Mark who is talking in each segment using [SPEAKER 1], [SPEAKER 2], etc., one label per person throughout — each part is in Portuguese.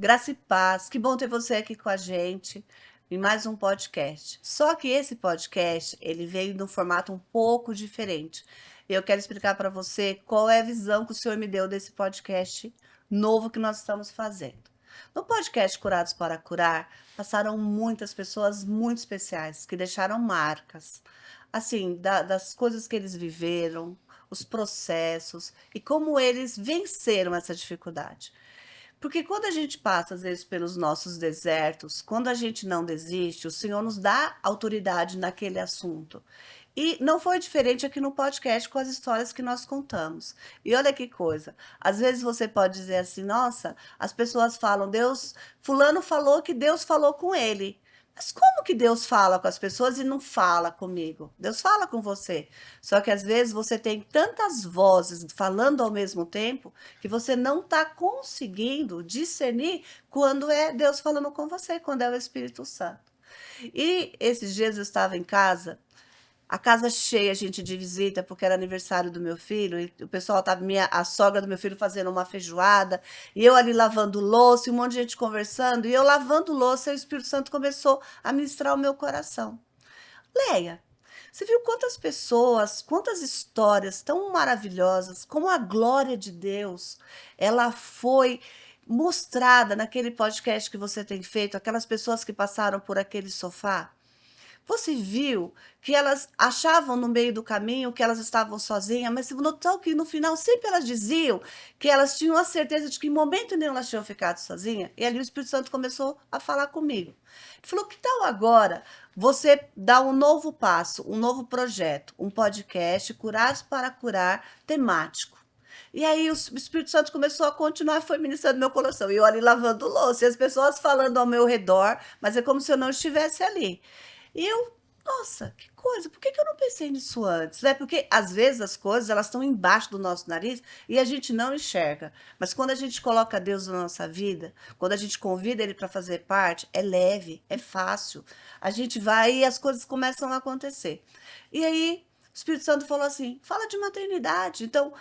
[SPEAKER 1] Graça e paz, que bom ter você aqui com a gente em mais um podcast. Só que esse podcast, ele veio num formato um pouco diferente. E eu quero explicar para você qual é a visão que o Senhor me deu desse podcast novo que nós estamos fazendo. No podcast Curados para Curar, passaram muitas pessoas muito especiais que deixaram marcas, assim, das coisas que eles viveram, os processos e como eles venceram essa dificuldade. Porque quando a gente passa, às vezes, pelos nossos desertos, quando a gente não desiste, o Senhor nos dá autoridade naquele assunto. E não foi diferente aqui no podcast com as histórias que nós contamos. E olha que coisa, às vezes você pode dizer assim: nossa, as pessoas falam, Deus, Fulano falou que Deus falou com ele. Mas como que Deus fala com as pessoas e não fala comigo? Deus fala com você. Só que às vezes você tem tantas vozes falando ao mesmo tempo que você não está conseguindo discernir quando é Deus falando com você, quando é o Espírito Santo. E esses dias eu estava em casa, a casa cheia, gente, de visita, porque era aniversário do meu filho, e o pessoal estava, a sogra do meu filho fazendo uma feijoada, e eu ali lavando louça, e um monte de gente conversando, e eu lavando louça, e o Espírito Santo começou a ministrar o meu coração. Leia, você viu quantas pessoas, quantas histórias tão maravilhosas, como a glória de Deus, ela foi mostrada naquele podcast que você tem feito, aquelas pessoas que passaram por aquele sofá? Você viu que elas achavam no meio do caminho que elas estavam sozinhas, mas você notou que no final sempre elas diziam que elas tinham a certeza de que em momento nenhum elas tinham ficado sozinhas. E ali o Espírito Santo começou a falar comigo. Ele falou: que tal agora você dar um novo passo, um novo projeto, um podcast, Curados para Curar, temático? E aí o Espírito Santo começou a continuar e foi ministrando meu coração. E eu ali lavando louça, e as pessoas falando ao meu redor, mas é como se eu não estivesse ali. E eu, nossa, que coisa, por que que eu não pensei nisso antes, né? Porque às vezes as coisas elas estão embaixo do nosso nariz e a gente não enxerga. Mas quando a gente coloca Deus na nossa vida, quando a gente convida Ele para fazer parte, é leve, é fácil. A gente vai e as coisas começam a acontecer. E aí o Espírito Santo falou assim: fala de maternidade. Então,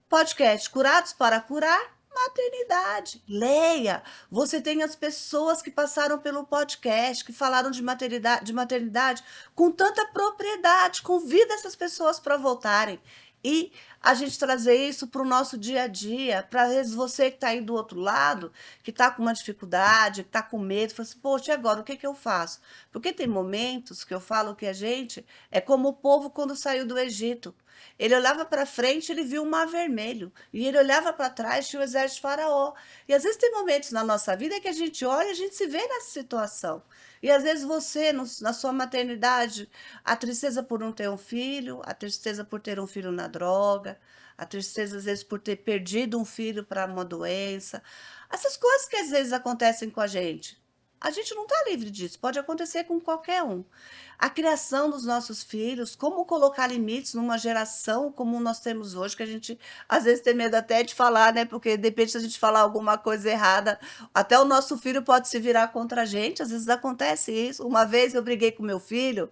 [SPEAKER 1] podcast Curados para Curar. Maternidade, leia. Você tem as pessoas que passaram pelo podcast, que falaram de maternidade com tanta propriedade. Convida essas pessoas para voltarem. E a gente trazer isso para o nosso dia a dia, para vezes você que está aí do outro lado, que está com uma dificuldade, que está com medo, fala assim, poxa, e agora o que que eu faço? Porque tem momentos que eu falo que a gente é como o povo quando saiu do Egito. Ele olhava para frente, ele viu o mar vermelho. E ele olhava para trás, tinha o exército de Faraó. E às vezes tem momentos na nossa vida que a gente olha e a gente se vê nessa situação. E às vezes você, na sua maternidade, a tristeza por não ter um filho, a tristeza por ter um filho na droga, a tristeza às vezes por ter perdido um filho para uma doença. Essas coisas que às vezes acontecem com a gente. A gente não está livre disso, pode acontecer com qualquer um. A criação dos nossos filhos, como colocar limites numa geração como nós temos hoje, que a gente às vezes tem medo até de falar, né? Porque de repente se a gente falar alguma coisa errada, até o nosso filho pode se virar contra a gente, às vezes acontece isso. Uma vez eu briguei com meu filho,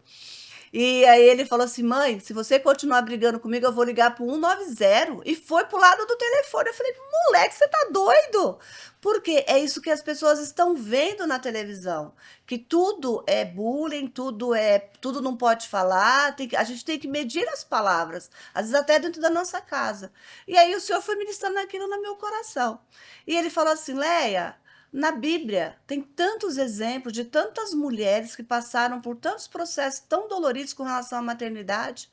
[SPEAKER 1] e aí ele falou assim: mãe, se você continuar brigando comigo, eu vou ligar pro 190. E foi pro lado do telefone. Eu falei: moleque, você tá doido? Porque é isso que as pessoas estão vendo na televisão. Que tudo é bullying, tudo não pode falar, a gente tem que medir as palavras, às vezes até dentro da nossa casa. E aí o Senhor foi ministrando aquilo no meu coração. E ele falou assim: Leia, na Bíblia tem tantos exemplos de tantas mulheres que passaram por tantos processos tão doloridos com relação à maternidade.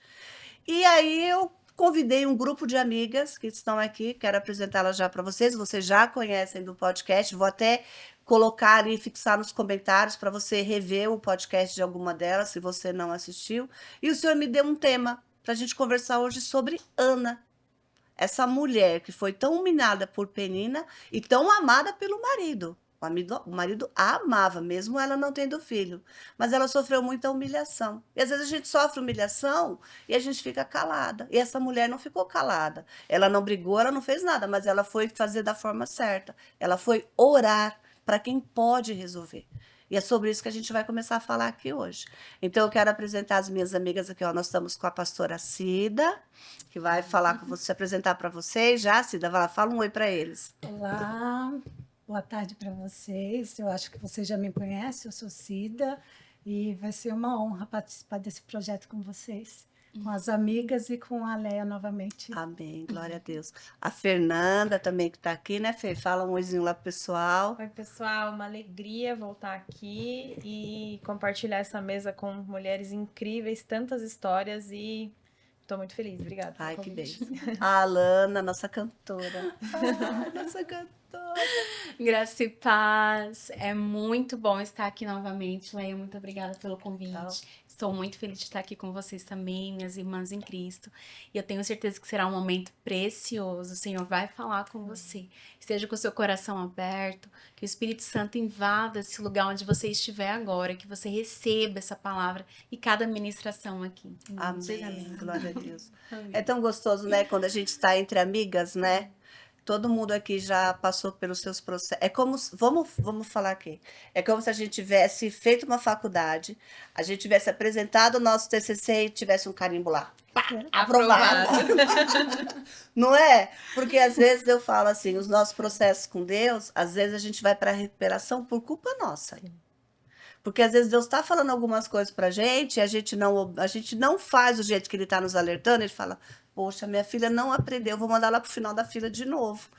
[SPEAKER 1] E aí eu convidei um grupo de amigas que estão aqui, quero apresentá-las já para vocês já conhecem do podcast, vou até colocar ali, fixar nos comentários para você rever o podcast de alguma delas, se você não assistiu. E o senhor me deu um tema para a gente conversar hoje sobre Ana, essa mulher que foi tão humilhada por Penina e tão amada pelo marido. O marido a amava, mesmo ela não tendo filho. Mas ela sofreu muita humilhação. E às vezes a gente sofre humilhação e a gente fica calada. E essa mulher não ficou calada. Ela não brigou, ela não fez nada, mas ela foi fazer da forma certa. Ela foi orar para quem pode resolver. E é sobre isso que a gente vai começar a falar aqui hoje. Então, eu quero apresentar as minhas amigas aqui. Ó. Nós estamos com a pastora Cida, que vai falar com você, se apresentar para vocês já. Cida, vai lá, fala um oi para eles.
[SPEAKER 2] Olá, Boa tarde para vocês. Eu acho que vocês já me conhecem, eu sou Cida e vai ser uma honra participar desse projeto com vocês, com as amigas e com a Leia novamente.
[SPEAKER 1] Amém, glória a Deus. A Fernanda também que está aqui, né, Fê? Fala um oizinho lá pro pessoal.
[SPEAKER 3] Oi, pessoal, uma alegria voltar aqui e compartilhar essa mesa com mulheres incríveis, tantas histórias e estou muito feliz. Obrigada pelo
[SPEAKER 1] Ai, que
[SPEAKER 3] convite.
[SPEAKER 1] bem. A Alana, nossa cantora. Ai, nossa cantora.
[SPEAKER 4] Graça e paz. É muito bom estar aqui novamente, Leia. Muito obrigada pelo convite.
[SPEAKER 1] Legal.
[SPEAKER 4] Estou muito feliz de estar aqui com vocês também, minhas irmãs em Cristo. E eu tenho certeza que será um momento precioso. O Senhor vai falar com você. Esteja com o seu coração aberto, que o Espírito Santo invada esse lugar onde você estiver agora, que você receba essa palavra e cada ministração aqui.
[SPEAKER 1] Amém, glória a Deus.
[SPEAKER 4] Amém.
[SPEAKER 1] É tão gostoso, né, quando a gente está entre amigas, né? Todo mundo aqui já passou pelos seus processos. É como, vamos falar aqui. É como se a gente tivesse feito uma faculdade, a gente tivesse apresentado o nosso TCC e tivesse um carimbo lá. Pá, aprovado. Não é? Porque às vezes eu falo assim, os nossos processos com Deus, às vezes a gente vai para a recuperação por culpa nossa. Porque às vezes Deus está falando algumas coisas pra gente e a gente não faz do jeito que ele está nos alertando, ele fala, poxa, minha filha não aprendeu, vou mandar lá pro final da fila de novo.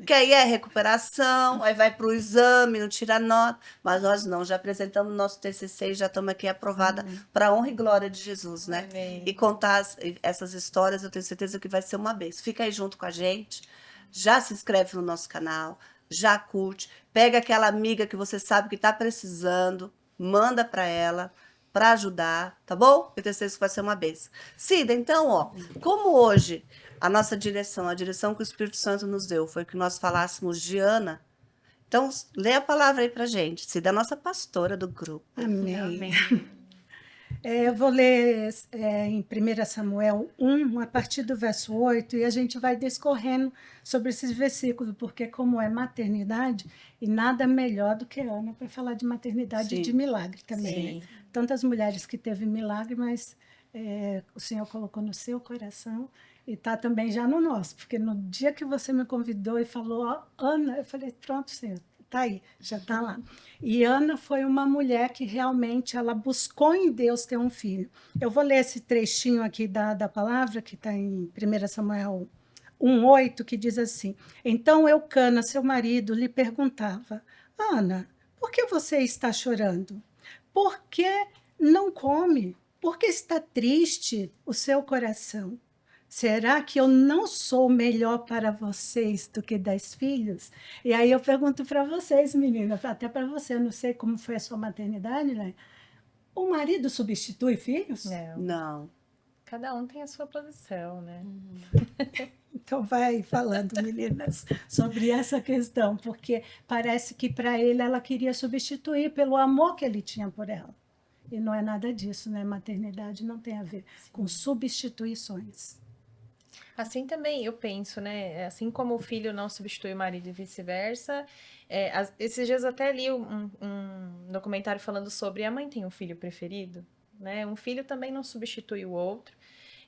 [SPEAKER 1] Que aí é recuperação, aí vai pro exame, não tira nota, mas nós não, já apresentamos nosso TCC e já estamos aqui aprovada para honra e glória de Jesus, né?
[SPEAKER 3] Amém.
[SPEAKER 1] E contar essas histórias, eu tenho certeza que vai ser uma bênção. Fica aí junto com a gente, já se inscreve no nosso canal, já curte, pega aquela amiga que você sabe que está precisando, manda para ela, para ajudar, tá bom? Eu tenho certeza que vai ser uma bênção. Cida, então, ó, como hoje a nossa direção, a direção que o Espírito Santo nos deu, foi que nós falássemos de Ana, então lê a palavra aí pra gente. Cida é a nossa pastora do grupo.
[SPEAKER 2] Amém.
[SPEAKER 4] Amém.
[SPEAKER 2] Eu vou ler em 1 Samuel 1, a partir do verso 8, e a gente vai discorrendo sobre esses versículos, porque como é maternidade, e nada melhor do que Ana para falar de maternidade e de
[SPEAKER 1] Sim.
[SPEAKER 2] milagre também. Né? Tantas mulheres que teve milagre, mas o Senhor colocou no seu coração e está também já no nosso, porque no dia que você me convidou e falou, ó, Ana, eu falei, pronto, Senhor, está aí, já está lá. E Ana foi uma mulher que realmente ela buscou em Deus ter um filho. Eu vou ler esse trechinho aqui da palavra, que está em 1 Samuel 1:8, que diz assim: Então Eucana, seu marido, lhe perguntava, Ana, por que você está chorando? Por que não come? Por que está triste o seu coração? Será que eu não sou melhor para vocês do que 10 filhos? E aí eu pergunto para vocês, meninas, até para você, eu não sei como foi a sua maternidade, né? O marido substitui filhos?
[SPEAKER 3] Não.
[SPEAKER 1] Não.
[SPEAKER 3] Cada um tem a sua posição, né?
[SPEAKER 2] Então vai falando, meninas, sobre essa questão, porque parece que para ele ela queria substituir pelo amor que ele tinha por ela. E não é nada disso, né? Maternidade não tem a ver com substituições.
[SPEAKER 3] Assim também eu penso, né? Assim como o filho não substitui o marido e vice-versa, esses dias até li um documentário falando sobre a mãe tem um filho preferido, né? Um filho também não substitui o outro.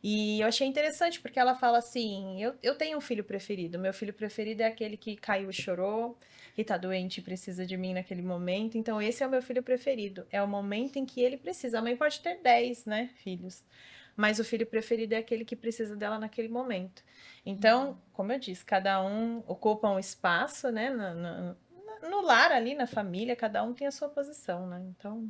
[SPEAKER 3] E eu achei interessante porque ela fala assim: eu tenho um filho preferido. Meu filho preferido é aquele que caiu e chorou, que tá doente e precisa de mim naquele momento. Então, esse é o meu filho preferido. É o momento em que ele precisa. A mãe pode ter 10, né, filhos. Mas o filho preferido é aquele que precisa dela naquele momento. Então, como eu disse, cada um ocupa um espaço, né, no lar ali, na família, cada um tem a sua posição, né? Então,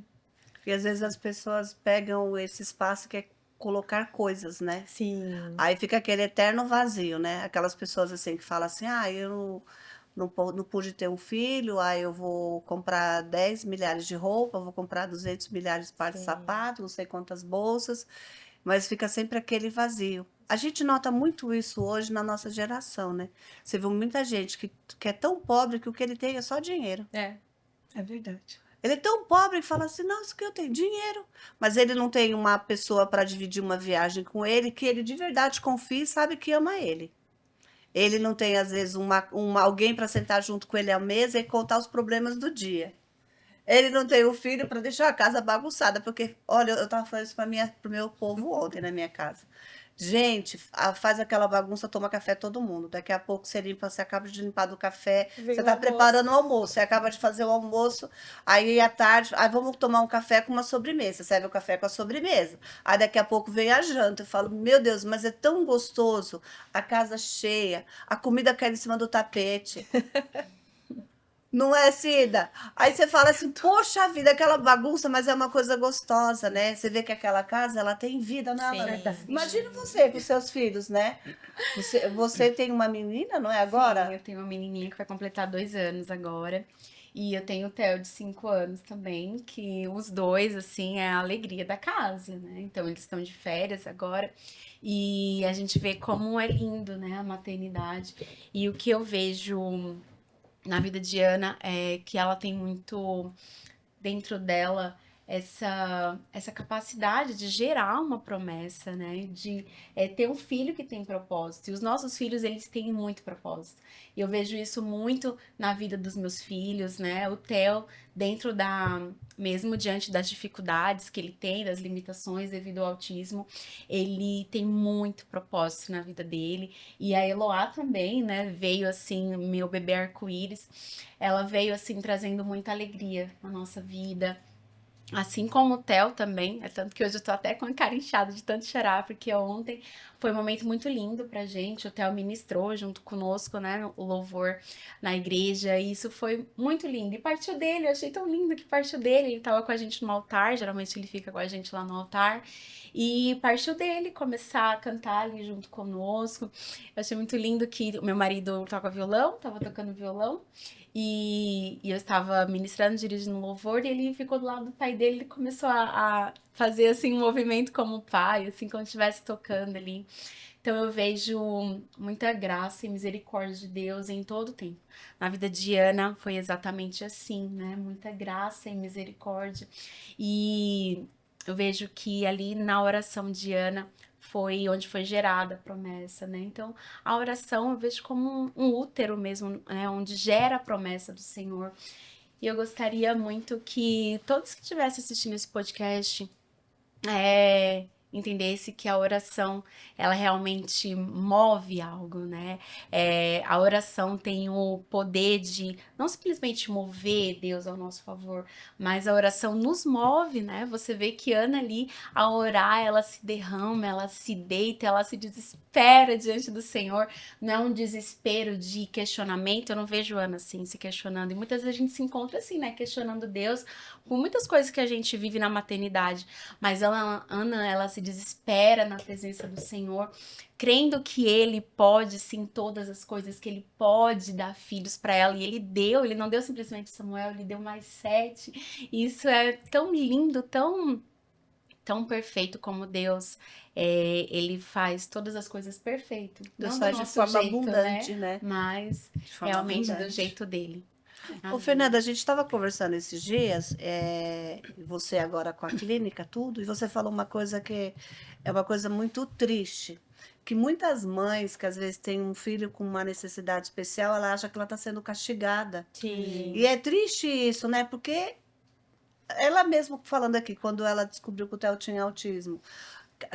[SPEAKER 1] E às vezes as pessoas pegam esse espaço que é colocar coisas, né?
[SPEAKER 3] sim.
[SPEAKER 1] Aí fica aquele eterno vazio, né? Aquelas pessoas assim que falam assim, eu não pude ter um filho, aí eu vou comprar 10 milhares de roupa, vou comprar 200 milhares de pares de
[SPEAKER 3] Sim.
[SPEAKER 1] sapato, não sei quantas bolsas, mas fica sempre aquele vazio. A gente nota muito isso hoje na nossa geração, né? Você vê muita gente que é tão pobre que o que ele tem é só dinheiro.
[SPEAKER 3] É.
[SPEAKER 2] É verdade.
[SPEAKER 1] Ele é tão pobre que fala assim, nossa, que eu tenho dinheiro. Mas ele não tem uma pessoa para dividir uma viagem com ele que ele de verdade confia e sabe que ama ele. Ele não tem, às vezes, alguém para sentar junto com ele à mesa e contar os problemas do dia. Ele não tem um filho para deixar a casa bagunçada, porque, olha, eu estava falando isso para o meu povo ontem na minha casa. Gente, faz aquela bagunça, toma café todo mundo. Daqui a pouco você limpa, você acaba de limpar do café,
[SPEAKER 3] Vem
[SPEAKER 1] você
[SPEAKER 3] o
[SPEAKER 1] tá
[SPEAKER 3] almoço.
[SPEAKER 1] preparando o almoço, você acaba de fazer o almoço, aí à tarde, aí vamos tomar um café com uma sobremesa, você serve o café com a sobremesa. Aí daqui a pouco vem a janta, eu falo, meu Deus, mas é tão gostoso, a casa cheia, a comida cai em cima do tapete. Não é, Cida? Aí você fala assim, poxa vida, aquela bagunça, mas é uma coisa gostosa, né? Você vê que aquela casa, ela tem vida, não é,
[SPEAKER 3] Sim.
[SPEAKER 1] Alana?
[SPEAKER 2] Verdade.
[SPEAKER 1] Imagina você com seus filhos, né? Você tem uma menina, não é
[SPEAKER 4] Sim,
[SPEAKER 1] agora?
[SPEAKER 4] eu tenho uma menininha que vai completar 2 anos agora. E eu tenho o Theo de 5 anos também, que os dois, assim, é a alegria da casa, né? Então, eles estão de férias agora. E a gente vê como é lindo, né, a maternidade. E o que eu vejo na vida de Ana é que ela tem muito dentro dela essa capacidade de gerar uma promessa, né? De ter um filho que tem propósito. E os nossos filhos, eles têm muito propósito. E eu vejo isso muito na vida dos meus filhos, né? O Theo, dentro mesmo diante das dificuldades que ele tem, das limitações devido ao autismo, ele tem muito propósito na vida dele. E a Eloá também, né? Veio assim, meu bebê arco-íris, ela veio assim trazendo muita alegria na nossa vida. Assim como o Theo também, é tanto que hoje eu tô até com a cara inchada de tanto chorar, porque ontem foi um momento muito lindo pra gente. O Theo ministrou junto conosco, né, o louvor na igreja, e isso foi muito lindo. E partiu dele, eu achei tão lindo que partiu dele. Ele tava com a gente no altar, geralmente ele fica com a gente lá no altar, e partiu dele começar a cantar ali junto conosco. Eu achei muito lindo que o meu marido toca violão, tava tocando violão. E eu estava ministrando, dirigindo um louvor, e ele ficou do lado do pai dele, ele começou a fazer assim um movimento como o pai, assim como estivesse tocando ali. Então eu vejo muita graça e misericórdia de Deus em todo o tempo. Na vida de Ana foi exatamente assim, né? Muita graça e misericórdia. E eu vejo que ali na oração de Ana foi onde foi gerada a promessa, né? Então, a oração eu vejo como um útero mesmo, né? Onde gera a promessa do Senhor. E eu gostaria muito que todos que estivessem assistindo esse podcast entendesse que a oração ela realmente move algo, né? A oração tem o poder de não simplesmente mover Deus ao nosso favor, mas a oração nos move, né? Você vê que Ana ali, ao orar, ela se derrama, ela se deita, ela se desespera diante do Senhor. Não é um desespero de questionamento. Eu não vejo Ana assim se questionando. E muitas vezes a gente se encontra assim, né? Questionando Deus por muitas coisas que a gente vive na maternidade. Mas Ana, ela se desespera na presença do Senhor, crendo que Ele pode, sim, todas as coisas, que Ele pode dar filhos para ela. E Ele não deu simplesmente Samuel, Ele deu mais 7. E isso é tão lindo, tão perfeito como Deus. Ele faz todas as coisas perfeito.
[SPEAKER 1] Deus
[SPEAKER 4] Não do
[SPEAKER 1] faz de
[SPEAKER 4] nosso
[SPEAKER 1] forma
[SPEAKER 4] jeito, né?
[SPEAKER 1] abundante, né?
[SPEAKER 4] Mas
[SPEAKER 1] De forma
[SPEAKER 4] realmente do
[SPEAKER 1] abundante.
[SPEAKER 4] jeito dele.
[SPEAKER 1] Ô,
[SPEAKER 4] Amém.
[SPEAKER 1] Fernanda, a gente estava conversando esses dias, você agora com a clínica, tudo, e você falou uma coisa que é uma coisa muito triste, que muitas mães que às vezes têm um filho com uma necessidade especial, ela acha que ela está sendo castigada.
[SPEAKER 3] Sim.
[SPEAKER 1] E é triste isso, né? Porque ela mesma falando aqui, quando ela descobriu que o Theo tinha autismo,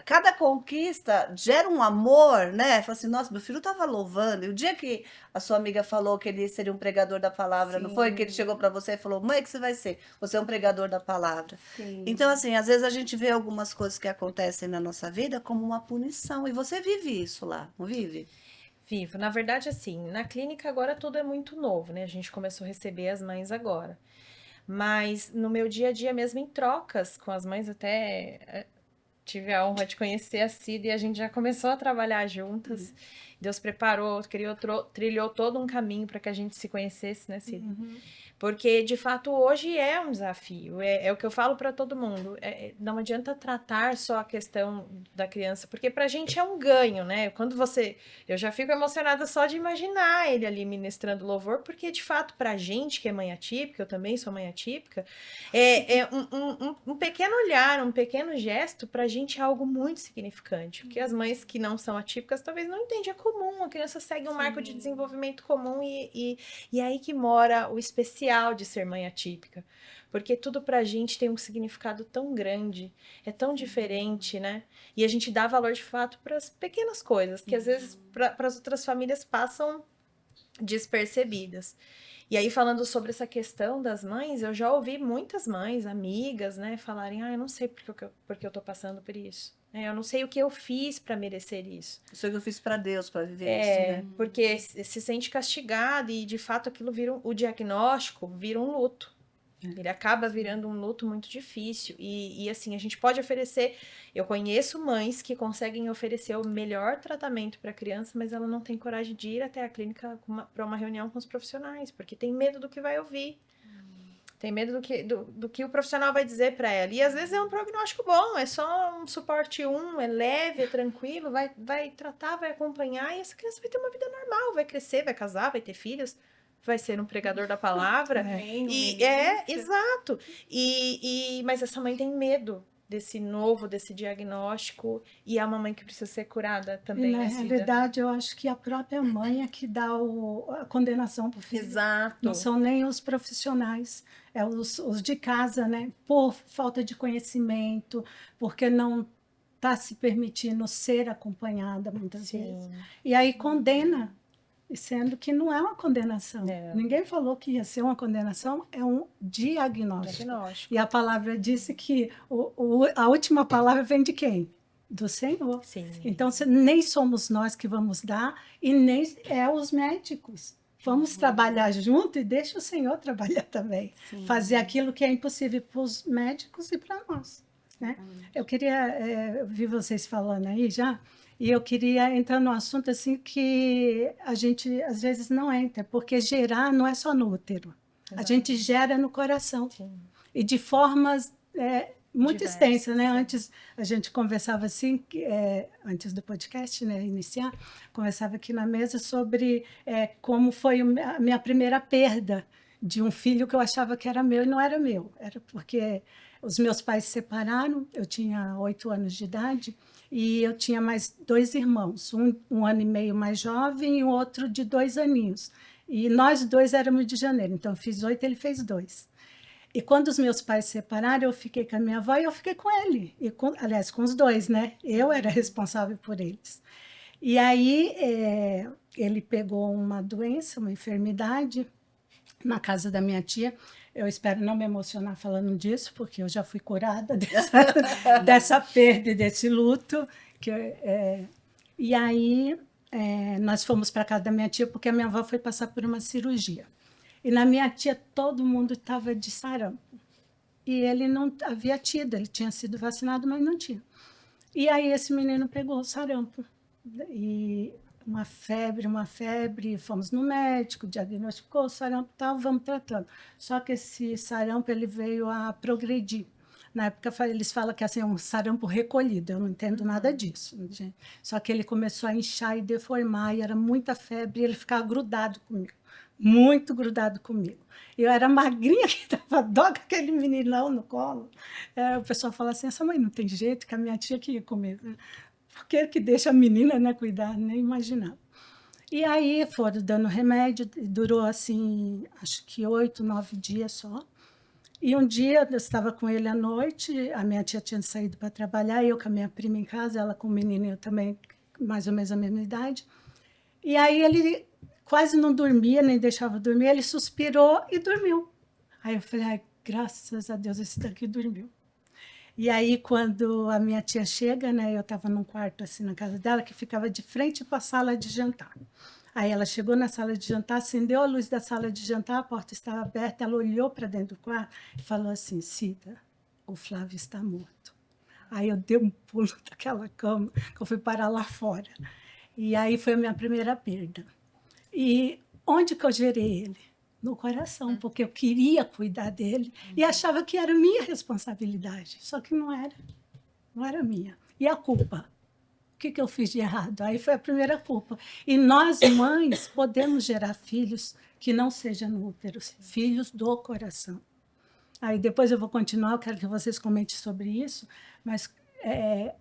[SPEAKER 1] cada conquista gera um amor, né? Fala assim, nossa, meu filho estava louvando. E o dia que a sua amiga falou que ele seria um pregador da palavra, não foi? Que ele chegou para você e falou, mãe, o que você vai ser? Você é um pregador da palavra.
[SPEAKER 4] Sim.
[SPEAKER 1] Então, assim, às vezes a gente vê algumas coisas que acontecem na nossa vida como uma punição. E você vive isso lá, não vive?
[SPEAKER 3] Vivo. Na verdade, assim, na clínica agora tudo é muito novo, né? A gente começou a receber as mães agora. Mas no meu dia a dia mesmo, em trocas com as mães, até tive a honra de conhecer a Cida e a gente já começou a trabalhar juntas. Deus preparou, trilhou todo um caminho para que a gente se conhecesse, né, Cida? Porque, de fato, hoje é um desafio. É o que eu falo para todo mundo. Não adianta tratar só a questão da criança, porque pra gente é um ganho, né? Eu já fico emocionada só de imaginar ele ali ministrando louvor, porque, de fato, pra gente que é mãe atípica, eu também sou mãe atípica, um pequeno olhar, um pequeno gesto, pra gente é algo muito significante. Porque as mães que não são atípicas talvez não entendam comum, a criança segue um marco de desenvolvimento comum e é aí que mora o especial de ser mãe atípica. Porque tudo pra gente tem um significado tão grande, é tão diferente, né? E a gente dá valor de fato para as pequenas coisas, que às vezes para as outras famílias passam despercebidas. E aí, falando sobre essa questão das mães, eu já ouvi muitas mães, amigas, né, falarem: eu não sei porque eu tô passando por isso. Eu não sei o que eu fiz para merecer isso.
[SPEAKER 1] Isso é o que eu fiz para Deus, para viver isso, né?
[SPEAKER 3] Porque se sente castigado e, de fato, aquilo vira o diagnóstico vira um luto. Ele acaba virando um luto muito difícil. E assim, a gente pode oferecer. Eu conheço mães que conseguem oferecer o melhor tratamento para a criança, mas ela não tem coragem de ir até a clínica para uma reunião com os profissionais, porque tem medo do que vai ouvir. Tem medo do que o profissional vai dizer para ela. E às vezes é um prognóstico bom, é só um suporte é leve, é tranquilo, vai tratar, vai acompanhar, e essa criança vai ter uma vida normal, vai crescer, vai casar, vai ter filhos. Vai ser um pregador da palavra. Exato. Mas essa mãe tem medo desse diagnóstico, e é uma mãe que precisa ser curada também.
[SPEAKER 2] E, na realidade, eu acho que a própria mãe é que dá a condenação para o filho.
[SPEAKER 3] Exato.
[SPEAKER 2] Não são nem os profissionais, é os de casa, né? Por falta de conhecimento, porque não está se permitindo ser acompanhada muitas vezes. E aí condena, sendo que não é uma condenação. Ninguém falou que ia ser uma condenação, é um diagnóstico. E a palavra disse que a última palavra vem de quem? Do Senhor.
[SPEAKER 3] Sim.
[SPEAKER 2] Então, nem somos nós que vamos dar, e nem os médicos. Vamos trabalhar junto e deixa o Senhor trabalhar também. Sim. Fazer aquilo que é impossível para os médicos e para nós. Né? Eu queria ouvir vocês falando aí já. E eu queria entrar no assunto assim que a gente às vezes não entra, porque gerar não é só no útero. Exato. A gente gera no coração. Sim. E de formas muito extensas, né? Sim. Antes a gente conversava assim, antes do podcast, né, iniciar, conversava aqui na mesa sobre como foi a minha primeira perda de um filho que eu achava que era meu e não era meu. Era porque os meus pais se separaram, eu tinha 8 anos de idade, e eu tinha mais 2 irmãos, um ano e meio mais jovem e o outro de 2 aninhos. E nós 2 éramos de Janeiro, então eu fiz 8, ele fez 2. E quando os meus pais se separaram, eu fiquei com a minha avó e eu fiquei com ele. Aliás, com os 2, né? Eu era responsável por eles. E aí ele pegou uma doença, uma enfermidade, na casa da minha tia. Eu espero não me emocionar falando disso, porque eu já fui curada dessa perda e desse luto. E aí nós fomos para a casa da minha tia, porque a minha avó foi passar por uma cirurgia. E na minha tia todo mundo estava de sarampo. E ele não havia tido, ele tinha sido vacinado, mas não tinha. E aí esse menino pegou o sarampo. E uma febre, fomos no médico, diagnosticou o sarampo e tal, vamos tratando. Só que esse sarampo ele veio a progredir. Na época eles falam que assim, é um sarampo recolhido, eu não entendo nada disso. Gente. Só que ele começou a inchar e deformar, e era muita febre, e ele ficava grudado comigo, muito grudado comigo. Eu era magrinha, que dava dó com aquele meninão no colo. O pessoal fala assim, essa mãe não tem jeito, que a minha tia que ia comer. Porque que deixa a menina, né, cuidar, nem imaginar. E aí foram dando remédio, durou assim, acho que 8, 9 dias só. E um dia eu estava com ele à noite, a minha tia tinha saído para trabalhar, eu com a minha prima em casa, ela com o menininho também, mais ou menos a mesma idade. E aí ele quase não dormia, nem deixava dormir, ele suspirou e dormiu. Aí eu falei, ai, graças a Deus, esse daqui dormiu. E aí, quando a minha tia chega, né, eu estava num quarto assim na casa dela, que ficava de frente para a sala de jantar. Aí ela chegou na sala de jantar, acendeu a luz da sala de jantar, a porta estava aberta, ela olhou para dentro do quarto e falou assim, Cida, o Flávio está morto. Aí eu dei um pulo daquela cama, que eu fui parar lá fora. E aí foi a minha primeira perda. E onde que eu gerei ele? No coração, porque eu queria cuidar dele e achava que era minha responsabilidade, só que não era minha. E a culpa? O que eu fiz de errado? Aí foi a primeira culpa. E nós, mães, podemos gerar filhos que não sejam no útero, filhos do coração. Aí depois eu vou continuar, eu quero que vocês comentem sobre isso, mas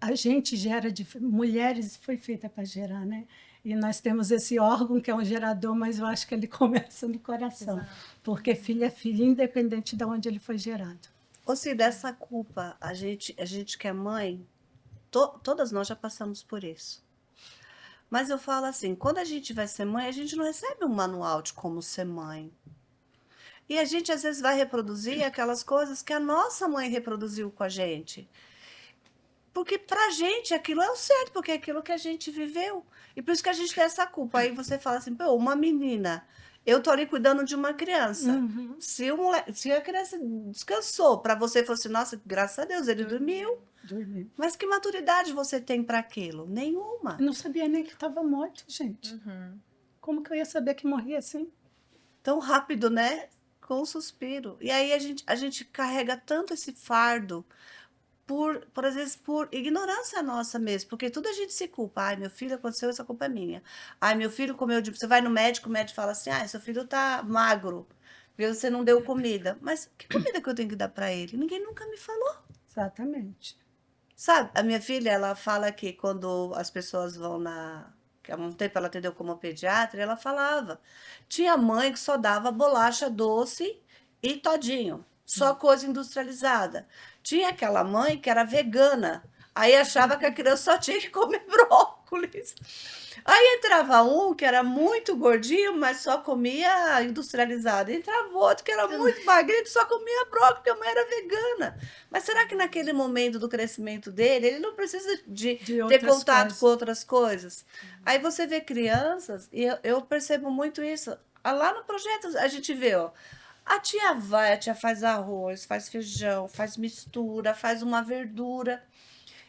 [SPEAKER 2] a gente gera, mulheres foi feita para gerar, né? E nós temos esse órgão que é um gerador, mas eu acho que ele começa no coração. Porque filho é filho, independente de onde ele foi gerado.
[SPEAKER 1] Ou se dessa culpa, a gente que é mãe, todas nós já passamos por isso. Mas eu falo assim, quando a gente vai ser mãe, a gente não recebe um manual de como ser mãe. E a gente às vezes vai reproduzir aquelas coisas que a nossa mãe reproduziu com a gente. Porque pra gente aquilo é o certo, porque é aquilo que a gente viveu. E por isso que a gente tem essa culpa. Aí você fala assim, pô, uma menina, eu tô ali cuidando de uma criança.
[SPEAKER 2] Uhum.
[SPEAKER 1] Se a criança descansou, pra você fosse, nossa, graças a Deus, ele dormiu.
[SPEAKER 2] Dormi.
[SPEAKER 1] Mas que maturidade você tem para aquilo?
[SPEAKER 2] Eu
[SPEAKER 1] Nenhuma.
[SPEAKER 2] não sabia nem que estava morto, gente.
[SPEAKER 3] Uhum.
[SPEAKER 2] Como que eu ia saber que morria assim?
[SPEAKER 1] Tão rápido, né? Com um suspiro. E aí a gente carrega tanto esse fardo às vezes, por ignorância nossa mesmo, porque tudo a gente se culpa. Ai, meu filho aconteceu, essa culpa é minha. Ai, meu filho comeu de... Você vai no médico, o médico fala assim, ai, seu filho tá magro, porque você não deu comida. Mas que comida que eu tenho que dar para ele? Ninguém nunca me falou.
[SPEAKER 2] Exatamente.
[SPEAKER 1] Sabe, a minha filha, ela fala que quando as pessoas vão que há um tempo ela atendeu como pediatra, ela falava. Tinha mãe que só dava bolacha doce e todinho, só coisa industrializada. Tinha aquela mãe que era vegana, aí achava que a criança só tinha que comer brócolis. Aí entrava um que era muito gordinho, mas só comia industrializado. Entrava outro que era muito magrinho, que só comia brócolis, porque a mãe era vegana. Mas será que naquele momento do crescimento dele, ele não precisa de
[SPEAKER 2] De
[SPEAKER 1] ter
[SPEAKER 2] outras
[SPEAKER 1] contato
[SPEAKER 2] coisas.
[SPEAKER 1] com outras coisas? Aí você vê crianças, e eu percebo muito isso. Lá no projeto a gente vê, ó, a tia faz arroz, faz feijão, faz mistura, faz uma verdura.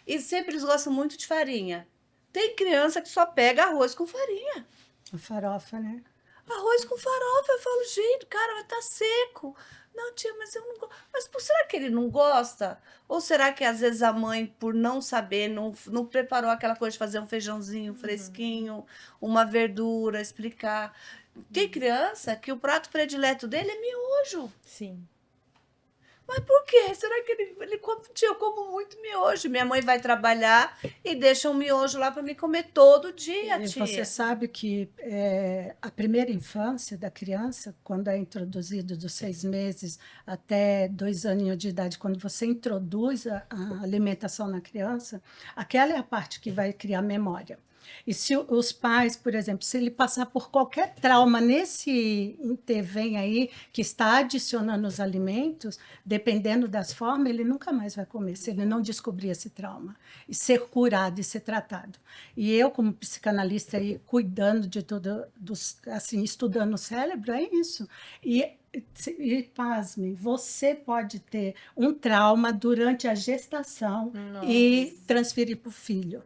[SPEAKER 1] E sempre eles gostam muito de farinha. Tem criança que só pega arroz com farinha.
[SPEAKER 2] A farofa, né?
[SPEAKER 1] Arroz com farofa. Eu falo, gente, cara, vai estar seco. Não, tia, mas eu não gosto. Mas será que ele não gosta? Ou será que às vezes a mãe, por não saber, não preparou aquela coisa de fazer um feijãozinho fresquinho, uma verdura, explicar? Tem criança que o prato predileto dele é miojo.
[SPEAKER 3] Sim.
[SPEAKER 1] Mas por quê? Será que ele come? Tia, eu como muito miojo. Minha mãe vai trabalhar e deixa um miojo lá para me comer todo dia,
[SPEAKER 2] E
[SPEAKER 1] tia.
[SPEAKER 2] você sabe que a primeira infância da criança, quando é introduzido dos 6 meses até 2 aninhos de idade, quando você introduz a alimentação na criança, aquela é a parte que vai criar memória. E se os pais, por exemplo, se ele passar por qualquer trauma nesse intervém aí, que está adicionando os alimentos, dependendo das formas, ele nunca mais vai comer, se ele não descobrir esse trauma, e ser curado e ser tratado. E eu, como psicanalista, aí, cuidando de tudo, assim, estudando o cérebro, é isso. E pasme, você pode ter um trauma durante a gestação e transferir para o filho.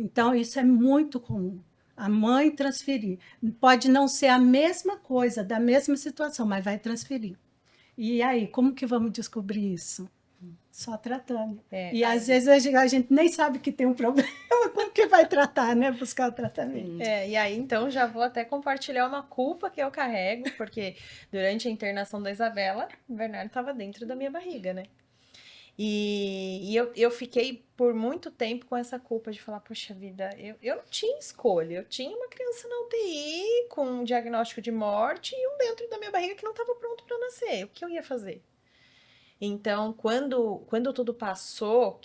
[SPEAKER 2] Então, isso é muito comum. A mãe transferir. Pode não ser a mesma coisa, da mesma situação, mas vai transferir. E aí, como que vamos descobrir isso? Só tratando. E às vezes a gente nem sabe que tem um problema, como que vai tratar, né? Buscar o tratamento.
[SPEAKER 3] E aí, então, já vou até compartilhar uma culpa que eu carrego, porque durante a internação da Isabela, o Bernardo estava dentro da minha barriga, né? E eu fiquei por muito tempo com essa culpa de falar, poxa vida, eu não tinha escolha. Eu tinha uma criança na UTI com um diagnóstico de morte e um dentro da minha barriga que não estava pronto para nascer. O que eu ia fazer? Então, quando tudo passou,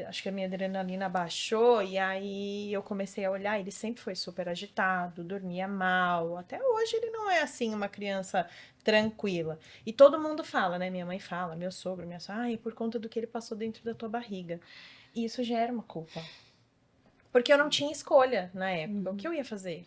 [SPEAKER 3] acho que a minha adrenalina baixou, e aí eu comecei a olhar, ele sempre foi super agitado, dormia mal, até hoje ele não é assim uma criança tranquila. E todo mundo fala, né? Minha mãe fala, meu sogro, minha sogra, por conta do que ele passou dentro da tua barriga. E isso gera uma culpa. Porque eu não tinha escolha na época. O que eu ia fazer?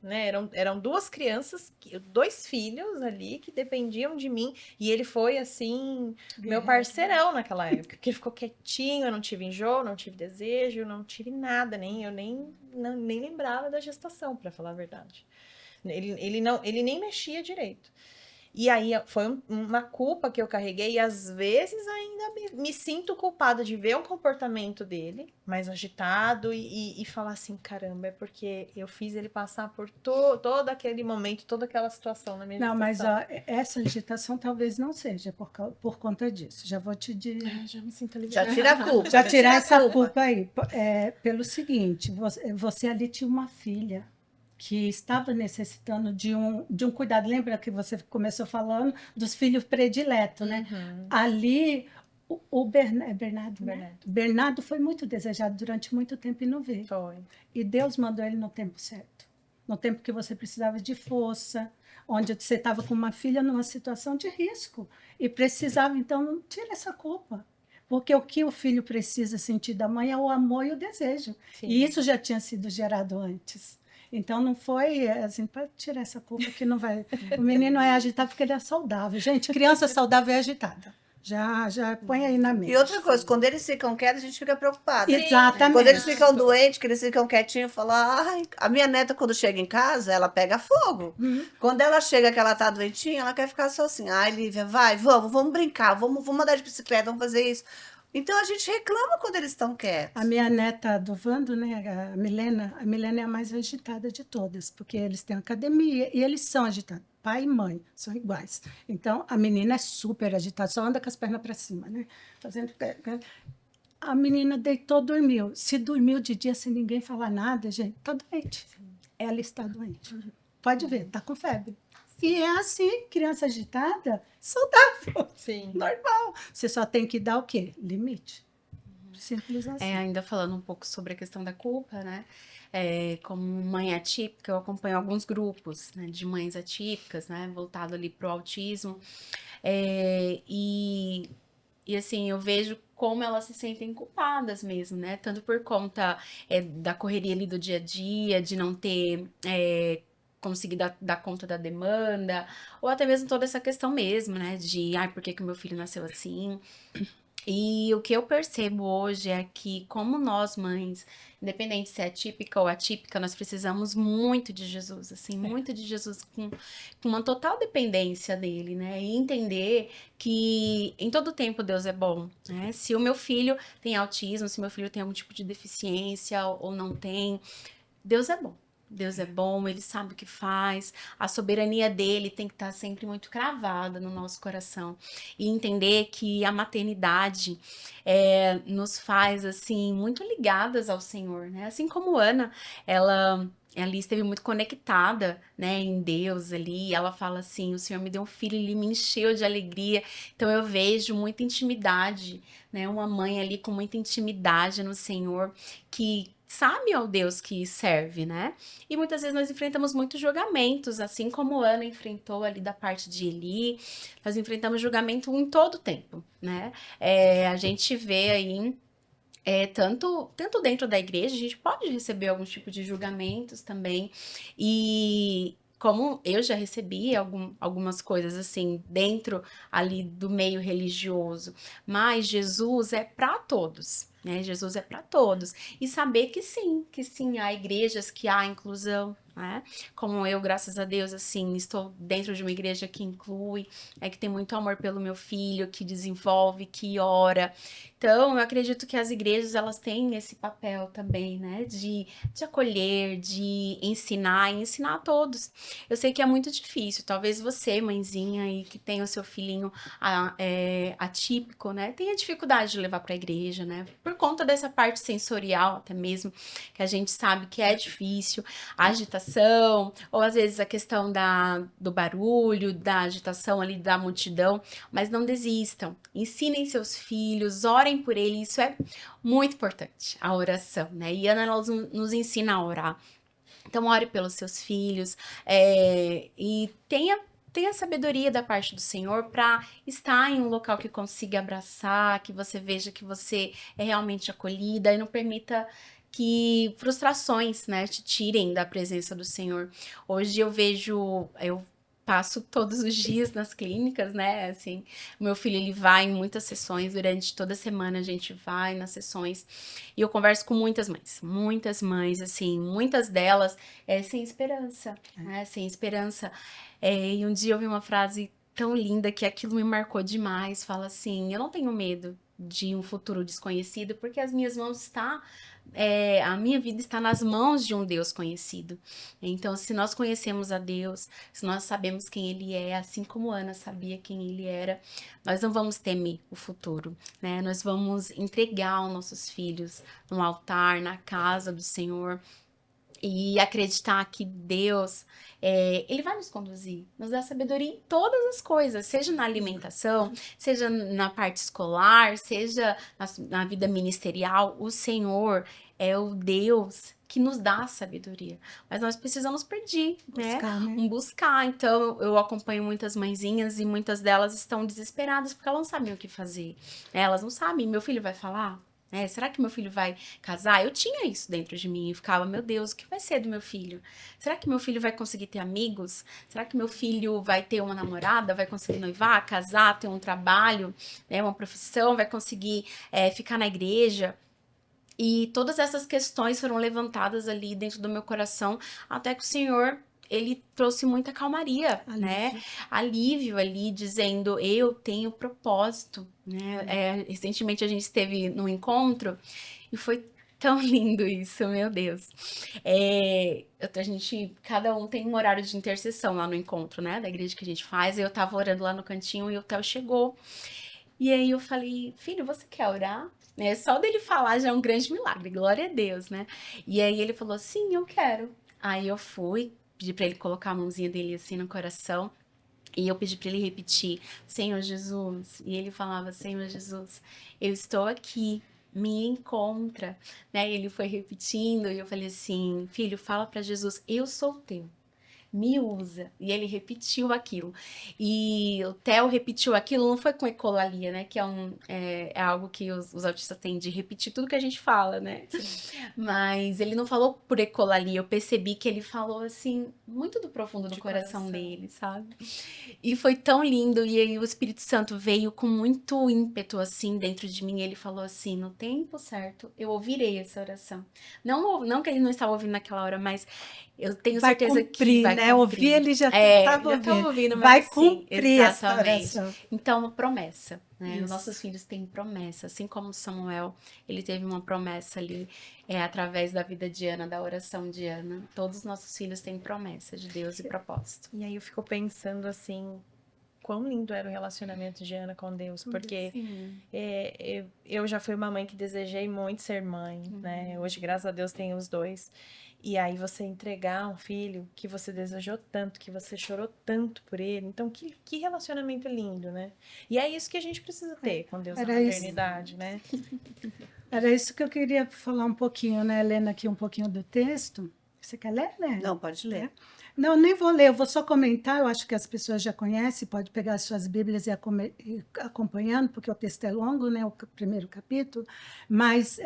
[SPEAKER 3] Né? Eram duas crianças, 2 filhos ali que dependiam de mim. E ele foi, assim, meu parceirão naquela época. Porque ele ficou quietinho, eu não tive enjoo, não tive desejo, não tive nada. Eu nem lembrava da gestação, para falar a verdade. Ele nem mexia direito. E aí foi uma culpa que eu carreguei, e às vezes ainda me sinto culpada de ver o comportamento dele mais agitado e falar assim, caramba, é porque eu fiz ele passar por todo aquele momento, toda aquela situação na minha
[SPEAKER 2] Não, mas
[SPEAKER 3] gestação.
[SPEAKER 2] ó, essa agitação talvez não seja por conta disso. Já vou te dizer.
[SPEAKER 3] Ah, já me sinto
[SPEAKER 1] Já
[SPEAKER 3] aliviada.
[SPEAKER 1] tira a culpa.
[SPEAKER 2] Já
[SPEAKER 1] tira
[SPEAKER 2] tirar
[SPEAKER 1] a
[SPEAKER 2] essa culpa aí. Pelo seguinte, você ali tinha uma filha que estava necessitando de um cuidado. Lembra que você começou falando dos filhos prediletos, né?
[SPEAKER 3] Uhum.
[SPEAKER 2] Ali, o Bernardo, né?
[SPEAKER 3] Bernardo.
[SPEAKER 2] Bernardo foi muito desejado durante muito tempo e não veio.
[SPEAKER 3] Foi.
[SPEAKER 2] E Deus mandou ele no tempo certo. No tempo que você precisava de força, onde você estava com uma filha numa situação de risco e precisava, então, tira essa culpa. Porque o que o filho precisa sentir da mãe é o amor e o desejo.
[SPEAKER 3] Sim.
[SPEAKER 2] E isso já tinha sido gerado antes. Então, não foi assim, para tirar essa culpa que não vai. O menino é agitado porque ele é saudável. Gente, criança saudável é agitada. Já põe aí na mente.
[SPEAKER 1] E outra coisa, quando eles ficam quietos, a gente fica preocupada.
[SPEAKER 2] Exatamente.
[SPEAKER 1] Quando eles ficam doentes, que eles ficam quietinhos, falam, ai, a minha neta, quando chega em casa, ela pega fogo. Quando ela chega que ela tá doentinha, ela quer ficar só assim, ai, Lívia, vai, vamos brincar, vamos andar de bicicleta, vamos fazer isso. Então a gente reclama quando eles estão quietos.
[SPEAKER 2] A minha neta do Vando, né, a Milena é a mais agitada de todas, porque eles têm academia e eles são agitados. Pai e mãe são iguais. Então, a menina é super agitada, só anda com as pernas para cima, né? Fazendo... A menina deitou, dormiu. Se dormiu de dia sem ninguém falar nada, gente, tá doente. Ela está doente. Pode ver, tá com febre. E é assim, criança agitada, saudável.
[SPEAKER 3] Sim.
[SPEAKER 2] Normal. Você só tem que dar o quê? Limite. Simples assim.
[SPEAKER 4] Ainda falando um pouco sobre a questão da culpa, né? Como mãe atípica, eu acompanho alguns grupos, né, de mães atípicas, né? Voltado ali pro autismo. E assim, eu vejo como elas se sentem culpadas mesmo, né? Tanto por conta da correria ali do dia a dia, de não ter conseguir dar conta da demanda, ou até mesmo toda essa questão mesmo, né? De, ai, por que que o meu filho nasceu assim? E o que eu percebo hoje é que, como nós mães, independente se é típica ou atípica, nós precisamos muito de Jesus, assim, muito de Jesus com uma total dependência dele, né? E entender que em todo tempo Deus é bom, né? Se o meu filho tem autismo, se o meu filho tem algum tipo de deficiência ou não tem, Deus é bom. Deus é bom, ele sabe o que faz, a soberania dele tem que estar sempre muito cravada no nosso coração. E entender que a maternidade nos faz, assim, muito ligadas ao Senhor, né? Assim como Ana, ela ali esteve muito conectada, né, em Deus ali, ela fala assim, o Senhor me deu um filho, ele me encheu de alegria. Então eu vejo muita intimidade, né, uma mãe ali com muita intimidade no Senhor, que sabe ao Deus que serve, né? E muitas vezes nós enfrentamos muitos julgamentos, assim como Ana enfrentou ali da parte de Eli, nós enfrentamos julgamento em todo o tempo, né? A gente vê aí, tanto dentro da igreja, a gente pode receber alguns tipos de julgamentos também, e como eu já recebi algumas coisas assim, dentro ali do meio religioso, mas Jesus é para todos, né? Jesus é para todos. E saber que sim, há igrejas que há inclusão, né? Como eu, graças a Deus, assim, estou dentro de uma igreja que inclui, que tem muito amor pelo meu filho, que desenvolve, que ora. Então, eu acredito que as igrejas, elas têm esse papel também, né? De acolher, de ensinar e ensinar a todos. Eu sei que é muito difícil, talvez você, mãezinha, aí, que tem o seu filhinho atípico, né? Tenha dificuldade de levar para a igreja, né? Por conta dessa parte sensorial, até mesmo, que a gente sabe que é difícil, a agitação, ou às vezes a questão do barulho, da agitação ali da multidão, mas não desistam, ensinem seus filhos, orem por eles, isso é muito importante, a oração, né? E Ana nos ensina a orar. Então, ore pelos seus filhos e tenha sabedoria da parte do Senhor para estar em um local que consiga abraçar, que você veja que você é realmente acolhida e não permita que frustrações, né, te tirem da presença do Senhor. Hoje eu passo todos os dias nas clínicas, né, assim, o meu filho, ele vai em muitas sessões, durante toda a semana a gente vai nas sessões, e eu converso com muitas mães, assim, muitas delas sem esperança, né, sem esperança, e um dia eu vi uma frase tão linda que aquilo me marcou demais. Fala assim, eu não tenho medo de um futuro desconhecido, porque as minhas mãos a minha vida está nas mãos de um Deus conhecido. Então, se nós conhecemos a Deus, se nós sabemos quem Ele é, assim como Ana sabia quem Ele era, nós não vamos temer o futuro, né? Nós vamos entregar os nossos filhos no altar, na casa do Senhor, e acreditar que Deus, Ele vai nos conduzir, nos dá sabedoria em todas as coisas, seja na alimentação, seja na parte escolar, seja na vida ministerial. O Senhor é o Deus que nos dá sabedoria, mas nós precisamos pedir, né?
[SPEAKER 2] Buscar, né?
[SPEAKER 4] Buscar. Então, eu acompanho muitas mãezinhas e muitas delas estão desesperadas porque elas não sabem o que fazer. Elas não sabem, meu filho vai falar? Será que meu filho vai casar? Eu tinha isso dentro de mim. Eu ficava, meu Deus, o que vai ser do meu filho? Será que meu filho vai conseguir ter amigos? Será que meu filho vai ter uma namorada? Vai conseguir noivar, casar, ter um trabalho, né, uma profissão? Vai conseguir ficar na igreja? E todas essas questões foram levantadas ali dentro do meu coração, até que o Senhor, Ele trouxe muita calmaria, né? Alívio ali, dizendo, eu tenho propósito, né? Recentemente a gente esteve num encontro e foi tão lindo isso, meu Deus. Cada um tem um horário de intercessão lá no encontro, né? Da igreja que a gente faz. Eu tava orando lá no cantinho e o Theo chegou. E aí eu falei, filho, você quer orar? Só dele falar já é um grande milagre, glória a Deus, né? E aí ele falou, sim, eu quero. Aí eu fui, pedi pra ele colocar a mãozinha dele assim no coração. E eu pedi para ele repetir, Senhor Jesus. E ele falava, Senhor Jesus, eu estou aqui, me encontra. Né? E ele foi repetindo, e eu falei assim, filho, fala para Jesus, eu sou teu. Me usa. E ele repetiu aquilo. E o Theo repetiu aquilo, não foi com ecolalia, né? Que é algo que os autistas têm de repetir tudo que a gente fala, né? Mas ele não falou por ecolalia. Eu percebi que ele falou, assim, muito do profundo do coração dele, sabe? E foi tão lindo. E aí o Espírito Santo veio com muito ímpeto, assim, dentro de mim. E ele falou assim, no tempo certo, eu ouvirei essa oração. Não que ele não estava ouvindo naquela hora, mas eu tenho
[SPEAKER 2] Vai
[SPEAKER 4] certeza que
[SPEAKER 2] cumprir,
[SPEAKER 4] vai
[SPEAKER 2] né?
[SPEAKER 4] cumprir.
[SPEAKER 2] Ouvir, ele já estava
[SPEAKER 4] Já tá ouvindo, mas
[SPEAKER 2] Vai
[SPEAKER 4] assim,
[SPEAKER 2] cumprir essa
[SPEAKER 4] exatamente.
[SPEAKER 2] oração.
[SPEAKER 4] Então, uma promessa, né? Os
[SPEAKER 2] Isso.
[SPEAKER 4] nossos filhos têm promessa, assim como Samuel, ele teve uma promessa ali, através da vida de Ana, da oração de Ana. Todos os nossos filhos têm promessa de Deus e propósito.
[SPEAKER 3] E aí eu fico pensando assim, quão lindo era o relacionamento de Ana com Deus, porque eu já fui uma mãe que desejei muito ser mãe, né? Hoje, graças a Deus, tenho os dois. E aí você entregar um filho que você desejou tanto, que você chorou tanto por ele. Então, que relacionamento lindo, né? E é isso que a gente precisa ter com Deus na maternidade, né?
[SPEAKER 2] Era isso que eu queria falar um pouquinho, né, Helena, aqui um pouquinho do texto. Você quer ler, né?
[SPEAKER 1] Não, pode ler.
[SPEAKER 2] Não, nem vou ler, eu vou só comentar, eu acho que as pessoas já conhecem, pode pegar as suas Bíblias e ir acompanhando, porque o texto é longo, né, o primeiro capítulo, mas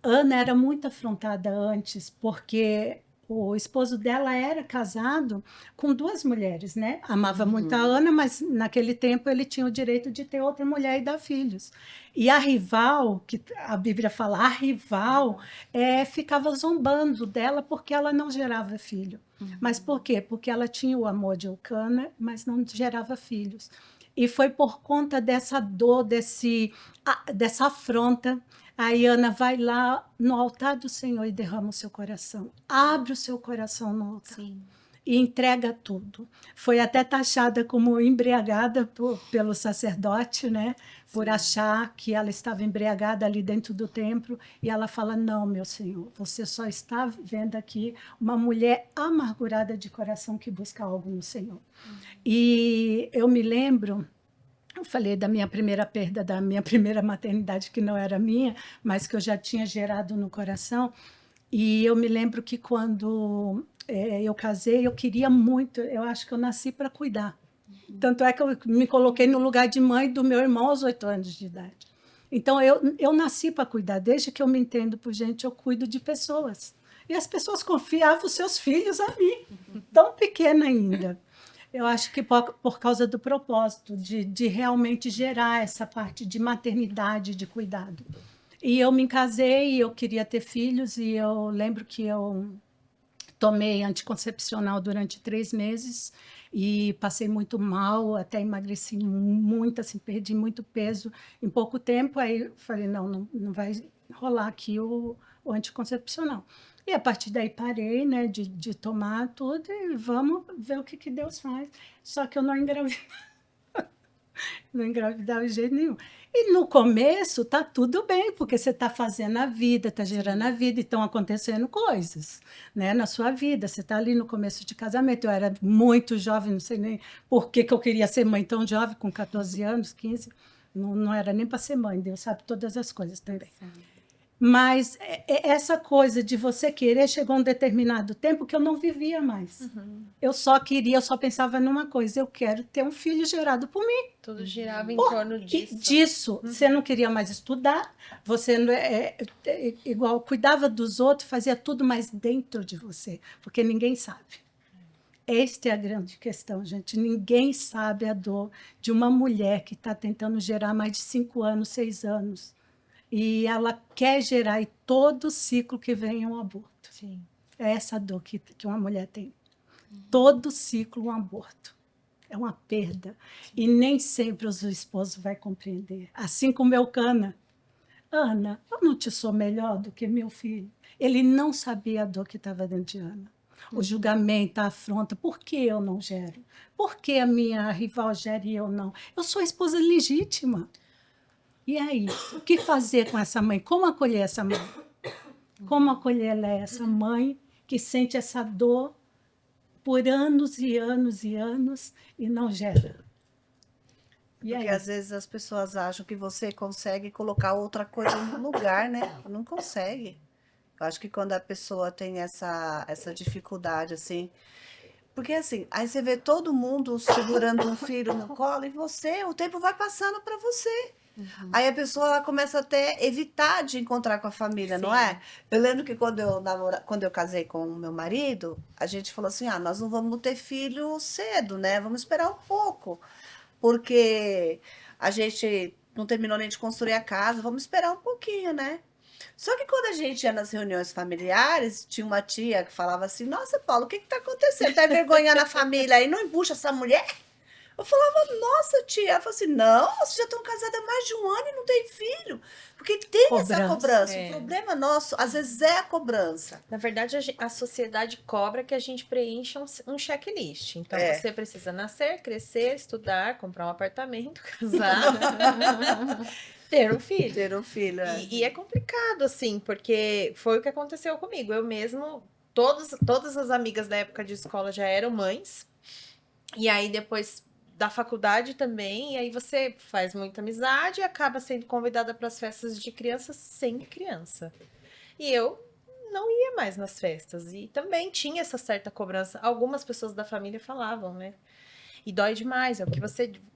[SPEAKER 2] Ana era muito afrontada antes, porque o esposo dela era casado com duas mulheres, né? Amava muito a Ana, mas naquele tempo ele tinha o direito de ter outra mulher e dar filhos. E a rival, que a Bíblia fala, a rival, ficava zombando dela porque ela não gerava filho. Mas por quê? Porque ela tinha o amor de Eucana, mas não gerava filhos. E foi por conta dessa dor, dessa afronta. Aí Ana vai lá no altar do Senhor e derrama o seu coração. Abre o seu coração no altar.
[SPEAKER 4] Sim.
[SPEAKER 2] E entrega tudo. Foi até taxada como embriagada pelo sacerdote, né? Por achar que ela estava embriagada ali dentro do templo. E ela fala, não, meu Senhor, você só está vendo aqui uma mulher amargurada de coração que busca algo no Senhor. E eu me lembro... Eu falei da minha primeira perda, da minha primeira maternidade, que não era minha, mas que eu já tinha gerado no coração. E eu me lembro que quando eu casei, eu queria muito, eu acho que eu nasci para cuidar. Tanto é que eu me coloquei no lugar de mãe do meu irmão aos 8 anos de idade. Então, eu nasci para cuidar. Desde que eu me entendo por gente, eu cuido de pessoas. E as pessoas confiavam os seus filhos a mim, tão pequena ainda. Eu acho que por causa do propósito de realmente gerar essa parte de maternidade, de cuidado. E eu me casei, eu queria ter filhos, e eu lembro que eu tomei anticoncepcional durante 3 meses, e passei muito mal, até emagreci muito, assim, perdi muito peso em pouco tempo. Aí eu falei, não vai rolar aqui o anticoncepcional. E a partir daí parei, né, de tomar tudo e vamos ver o que Deus faz. Só que eu não engravidei. Não engravidava de jeito nenhum. E no começo tá tudo bem, porque você está fazendo a vida, está gerando a vida, e estão acontecendo coisas, né, na sua vida. Você está ali no começo de casamento. Eu era muito jovem, não sei nem por que eu queria ser mãe tão jovem, com 14 anos, 15. Não era nem para ser mãe, Deus sabe todas as coisas também. Mas essa coisa de você querer chegou a um determinado tempo que eu não vivia mais. Eu só pensava numa coisa: eu quero ter um filho gerado por mim.
[SPEAKER 3] Tudo girava em torno
[SPEAKER 2] E
[SPEAKER 3] disso.
[SPEAKER 2] disso, você não queria mais estudar, você igual cuidava dos outros, fazia tudo mais dentro de você, porque ninguém sabe. Esta é a grande questão, gente. Ninguém sabe a dor de uma mulher que está tentando gerar mais de 5 anos, 6 anos. E ela quer gerar, e todo ciclo que vem é um aborto.
[SPEAKER 3] Sim.
[SPEAKER 2] É essa dor que uma mulher tem. Todo ciclo um aborto. É uma perda. E nem sempre o esposo vai compreender. Assim como Eucana. Ana, eu não te sou melhor do que meu filho. Ele não sabia a dor que estava dentro de Ana. O julgamento, a afronta. Por que eu não gero? Por que a minha rival gera e eu não? Eu sou a esposa legítima. E aí, o que fazer com essa mãe? Como acolher essa mãe? Como acolher essa mãe que sente essa dor por anos e anos e anos e não gera? E
[SPEAKER 1] Porque
[SPEAKER 2] aí?
[SPEAKER 1] às vezes as pessoas acham que você consegue colocar outra coisa no lugar, né? Não consegue. Eu acho que quando a pessoa tem essa dificuldade, assim. Porque assim, aí você vê todo mundo segurando um filho no colo e você, o tempo vai passando para você. Aí a pessoa ela começa até a evitar de encontrar com a família, não é? Eu lembro que quando eu casei com o meu marido, a gente falou assim: ah, nós não vamos ter filho cedo, né? Vamos esperar um pouco, porque a gente não terminou nem de construir a casa, vamos esperar um pouquinho, né? Só que quando a gente ia nas reuniões familiares, tinha uma tia que falava assim: nossa, Paulo, o que está acontecendo? Tá envergonhando a família aí, não embucha essa mulher? Eu falava, nossa, tia. Ela falou assim: não, vocês já estão casadas há mais de um ano e não tem filho. Porque tem essa
[SPEAKER 2] Cobrança.
[SPEAKER 1] cobrança.
[SPEAKER 3] É.
[SPEAKER 1] O problema nosso, às vezes, é a cobrança.
[SPEAKER 3] Na verdade, a sociedade cobra que a gente preencha um checklist. Então,
[SPEAKER 1] É.
[SPEAKER 3] você precisa nascer, crescer, estudar, comprar um apartamento, casar, ter um filho.
[SPEAKER 1] Ter um filho.
[SPEAKER 3] E é complicado, assim, porque foi o que aconteceu comigo. Eu mesmo, todas as amigas da época de escola já eram mães. E aí, depois da faculdade também, e aí você faz muita amizade e acaba sendo convidada para as festas de crianças sem criança. E eu não ia mais nas festas. E também tinha essa certa cobrança. Algumas pessoas da família falavam, né? E dói demais. É o que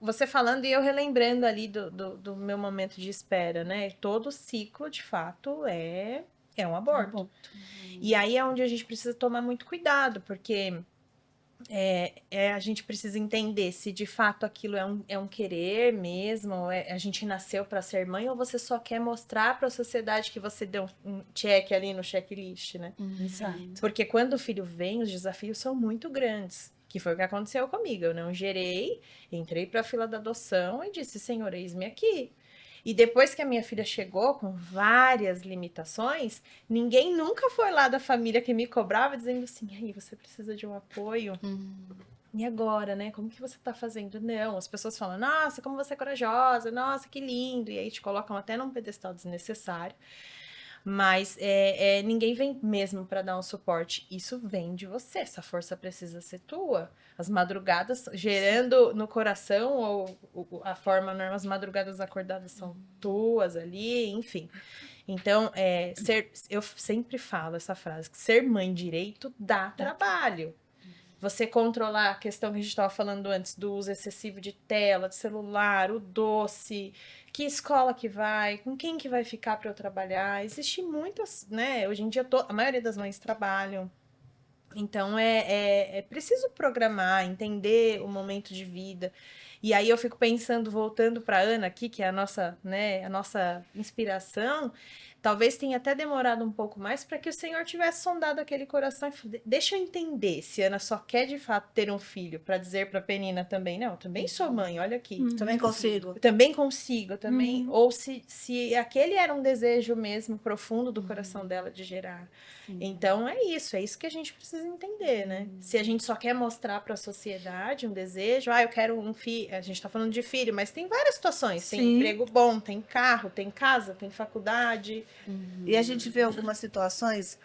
[SPEAKER 3] você falando e eu relembrando ali do meu momento de espera, né? Todo ciclo, de fato, é um aborto. E aí é onde a gente precisa tomar muito cuidado, porque a gente precisa entender se de fato aquilo é um querer mesmo, a gente nasceu para ser mãe, ou você só quer mostrar para a sociedade que você deu um check ali no checklist, né?
[SPEAKER 2] Exato.
[SPEAKER 3] Porque quando o filho vem, os desafios são muito grandes. Que foi o que aconteceu comigo. Eu não gerei, entrei para a fila da adoção e disse: Senhor, eis-me aqui. E depois que a minha filha chegou com várias limitações, ninguém nunca foi lá da família que me cobrava dizendo assim: aí, você precisa de um apoio. E agora, né? Como que você tá fazendo? Não, as pessoas falam: nossa, como você é corajosa, nossa, que lindo. E aí te colocam até num pedestal desnecessário. Mas ninguém vem mesmo para dar um suporte. Isso vem de você. Essa força precisa ser tua. As madrugadas gerando no coração, ou a forma normal, as madrugadas acordadas são tuas ali, enfim. Então, eu sempre falo essa frase: que ser mãe direito dá trabalho. Você controlar a questão que a gente estava falando antes do uso excessivo de tela, de celular, o doce, que escola que vai, com quem que vai ficar para eu trabalhar. Existe muitas, né? Hoje em dia a maioria das mães trabalham. Então é preciso programar, entender o momento de vida. E aí eu fico pensando, voltando para Ana aqui, que é a nossa, né, a nossa inspiração, talvez tenha até demorado um pouco mais para que o Senhor tivesse sondado aquele coração e falado, deixa eu entender se Ana só quer de fato ter um filho, para dizer para Penina também, não, eu também sou mãe, olha aqui.
[SPEAKER 1] Também consigo.
[SPEAKER 3] Eu também consigo, também. Ou se aquele era um desejo mesmo profundo do coração dela de gerar. Então é isso que a gente precisa entender, né? Se a gente só quer mostrar para a sociedade um desejo, eu quero um filho, a gente tá falando de filho, mas tem várias situações, tem
[SPEAKER 2] Sim.
[SPEAKER 3] emprego bom, tem carro, tem casa, tem faculdade.
[SPEAKER 1] E a gente vê algumas situações,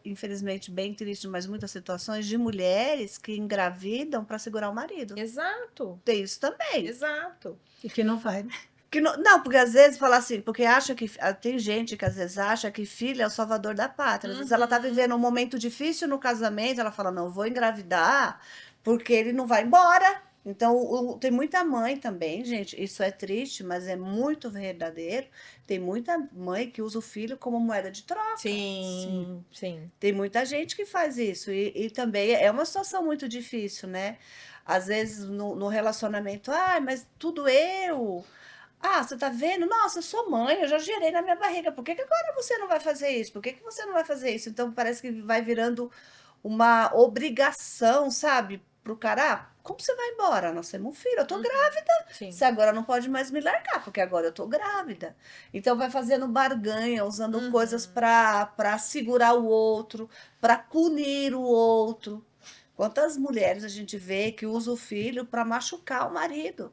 [SPEAKER 1] infelizmente bem tristes, mas muitas situações de mulheres que engravidam para segurar o marido.
[SPEAKER 3] Exato,
[SPEAKER 1] Tem isso também.
[SPEAKER 3] exato.
[SPEAKER 2] E que não vai, né?
[SPEAKER 1] Que não, porque às vezes fala assim, porque acha que tem gente que às vezes acha que filho é o salvador da pátria. Às vezes ela tá vivendo um momento difícil no casamento, ela fala, não, eu vou engravidar porque ele não vai embora. Então, tem muita mãe também, gente, isso é triste, mas é muito verdadeiro. Tem muita mãe que usa o filho como moeda de troca.
[SPEAKER 3] Sim.
[SPEAKER 1] Tem muita gente que faz isso. E também é uma situação muito difícil, né? Às vezes no relacionamento, mas tudo eu. Você tá vendo? Nossa, eu sou mãe, eu já gerei na minha barriga. Por que que agora você não vai fazer isso? Por que que você não vai fazer isso? Então parece que vai virando uma obrigação, sabe? Pro cara, como você vai embora? Nós temos um filho, eu tô grávida.
[SPEAKER 3] Sim.
[SPEAKER 1] Você agora não pode mais me largar, porque agora eu tô grávida. Então vai fazendo barganha, usando coisas para segurar o outro, para punir o outro. Quantas mulheres a gente vê que usa o filho para machucar o marido?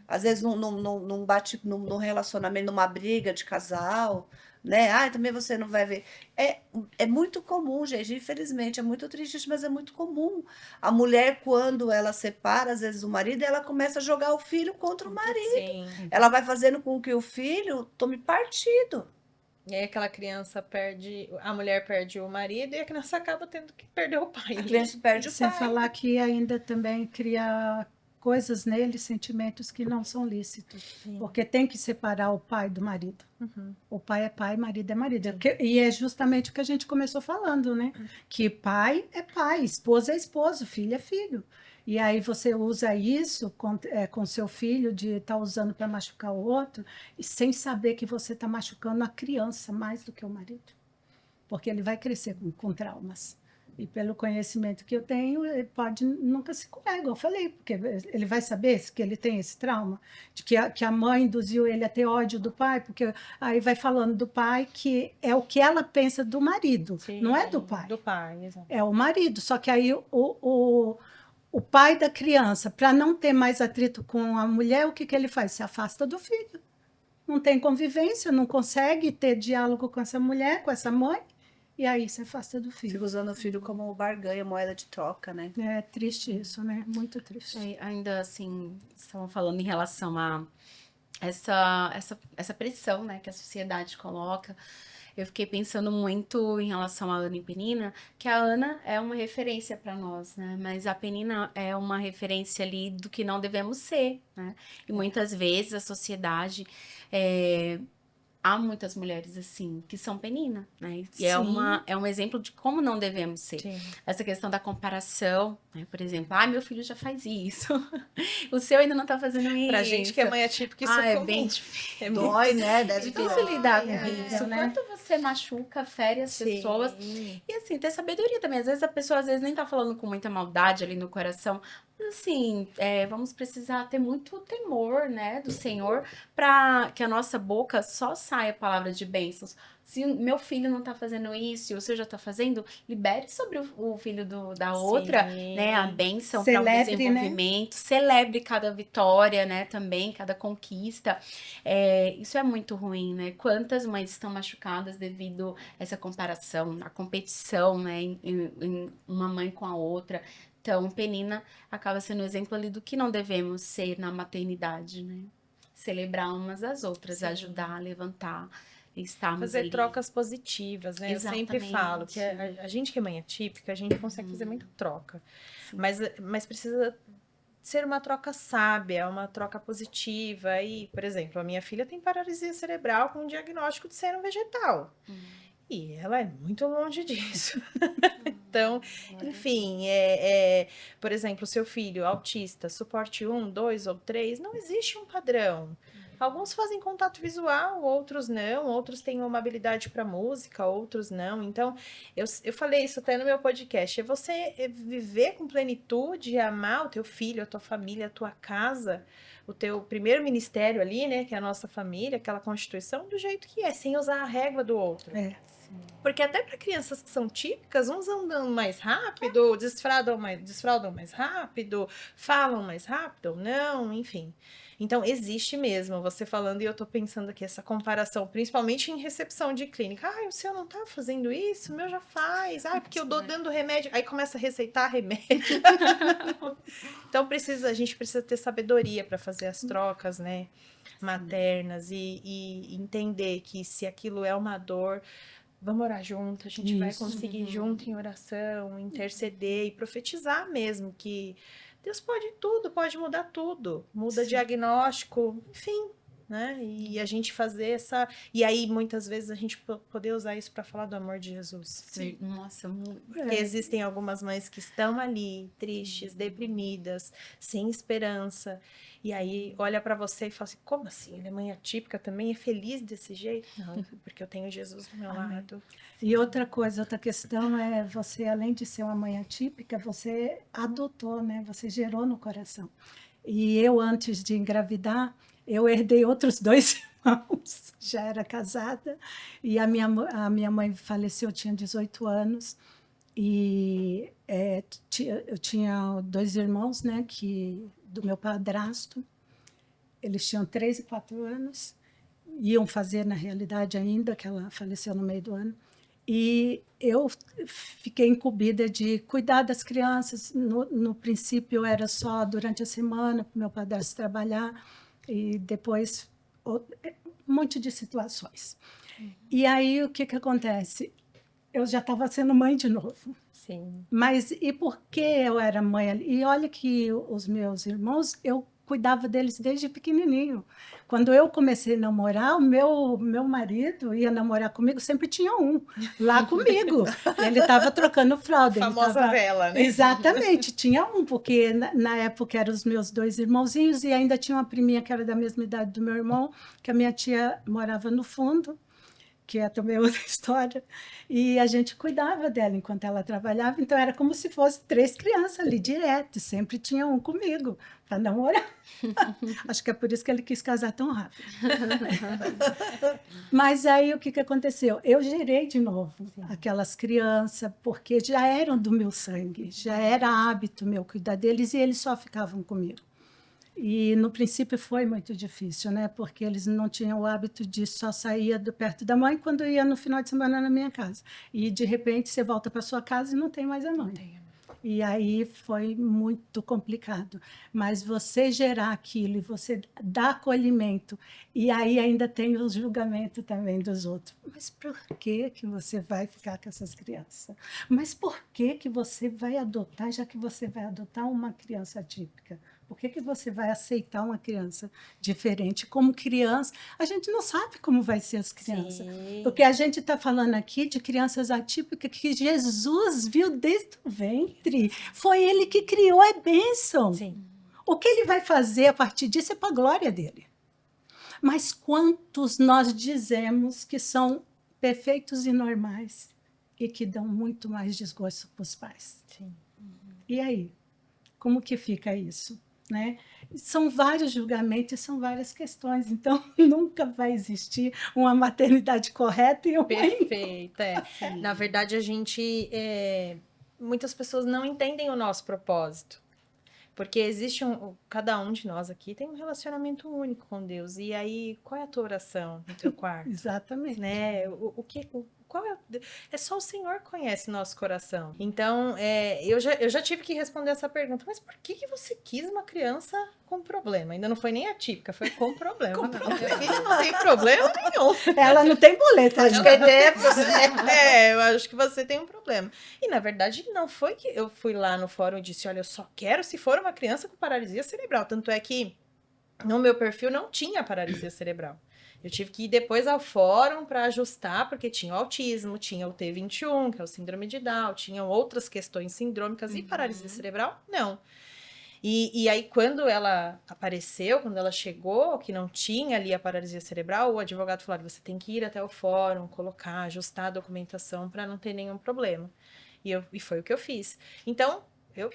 [SPEAKER 1] Às vezes num bate, num relacionamento, numa briga de casal, né? Também você não vai ver. É muito comum, gente. Infelizmente, é muito triste, mas é muito comum. A mulher, quando ela separa, às vezes, o marido, ela começa a jogar o filho contra o marido.
[SPEAKER 3] Sim.
[SPEAKER 1] Ela vai fazendo com que o filho tome partido.
[SPEAKER 3] E aí aquela criança perde, a mulher perde o marido e a criança acaba tendo que perder o pai.
[SPEAKER 1] A criança perde o
[SPEAKER 2] Sem
[SPEAKER 1] pai.
[SPEAKER 2] falar que ainda também cria coisas nele, sentimentos que não são lícitos. Porque tem que separar o pai do marido. O pai é pai, marido é marido. E é justamente o que a gente começou falando, né? Que pai é pai, esposa é esposo, filho é filho. E aí você usa isso com seu filho, de estar usando para machucar o outro, e sem saber que você está machucando a criança mais do que o marido. Porque ele vai crescer com traumas. E pelo conhecimento que eu tenho, ele pode nunca se curar, igual eu falei, porque ele vai saber que ele tem esse trauma, de que a mãe induziu ele a ter ódio do pai, porque aí vai falando do pai que é o que ela pensa do marido,
[SPEAKER 3] Sim,
[SPEAKER 2] não é do pai.
[SPEAKER 3] Do pai, exato.
[SPEAKER 2] É o marido, só que aí o pai da criança, para não ter mais atrito com a mulher, o que ele faz? Se afasta do filho. Não tem convivência, não consegue ter diálogo com essa mulher, com essa mãe, e aí se afasta do filho.
[SPEAKER 1] Fica usando o filho como barganha, moeda de troca, né?
[SPEAKER 2] É triste isso, né? Muito triste.
[SPEAKER 4] Ainda assim, estavam falando em relação a essa pressão, né, que a sociedade coloca. Eu fiquei pensando muito em relação à Ana e Penina, que a Ana é uma referência para nós, né? Mas a Penina é uma referência ali do que não devemos ser, né? E muitas vezes a sociedade há muitas mulheres assim, que são Penina, né? E é um exemplo de como não devemos ser.
[SPEAKER 3] Sim.
[SPEAKER 4] Essa questão da comparação, né? Por exemplo, meu filho já faz isso. O seu ainda não tá fazendo isso.
[SPEAKER 3] Pra gente que é mãe atípica, isso é
[SPEAKER 4] é
[SPEAKER 3] comum.
[SPEAKER 4] bem difícil.
[SPEAKER 3] É
[SPEAKER 1] Dói, né?
[SPEAKER 4] É
[SPEAKER 1] Deve
[SPEAKER 4] difícil
[SPEAKER 1] doer.
[SPEAKER 4] lidar com
[SPEAKER 3] é,
[SPEAKER 4] isso.
[SPEAKER 2] né?
[SPEAKER 4] Quanto você machuca, fere as pessoas.
[SPEAKER 3] Sim.
[SPEAKER 4] E assim, ter sabedoria também. Às vezes a pessoa nem tá falando com muita maldade ali no coração. Mas assim, vamos precisar ter muito temor, né, do Senhor, para que a nossa boca só saia a palavra de bênçãos. Se o meu filho não tá fazendo isso e o seu já tá fazendo, libere sobre o filho da outra, né, a bênção para o
[SPEAKER 2] Celebre, né?
[SPEAKER 4] desenvolvimento. Celebre cada vitória, né, também, cada conquista. Isso é muito ruim, né? Quantas mães estão machucadas devido a essa comparação, a competição, né, em uma mãe com a outra. Então, Penina acaba sendo um exemplo ali do que não devemos ser na maternidade, né? Celebrar umas às outras,
[SPEAKER 3] Sim.
[SPEAKER 4] ajudar, levantar, estarmos
[SPEAKER 3] Fazer
[SPEAKER 4] ali.
[SPEAKER 3] trocas positivas, né? Eu sempre
[SPEAKER 4] Exatamente.
[SPEAKER 3] falo que a gente que é mãe atípica, a gente consegue fazer muita troca.
[SPEAKER 4] Sim.
[SPEAKER 3] Mas precisa ser uma troca sábia, uma troca positiva. E, por exemplo, a minha filha tem paralisia cerebral com um diagnóstico de seno vegetal. E ela é muito longe disso. Então, enfim, por exemplo, seu filho autista, suporte 1, 2 ou 3, não existe um padrão. Alguns fazem contato visual, outros não, outros têm uma habilidade para música, outros não. Então, eu falei isso até no meu podcast, é você viver com plenitude, amar o teu filho, a tua família, a tua casa, o teu primeiro ministério ali, né, que é a nossa família, aquela constituição, do jeito que é, sem usar a régua do outro. Porque até para crianças que são típicas, uns andam mais rápido, desfraudam mais rápido, falam mais rápido ou não, enfim. Então, existe mesmo, você falando, e eu tô pensando aqui, essa comparação, principalmente em recepção de clínica. O seu não tá fazendo isso, o meu já faz. Porque eu dou dando remédio. Aí começa a receitar remédio. Então, a gente precisa ter sabedoria para fazer as trocas, né, maternas e entender que se aquilo é uma dor, vamos orar junto, a gente vai conseguir junto em oração, interceder e profetizar mesmo que Deus pode tudo, pode mudar tudo. Muda diagnóstico, enfim, né? E a gente fazer essa... E aí, muitas vezes, a gente poder usar isso para falar do amor de Jesus.
[SPEAKER 4] Sim. Nossa, muito.
[SPEAKER 3] Porque existem algumas mães que estão ali, tristes, deprimidas, sem esperança. E aí, olha para você e fala assim, como assim? Ele é mãe atípica também? É feliz desse jeito? Não, porque eu tenho Jesus do meu lado.
[SPEAKER 2] E outra coisa, outra questão é você, além de ser uma mãe atípica, você adotou, né? Você gerou no coração. E eu, antes de engravidar, eu herdei outros 2 irmãos, já era casada, e a minha mãe faleceu, eu tinha 18 anos, e eu tinha 2 irmãos, né, do meu padrasto, eles tinham 3 e 4 anos, iam fazer, na realidade, ainda, que ela faleceu no meio do ano, e eu fiquei incumbida de cuidar das crianças. No princípio, era só durante a semana, para o meu padrasto trabalhar, e depois um monte de situações. E aí, o que acontece? Eu já estava sendo mãe de novo.
[SPEAKER 3] Sim.
[SPEAKER 2] Mas e por que eu era mãe ali? E olha que os meus irmãos, eu cuidava deles desde pequenininho. Quando eu comecei a namorar, o meu marido ia namorar comigo, sempre tinha um lá comigo. Ele estava trocando fralda.
[SPEAKER 3] Famosa vela, né?
[SPEAKER 2] Exatamente, tinha um, porque na época eram os meus 2 irmãozinhos e ainda tinha uma priminha que era da mesma idade do meu irmão, que a minha tia morava no fundo, que é também outra história, e a gente cuidava dela enquanto ela trabalhava, então era como se fosse 3 crianças ali, direto, sempre tinha um comigo, para namorar. Acho que é por isso que ele quis casar tão rápido. Mas aí o que aconteceu? Eu gerei de novo aquelas crianças, porque já eram do meu sangue, já era hábito meu cuidar deles, e eles só ficavam comigo. E no princípio foi muito difícil, né? Porque eles não tinham o hábito de só sair perto da mãe quando ia no final de semana na minha casa. E de repente você volta para sua casa e não tem mais a mãe. E aí foi muito complicado. Mas você gerar aquilo e você dar acolhimento, e aí ainda tem o julgamento também dos outros. Mas por que você vai ficar com essas crianças? Mas por que você vai adotar, já que você vai adotar uma criança atípica? Por que você vai aceitar uma criança diferente? Como criança, a gente não sabe como vai ser as crianças. Sim. Porque a gente está falando aqui de crianças atípicas que Jesus viu desde o ventre. Foi ele que criou, é bênção.
[SPEAKER 3] Sim.
[SPEAKER 2] O que ele vai fazer a partir disso é para a glória dele. Mas quantos nós dizemos que são perfeitos e normais e que dão muito mais desgosto para os pais?
[SPEAKER 3] Sim.
[SPEAKER 2] E aí? Como que fica isso? Né? São vários julgamentos, são várias questões, então nunca vai existir uma maternidade correta e uma
[SPEAKER 3] perfeita. Na verdade, a gente muitas pessoas não entendem o nosso propósito, porque existe cada um de nós aqui tem um relacionamento único com Deus. E aí, qual é a tua oração no teu quarto?
[SPEAKER 2] Exatamente.
[SPEAKER 3] Né? Qual é só o Senhor que conhece nosso coração. Então, eu já tive que responder essa pergunta. Mas por que você quis uma criança com problema? Ainda não foi nem atípica, foi com problema. Meu filho não tem problema nenhum.
[SPEAKER 2] Ela não tem boleta.
[SPEAKER 3] Acho que a ideia é você. Eu acho que você tem um problema. E, na verdade, não foi que eu fui lá no fórum e disse, olha, eu só quero se for uma criança com paralisia cerebral. Tanto é que no meu perfil não tinha paralisia cerebral. Eu tive que ir depois ao fórum para ajustar, porque tinha o autismo, tinha o T21, que é o síndrome de Down, tinham outras questões sindrômicas e paralisia cerebral, não. E aí, quando ela apareceu, quando ela chegou, que não tinha ali a paralisia cerebral, o advogado falou: você tem que ir até o fórum, colocar, ajustar a documentação para não ter nenhum problema. E foi o que eu fiz. Então,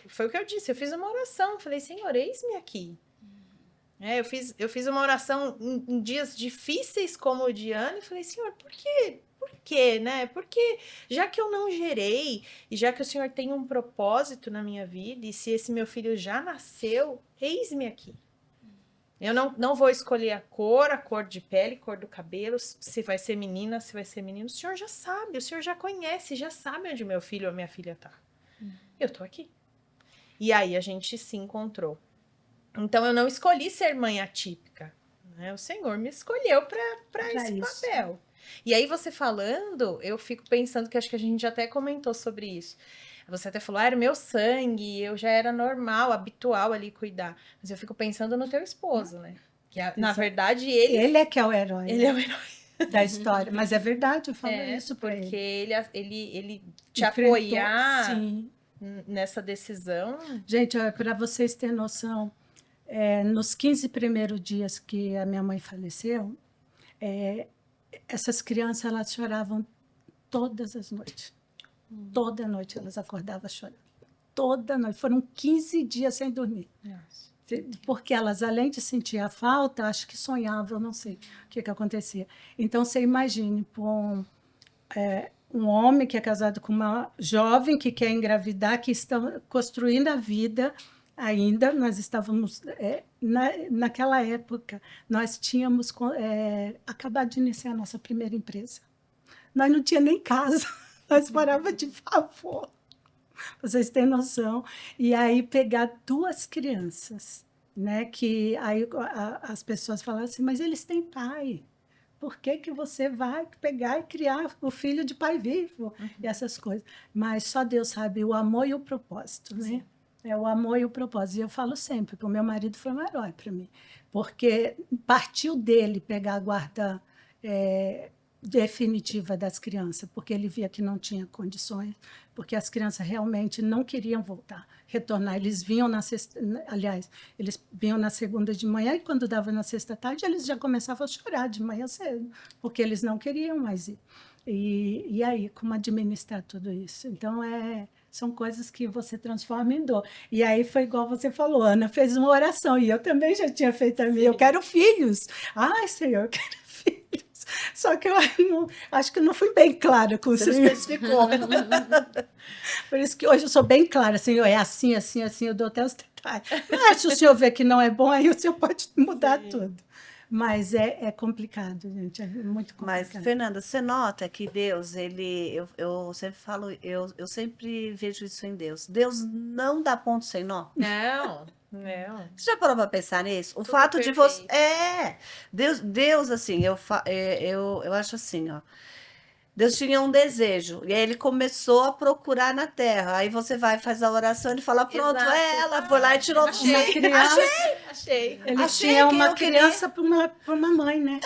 [SPEAKER 3] foi o que eu disse, eu fiz uma oração, falei: Senhor, eis-me aqui. Eu fiz uma oração em dias difíceis como o de Ana e falei: Senhor, por quê? Por quê, né? Porque já que eu não gerei e já que o Senhor tem um propósito na minha vida e se esse meu filho já nasceu, eis-me aqui. Eu não vou escolher a cor de pele, cor do cabelo, se vai ser menina, se vai ser menino. O Senhor já sabe, o Senhor já conhece, já sabe onde meu filho ou minha filha tá. Eu tô aqui. E aí a gente se encontrou. Então, eu não escolhi ser mãe atípica, né? O Senhor me escolheu para esse papel. E aí, você falando, eu fico pensando que acho que a gente até comentou sobre isso. Você até falou: era o meu sangue, eu já era normal, habitual ali cuidar. Mas eu fico pensando no teu esposo, né? Que, na verdade,
[SPEAKER 2] Ele é que é o herói.
[SPEAKER 3] Ele é o herói
[SPEAKER 2] da história. Mas é verdade, eu falo isso para
[SPEAKER 3] porque ele te
[SPEAKER 2] Enfrentou,
[SPEAKER 3] apoiar
[SPEAKER 2] sim.
[SPEAKER 3] nessa decisão.
[SPEAKER 2] Gente, para vocês terem noção, nos 15 primeiros dias que a minha mãe faleceu, essas crianças elas choravam todas as noites. Toda noite elas acordavam chorando. Toda noite. Foram 15 dias sem dormir.
[SPEAKER 3] Nossa.
[SPEAKER 2] Porque elas, além de sentir a falta, acho que sonhavam, não sei o que acontecia. Então, você imagine, um homem que é casado com uma jovem que quer engravidar, que está construindo a vida ainda. Nós estávamos, naquela época, nós tínhamos acabado de iniciar a nossa primeira empresa. Nós não tínhamos nem casa, nós morávamos de favor. Vocês têm noção. E aí pegar 2 crianças, né? Que aí as pessoas falavam assim: mas eles têm pai. Por que você vai pegar e criar o filho de pai vivo? E essas coisas. Mas só Deus sabe o amor e o propósito, né? Sim. É o amor e o propósito. E eu falo sempre que o meu marido foi um herói para mim. Porque partiu dele pegar a guarda definitiva das crianças, porque ele via que não tinha condições, porque as crianças realmente não queriam voltar, retornar. Eles vinham na sexta, aliás, eles vinham na segunda de manhã e quando dava na sexta tarde, eles já começavam a chorar de manhã cedo, porque eles não queriam mais ir. E aí, como administrar tudo isso? Então, são coisas que você transforma em dor. E aí foi igual você falou, Ana fez uma oração, e eu também já tinha feito a minha. Eu quero filhos. Ai, Senhor, eu quero filhos. Só que eu acho que não fui bem clara com isso.
[SPEAKER 1] Você não especificou.
[SPEAKER 2] Por isso que hoje eu sou bem clara, Senhor, é assim, assim, assim, eu dou até os detalhes. Mas se o Senhor ver que não é bom, aí o Senhor pode mudar tudo. Mas é complicado, gente, é muito complicado.
[SPEAKER 1] Mas, Fernanda, você nota que Deus, eu sempre falo, eu sempre vejo isso em Deus. Deus não dá ponto sem nó.
[SPEAKER 3] Não.
[SPEAKER 1] Você já parou para pensar nisso? O
[SPEAKER 3] Tudo
[SPEAKER 1] fato de você.
[SPEAKER 3] perfeito.
[SPEAKER 1] Deus, assim, eu acho assim, ó. Deus tinha um desejo, e aí ele começou a procurar na terra. Aí você vai, faz a oração, ele fala: pronto,
[SPEAKER 3] Exato.
[SPEAKER 1] Ela foi lá e tirou
[SPEAKER 3] Achei.
[SPEAKER 1] uma
[SPEAKER 2] criança.
[SPEAKER 3] Achei.
[SPEAKER 2] Ele
[SPEAKER 1] Achei
[SPEAKER 2] tinha
[SPEAKER 1] quem
[SPEAKER 2] uma
[SPEAKER 1] eu queria.
[SPEAKER 2] criança para uma mãe, né?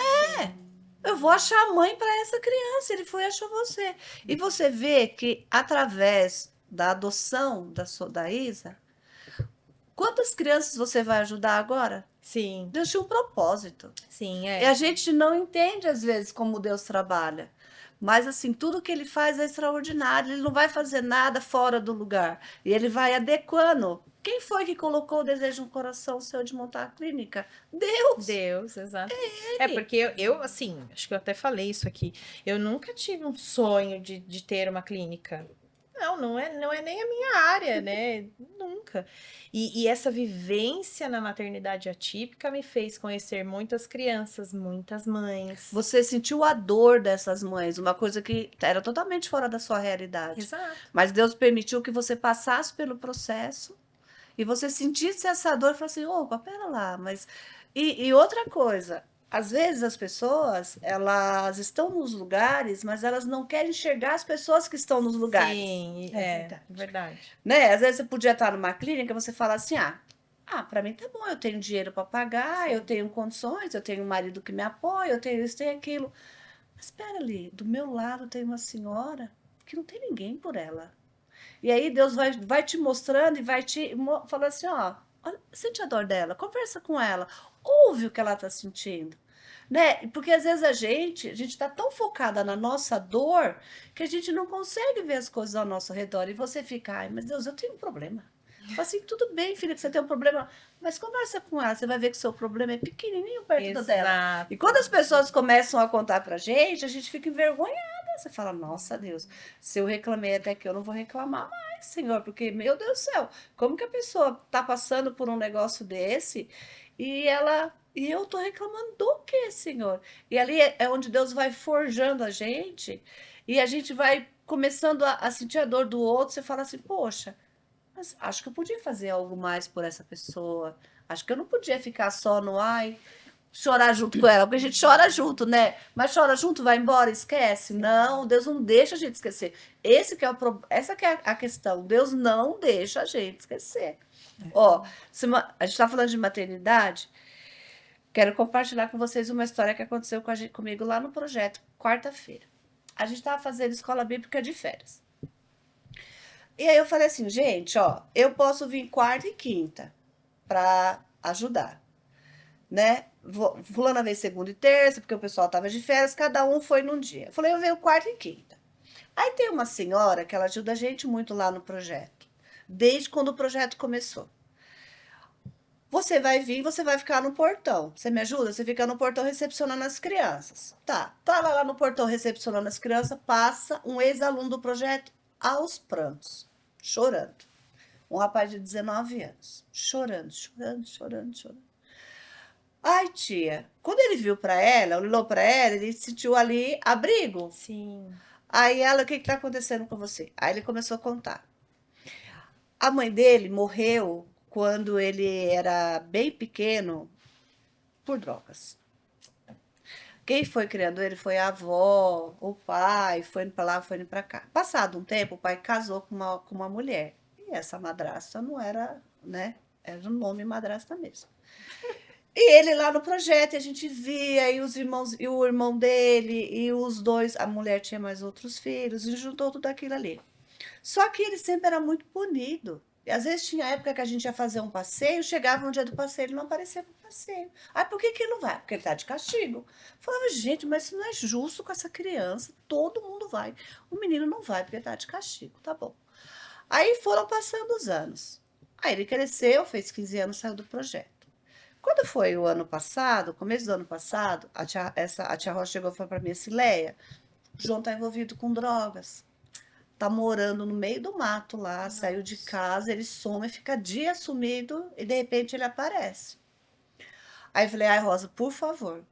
[SPEAKER 1] Eu vou achar a mãe para essa criança. Ele foi e achou você. E você vê que através da adoção da Isa, quantas crianças você vai ajudar agora?
[SPEAKER 3] Sim.
[SPEAKER 1] Deus tinha um propósito.
[SPEAKER 3] Sim,
[SPEAKER 1] E a gente não entende, às vezes, como Deus trabalha. Mas, assim, tudo que ele faz é extraordinário. Ele não vai fazer nada fora do lugar. E ele vai adequando. Quem foi que colocou o desejo no coração seu de montar a clínica? Deus.
[SPEAKER 3] Exato. Porque eu, assim, acho que eu até falei isso aqui. Eu nunca tive um sonho de ter uma clínica. Não é nem a minha área, né? Nunca. E essa vivência na maternidade atípica me fez conhecer muitas crianças, muitas mães.
[SPEAKER 1] Você sentiu a dor dessas mães, uma coisa que era totalmente fora da sua realidade.
[SPEAKER 3] Exato.
[SPEAKER 1] Mas Deus permitiu que você passasse pelo processo e você sentisse essa dor e falasse assim: opa, pera lá, mas... E outra coisa, às vezes as pessoas, elas estão nos lugares, mas elas não querem enxergar as pessoas que estão nos lugares.
[SPEAKER 3] Sim,
[SPEAKER 2] É
[SPEAKER 3] verdade.
[SPEAKER 1] Né? Às vezes você podia estar numa clínica e você fala assim: Ah, para mim tá bom, eu tenho dinheiro para pagar, eu tenho condições, eu tenho um marido que me apoia, eu tenho isso, tenho aquilo. Mas espera ali, do meu lado tem uma senhora que não tem ninguém por ela. E aí Deus vai te mostrando e vai te falando assim, ó, olha, sente a dor dela, conversa com ela, ouve o que ela está sentindo, né? Porque às vezes a gente está tão focada na nossa dor que a gente não consegue ver as coisas ao nosso redor e você fica, ai, mas Deus, eu tenho um problema. Fala assim, tudo bem, filha, que você tem um problema, mas conversa com ela, você vai ver que o seu problema é pequenininho perto do dela.
[SPEAKER 3] Exato.
[SPEAKER 1] E quando as pessoas começam a contar pra gente, a gente fica envergonhada. Você fala, nossa Deus, se eu reclamei até que eu não vou reclamar mais, Senhor, porque, meu Deus do céu, como que a pessoa está passando por um negócio desse e eu estou reclamando do quê, Senhor? E ali é onde Deus vai forjando a gente e a gente vai começando a sentir a dor do outro. Você fala assim, poxa, mas acho que eu podia fazer algo mais por essa pessoa. Acho que eu não podia ficar só no ai, chorar junto com ela, porque a gente chora junto, né? Mas chora junto, vai embora, esquece. Não, Deus não deixa a gente esquecer. Essa que é a questão. Deus não deixa a gente esquecer. Ó, a gente está falando de maternidade. Quero compartilhar com vocês uma história que aconteceu comigo lá no projeto, quarta-feira. A gente estava fazendo escola bíblica de férias. E aí eu falei assim, gente, ó, eu posso vir quarta e quinta para ajudar, né? Fulana veio segunda e terça, porque o pessoal estava de férias, cada um foi num dia. Eu falei, eu venho quarta e quinta. Aí tem uma senhora que ela ajuda a gente muito lá no projeto, desde quando o projeto começou. Você vai vir, você vai ficar no portão. Você me ajuda? Você fica no portão recepcionando as crianças. Tá lá no portão recepcionando as crianças, passa um ex-aluno do projeto aos prantos, chorando. Um rapaz de 19 anos, chorando, chorando, chorando, chorando. Ai, tia, quando ele viu para ela, olhou para ela, ele sentiu ali abrigo.
[SPEAKER 3] Sim.
[SPEAKER 1] Aí ela, o que está acontecendo com você? Aí ele começou a contar. A mãe dele morreu quando ele era bem pequeno por drogas. Quem foi criando ele foi a avó, o pai, foi indo para lá, foi indo para cá. Passado um tempo, o pai casou com uma mulher. E essa madrasta não era, né? Era o nome madrasta mesmo. E ele lá no projeto, a gente via, e os irmãos, e o irmão dele, e os dois, a mulher tinha mais outros filhos, e juntou tudo aquilo ali. Só que ele sempre era muito punido. E às vezes tinha época que a gente ia fazer um passeio, chegava no dia do passeio, ele não aparecia pro passeio. Aí por que que ele não vai? Porque ele tá de castigo. Eu falava, gente, mas isso não é justo com essa criança, todo mundo vai. O menino não vai porque tá de castigo, tá bom. Aí foram passando os anos. Aí ele cresceu, fez 15 anos, saiu do projeto. Quando foi o ano passado, começo do ano passado, a tia Rocha chegou e falou para mim, Cileia, o João tá envolvido com drogas. Tá morando no meio do mato lá,
[SPEAKER 3] Nossa.
[SPEAKER 1] saiu de casa, ele some, fica dia sumido e de repente ele aparece. Aí eu falei, ai Rosa, por favor,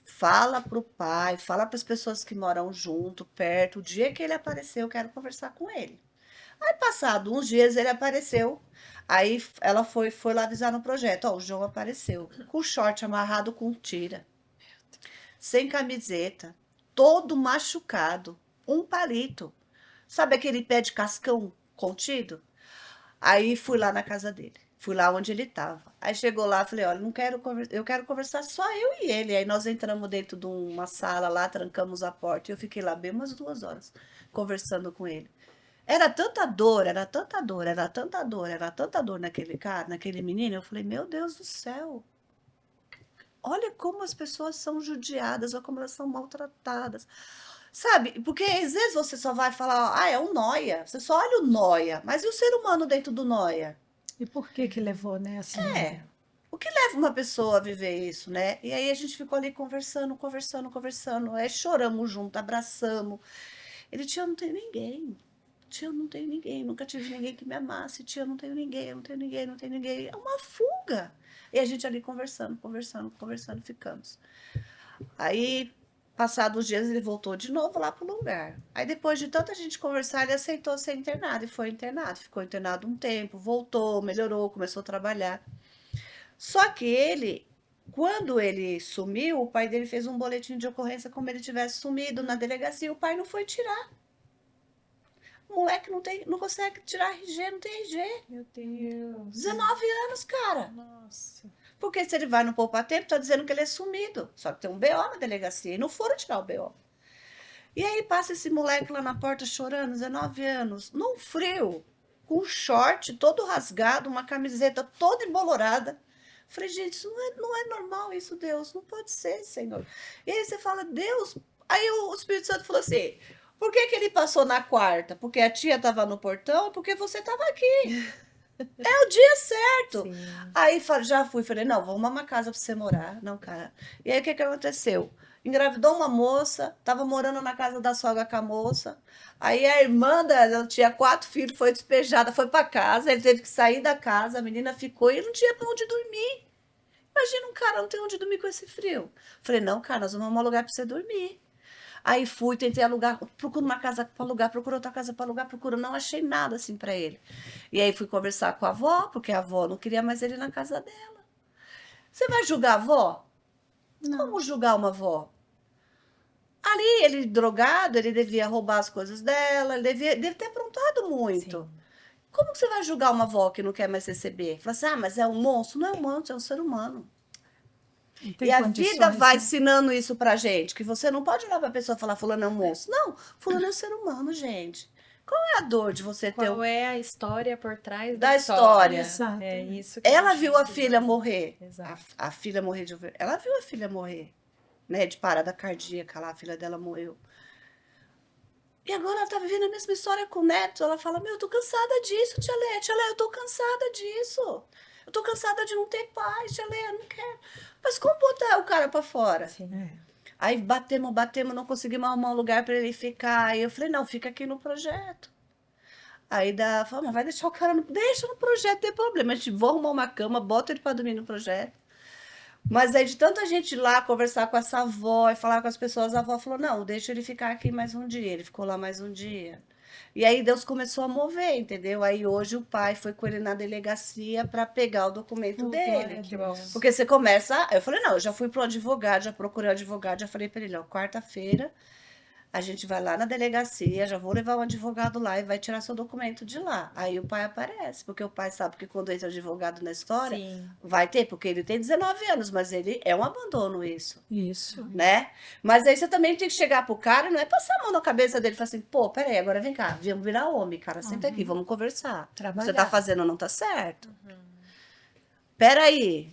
[SPEAKER 1] fala pro pai, fala para as pessoas que moram junto, perto, o dia que ele aparecer eu quero conversar com ele. Aí, passado uns dias, ele apareceu. Aí ela foi lá avisar no projeto. Ó, o João apareceu. Com o short amarrado com tira. Sem camiseta. Todo machucado. Um palito. Sabe aquele pé de cascão contido? Aí fui lá na casa dele. Fui lá onde ele estava. Aí chegou lá, falei, olha, não quero eu quero conversar só eu e ele. Aí nós entramos dentro de uma sala lá, trancamos a porta. E eu fiquei lá bem umas 2 horas conversando com ele. Era tanta dor, era tanta dor, era tanta dor, era tanta dor naquele cara, naquele menino. Eu falei, meu Deus do céu, olha como as pessoas são judiadas, olha como elas são maltratadas. Sabe? Porque às vezes você só vai falar, ah, é um noia. Você só olha o noia, mas e o ser humano dentro do noia?
[SPEAKER 2] E por que que levou, né, assim?
[SPEAKER 1] É. O que leva uma pessoa a viver isso, né? E aí a gente ficou ali conversando, conversando, conversando. Aí choramos junto, abraçamos. Ele, tia, eu não tenho ninguém. Tia, eu não tenho ninguém. Nunca tive ninguém que me amasse. Tia, eu não tenho ninguém, eu não tenho ninguém, não tenho ninguém. É uma fuga. E a gente ali conversando, conversando, conversando, ficamos. Aí, passados os dias, ele voltou de novo lá pro lugar. Aí, depois de tanta gente conversar, ele aceitou ser internado e foi internado. Ficou internado um tempo, voltou, melhorou, começou a trabalhar. Só que ele, quando ele sumiu, o pai dele fez um boletim de ocorrência como ele tivesse sumido na delegacia. O pai não foi tirar. O moleque não consegue tirar RG, não tem RG.
[SPEAKER 3] Meu Deus.
[SPEAKER 1] 19 anos, cara.
[SPEAKER 3] Nossa.
[SPEAKER 1] Porque se ele vai no Poupa Tempo, tá dizendo que ele é sumido. Só que tem um BO na delegacia e não foram tirar o BO. E aí passa esse moleque lá na porta chorando, 19 anos, num frio, com um short todo rasgado, uma camiseta toda embolorada. Falei, gente, isso não é normal isso, Deus. Não pode ser, Senhor. E aí você fala, Deus. Aí o Espírito Santo falou assim: por que que ele passou na quarta? Porque a tia estava no portão, porque você estava aqui. É o dia certo.
[SPEAKER 3] Sim.
[SPEAKER 1] Aí já fui, falei, não, vou arrumar uma casa pra você morar. Não, cara. E aí o que que aconteceu? Engravidou uma moça, tava morando na casa da sogra com a moça. Aí a irmã dela tinha 4 filhos, foi despejada, foi pra casa, ele teve que sair da casa, a menina ficou e não tinha pra onde dormir. Imagina um cara não tem onde dormir com esse frio. Falei, não, cara, nós vamos arrumar um lugar pra você dormir. Aí fui, tentei alugar, procuro uma casa para alugar, procuro outra casa para alugar, procuro, não achei nada assim para ele. E aí fui conversar com a avó, porque a avó não queria mais ele na casa dela. Você vai julgar a avó?
[SPEAKER 2] Não.
[SPEAKER 1] Como julgar uma avó? Ali, ele drogado, ele devia roubar as coisas dela, ele deve ter aprontado muito.
[SPEAKER 3] Sim.
[SPEAKER 1] Como que você vai julgar uma avó que não quer mais receber? Fala assim, ah, mas é um monstro? Não é um monstro, é um ser humano.
[SPEAKER 2] Não tem
[SPEAKER 1] E a
[SPEAKER 2] condições,
[SPEAKER 1] vida vai
[SPEAKER 2] né?
[SPEAKER 1] ensinando isso pra gente, que você não pode olhar pra pessoa e falar, fulano é um monstro. Não, fulano é um ser humano, gente. Qual é a dor de você ter
[SPEAKER 3] Qual é a história por trás
[SPEAKER 1] Da
[SPEAKER 3] da
[SPEAKER 1] história.
[SPEAKER 2] Exato.
[SPEAKER 3] É isso que
[SPEAKER 1] Ela
[SPEAKER 3] gente
[SPEAKER 1] viu a
[SPEAKER 3] precisa.
[SPEAKER 1] filha morrer.
[SPEAKER 3] Exato.
[SPEAKER 1] A filha morrer de ela viu a filha morrer, né, de parada cardíaca lá, a filha dela morreu. E agora ela tá vivendo a mesma história com o neto. Ela fala, meu, eu tô cansada disso, tia Lé. Tia Lé, eu tô cansada disso. Eu tô cansada de não ter paz, tia Lé, eu não quero. Mas como botar o cara pra fora?
[SPEAKER 3] Sim.
[SPEAKER 2] É.
[SPEAKER 1] Aí batemos, não conseguimos arrumar um lugar para ele ficar. Aí eu falei, não, fica aqui no projeto. Aí falou, mas vai deixar o cara no... Deixa no projeto, não tem problema. A gente vou arrumar uma cama, bota ele para dormir no projeto. Mas aí de tanta gente ir lá conversar com essa avó e falar com as pessoas, a avó falou, não, deixa ele ficar aqui mais um dia. Ele ficou lá mais um dia. E aí Deus começou a mover, entendeu? Aí hoje o pai foi com ele na delegacia para pegar o documento
[SPEAKER 2] Oh,
[SPEAKER 1] dele.
[SPEAKER 2] glória a
[SPEAKER 3] Que bom.
[SPEAKER 2] Deus.
[SPEAKER 1] Porque você começa. Eu falei, não, eu já fui pro advogado, já procurei o advogado, já falei para ele, ó, quarta-feira a gente vai lá na delegacia, já vou levar um advogado lá e vai tirar seu documento de lá. Aí o pai aparece, porque o pai sabe que quando entra advogado na história,
[SPEAKER 3] Sim.
[SPEAKER 1] vai ter, porque ele tem 19 anos, mas ele é um abandono isso,
[SPEAKER 2] Isso.
[SPEAKER 1] né? Mas aí você também tem que chegar pro cara, não é passar a mão na cabeça dele e falar assim, pô, peraí, agora vem cá, vamos virar homem, cara, senta aqui, vamos conversar. O que você tá
[SPEAKER 2] Trabalhar.
[SPEAKER 1] fazendo não tá certo. Peraí,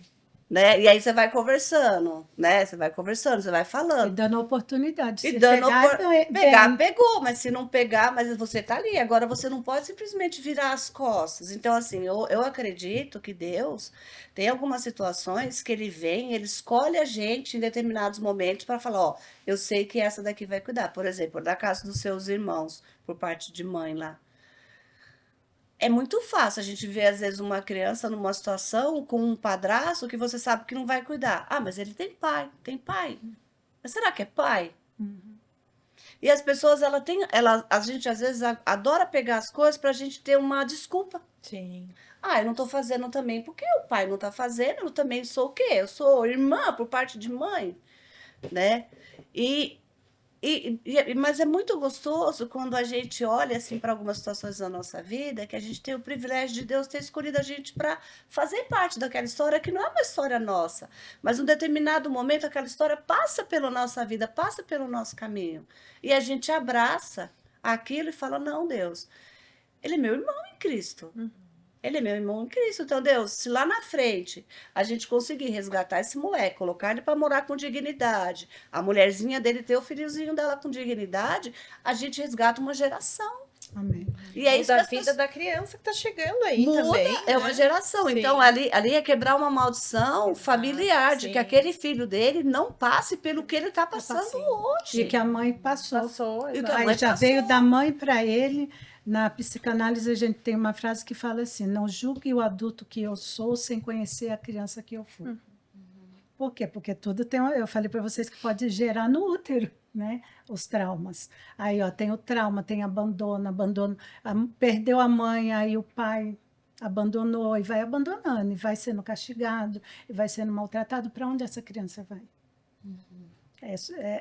[SPEAKER 1] né? E aí você vai conversando, né? Você vai conversando, você vai
[SPEAKER 2] E
[SPEAKER 1] falando.
[SPEAKER 2] dando oportunidade.
[SPEAKER 1] E
[SPEAKER 2] Se
[SPEAKER 1] dando
[SPEAKER 2] pegar,
[SPEAKER 1] pegar,
[SPEAKER 2] bem.
[SPEAKER 1] pegou, mas se não pegar, mas você tá ali. Agora você não pode simplesmente virar as costas. Então, assim, eu acredito que Deus tem algumas situações que ele vem, ele escolhe a gente em determinados momentos para falar, ó, eu sei que essa daqui vai cuidar. Por exemplo, da casa dos seus irmãos, por parte de mãe lá. É muito fácil a gente ver, às vezes, uma criança numa situação com um padrasto que você sabe que não vai cuidar. Ah, mas ele tem pai, tem pai. Mas será que é pai? E as pessoas, a gente às vezes adora pegar as coisas para a gente ter uma desculpa.
[SPEAKER 3] Sim.
[SPEAKER 1] Ah, eu não estou fazendo também porque o pai não está fazendo, eu também sou o quê? Eu sou irmã por parte de mãe, né? Mas é muito gostoso quando a gente olha assim para algumas situações da nossa vida, que a gente tem o privilégio de Deus ter escolhido a gente para fazer parte daquela história que não é uma história nossa, mas em um determinado momento aquela história passa pela nossa vida, passa pelo nosso caminho. E a gente abraça aquilo e fala: "Não, Deus, ele é meu irmão em Cristo. Ele é meu irmão em Cristo. Então, Deus, se lá na frente a gente conseguir resgatar esse moleque, colocar ele para morar com dignidade, a mulherzinha dele ter o filhozinho dela com dignidade, a gente resgata uma geração.
[SPEAKER 2] Amém.
[SPEAKER 1] E é isso que
[SPEAKER 3] Muda a
[SPEAKER 1] as
[SPEAKER 3] vida
[SPEAKER 1] pessoas...
[SPEAKER 3] da criança que tá chegando aí
[SPEAKER 1] Muda,
[SPEAKER 3] também.
[SPEAKER 1] é uma
[SPEAKER 3] né?
[SPEAKER 1] geração.
[SPEAKER 3] Sim.
[SPEAKER 1] Então, ali é quebrar uma maldição
[SPEAKER 3] Exato,
[SPEAKER 1] familiar, de
[SPEAKER 3] sim.
[SPEAKER 1] que aquele filho dele não passe pelo que ele está passando
[SPEAKER 3] Sim.
[SPEAKER 1] hoje.
[SPEAKER 2] E que a mãe passou.
[SPEAKER 3] Passou,
[SPEAKER 1] E que
[SPEAKER 3] exato.
[SPEAKER 1] a
[SPEAKER 2] Aí
[SPEAKER 1] mãe
[SPEAKER 2] já
[SPEAKER 1] passou.
[SPEAKER 2] veio da mãe para ele. Na psicanálise, a gente tem uma frase que fala assim: não julgue o adulto que eu sou sem conhecer a criança que eu fui. Por quê? Porque tudo tem. Eu falei para vocês que pode gerar no útero, né? Os traumas. Aí, ó, tem o trauma, tem abandono. Perdeu a mãe, aí o pai abandonou e vai abandonando, e vai sendo castigado, e vai sendo maltratado. Para onde essa criança vai?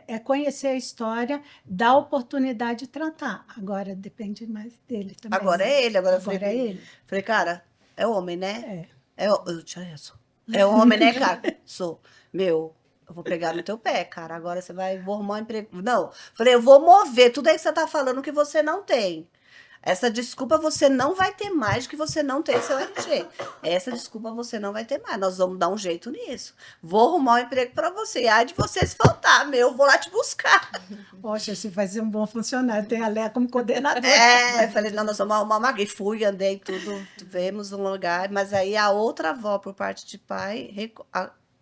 [SPEAKER 2] É conhecer a história, dar oportunidade de tratar. Agora depende mais dele também.
[SPEAKER 1] Agora
[SPEAKER 2] né?
[SPEAKER 1] é ele, agora eu
[SPEAKER 2] Agora é ele.
[SPEAKER 1] falei, cara, é homem, né?
[SPEAKER 2] É.
[SPEAKER 1] É homem, né, cara? Sou. Meu, eu vou pegar no teu pé, cara. Agora você vai, vou arrumar um emprego. Não, falei, eu vou mover tudo aí que você tá falando que você não tem. Essa desculpa você não vai ter mais que você não tem seu RG. Essa desculpa você não vai ter mais. Nós vamos dar um jeito nisso. Vou arrumar um emprego para você. Ai de você se faltar, meu, eu vou lá te buscar.
[SPEAKER 2] Poxa, você vai ser um bom funcionário. Tem a Léa como coordenadora.
[SPEAKER 1] É, eu falei, não, nós vamos arrumar uma. E fui, andei tudo, vemos um lugar. Mas aí a outra avó, por parte de pai,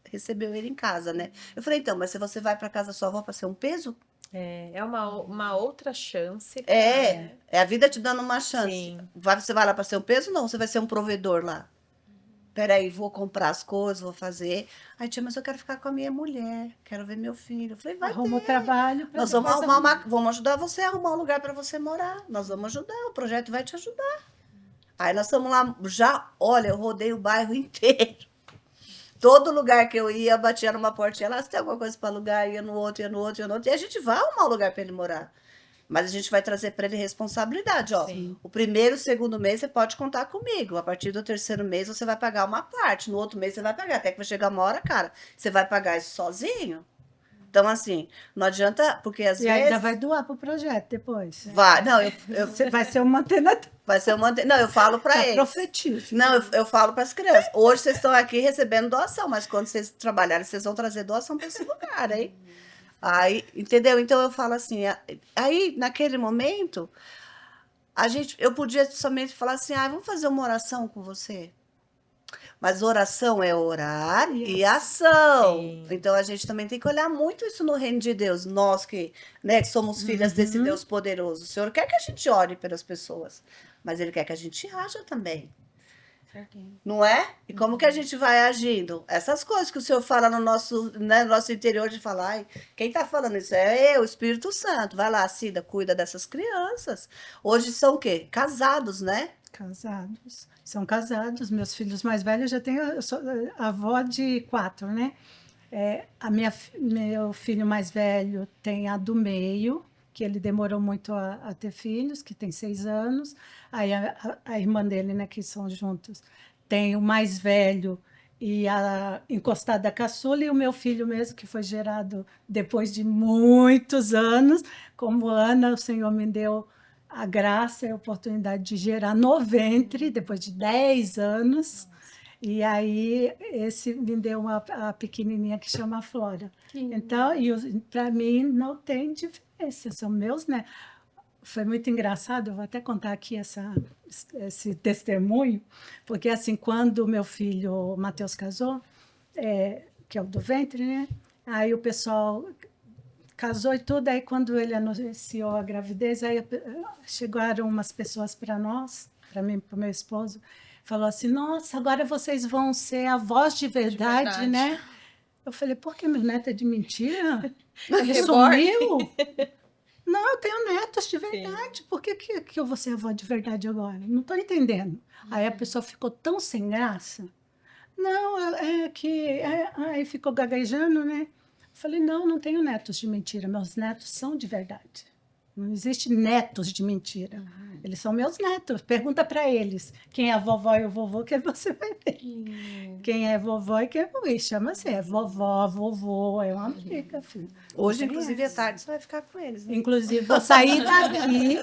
[SPEAKER 1] recebeu ele em casa, né? Eu falei, então, mas se você vai para casa da sua avó para ser um peso?
[SPEAKER 3] É uma outra chance.
[SPEAKER 1] É a vida te dando uma chance.
[SPEAKER 3] Sim.
[SPEAKER 1] Você vai lá para ser um peso? Não, você vai ser um provedor lá. Peraí, vou comprar as coisas, vou fazer. Aí, tia, mas eu quero ficar com a minha mulher, quero ver meu filho. Eu falei, vai
[SPEAKER 2] Arruma o
[SPEAKER 1] ter.
[SPEAKER 2] trabalho. pra
[SPEAKER 1] Nós vamos
[SPEAKER 2] depois
[SPEAKER 1] arrumar
[SPEAKER 2] arrumar.
[SPEAKER 1] vamos ajudar você a arrumar um lugar para você morar. Nós vamos ajudar, o projeto vai te ajudar. Aí nós estamos lá, já, olha, eu rodei o bairro inteiro. Todo lugar que eu ia, batia numa portinha lá, se tem alguma coisa para alugar, ia no outro, ia no outro, ia no outro. E a gente vai arrumar um lugar para ele morar. Mas a gente vai trazer para ele responsabilidade, ó.
[SPEAKER 3] Sim.
[SPEAKER 1] O primeiro, segundo mês você pode contar comigo. A partir do terceiro mês você vai pagar uma parte. No outro mês você vai pagar. Até que vai chegar uma hora, cara, você vai pagar isso sozinho. Então, assim, não adianta, porque às
[SPEAKER 2] E
[SPEAKER 1] vezes.
[SPEAKER 2] ainda vai doar pro projeto depois.
[SPEAKER 1] Vai. Não,
[SPEAKER 2] Você vai ser uma antena.
[SPEAKER 1] vai ser uma. Não, eu falo para
[SPEAKER 2] Já
[SPEAKER 1] eles.
[SPEAKER 2] profetizo.
[SPEAKER 1] Não, eu falo para as crianças. Hoje vocês estão aqui recebendo doação, mas quando vocês trabalharem, vocês vão trazer doação para esse lugar, hein? Aí, entendeu? Então eu falo assim, aí naquele momento, eu podia somente falar assim, vamos fazer uma oração com você. Mas oração é orar e ação.
[SPEAKER 3] Sim.
[SPEAKER 1] Então a gente também tem que olhar muito isso no reino de Deus. Nós que, né, que somos filhas desse Deus poderoso. O Senhor quer que a gente ore pelas pessoas, mas Ele quer que a gente haja também. Não é? E como que a gente vai agindo? Essas coisas que o Senhor fala no nosso, né, no nosso interior de falar, ai, quem está falando isso? É eu, o Espírito Santo. Vai lá, Cida, cuida dessas crianças. Hoje são o quê? Casados, né?
[SPEAKER 2] Casados. São casados. Meus filhos mais velhos já têm. Eu sou avó de 4, né? Meu filho mais velho tem a do meio, que ele demorou muito a ter filhos, que tem 6 anos. Aí a irmã dele, né, que são juntos, tem o mais velho e a encostada caçula, e o meu filho mesmo, que foi gerado depois de muitos anos. Como Ana, o Senhor me deu a graça e a oportunidade de gerar no ventre, depois de 10 anos. E aí, esse me deu a pequenininha que chama Flora. Então, para mim, não tem diferença, são meus, né? Foi muito engraçado, eu vou até contar aqui esse testemunho, porque assim, quando meu filho Matheus casou, que é o do ventre, né? Aí o pessoal casou e tudo, aí quando ele anunciou a gravidez, aí chegaram umas pessoas para nós, para mim, para o meu esposo, falou assim, nossa, agora vocês vão ser avós de verdade, né? Eu falei, por que meu neto é de mentira? Ele sumiu? Não, eu tenho netos de verdade. Sim. Por que eu vou ser avó de verdade agora? Não estou entendendo. Aí a pessoa ficou tão sem graça. Não, aí ficou gaguejando, né? Falei, não tenho netos de mentira. Meus netos são de verdade. Não existe netos de mentira. Eles são meus netos. Pergunta para eles quem é a vovó e o vovô, que você vai ver. Quem é vovó e quem é vovô. E chama-se, vovó, vovô. É uma briga, filho.
[SPEAKER 1] Hoje, inclusive, à tarde, você vai ficar com eles. Né?
[SPEAKER 2] Inclusive,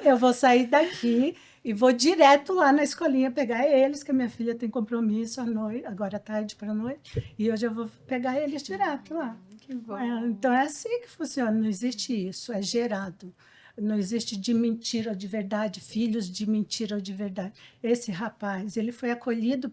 [SPEAKER 2] eu vou sair daqui e vou direto lá na escolinha pegar eles, que a minha filha tem compromisso à noite, agora à tarde para a noite, e hoje eu vou pegar eles direto lá.
[SPEAKER 4] Que bom.
[SPEAKER 2] Então, é assim que funciona, não existe isso, é gerado. Não existe de mentira ou de verdade, filhos de mentira ou de verdade. Esse rapaz, ele foi acolhido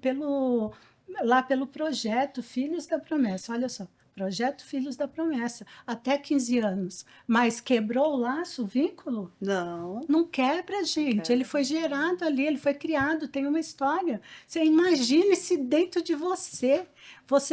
[SPEAKER 2] lá pelo projeto Filhos da Promessa, olha só. Projeto Filhos da Promessa, até 15 anos. Mas quebrou o laço, o vínculo?
[SPEAKER 1] Não.
[SPEAKER 2] Não quebra, gente. Ele foi gerado ali, ele foi criado, tem uma história. Você imagine se dentro de você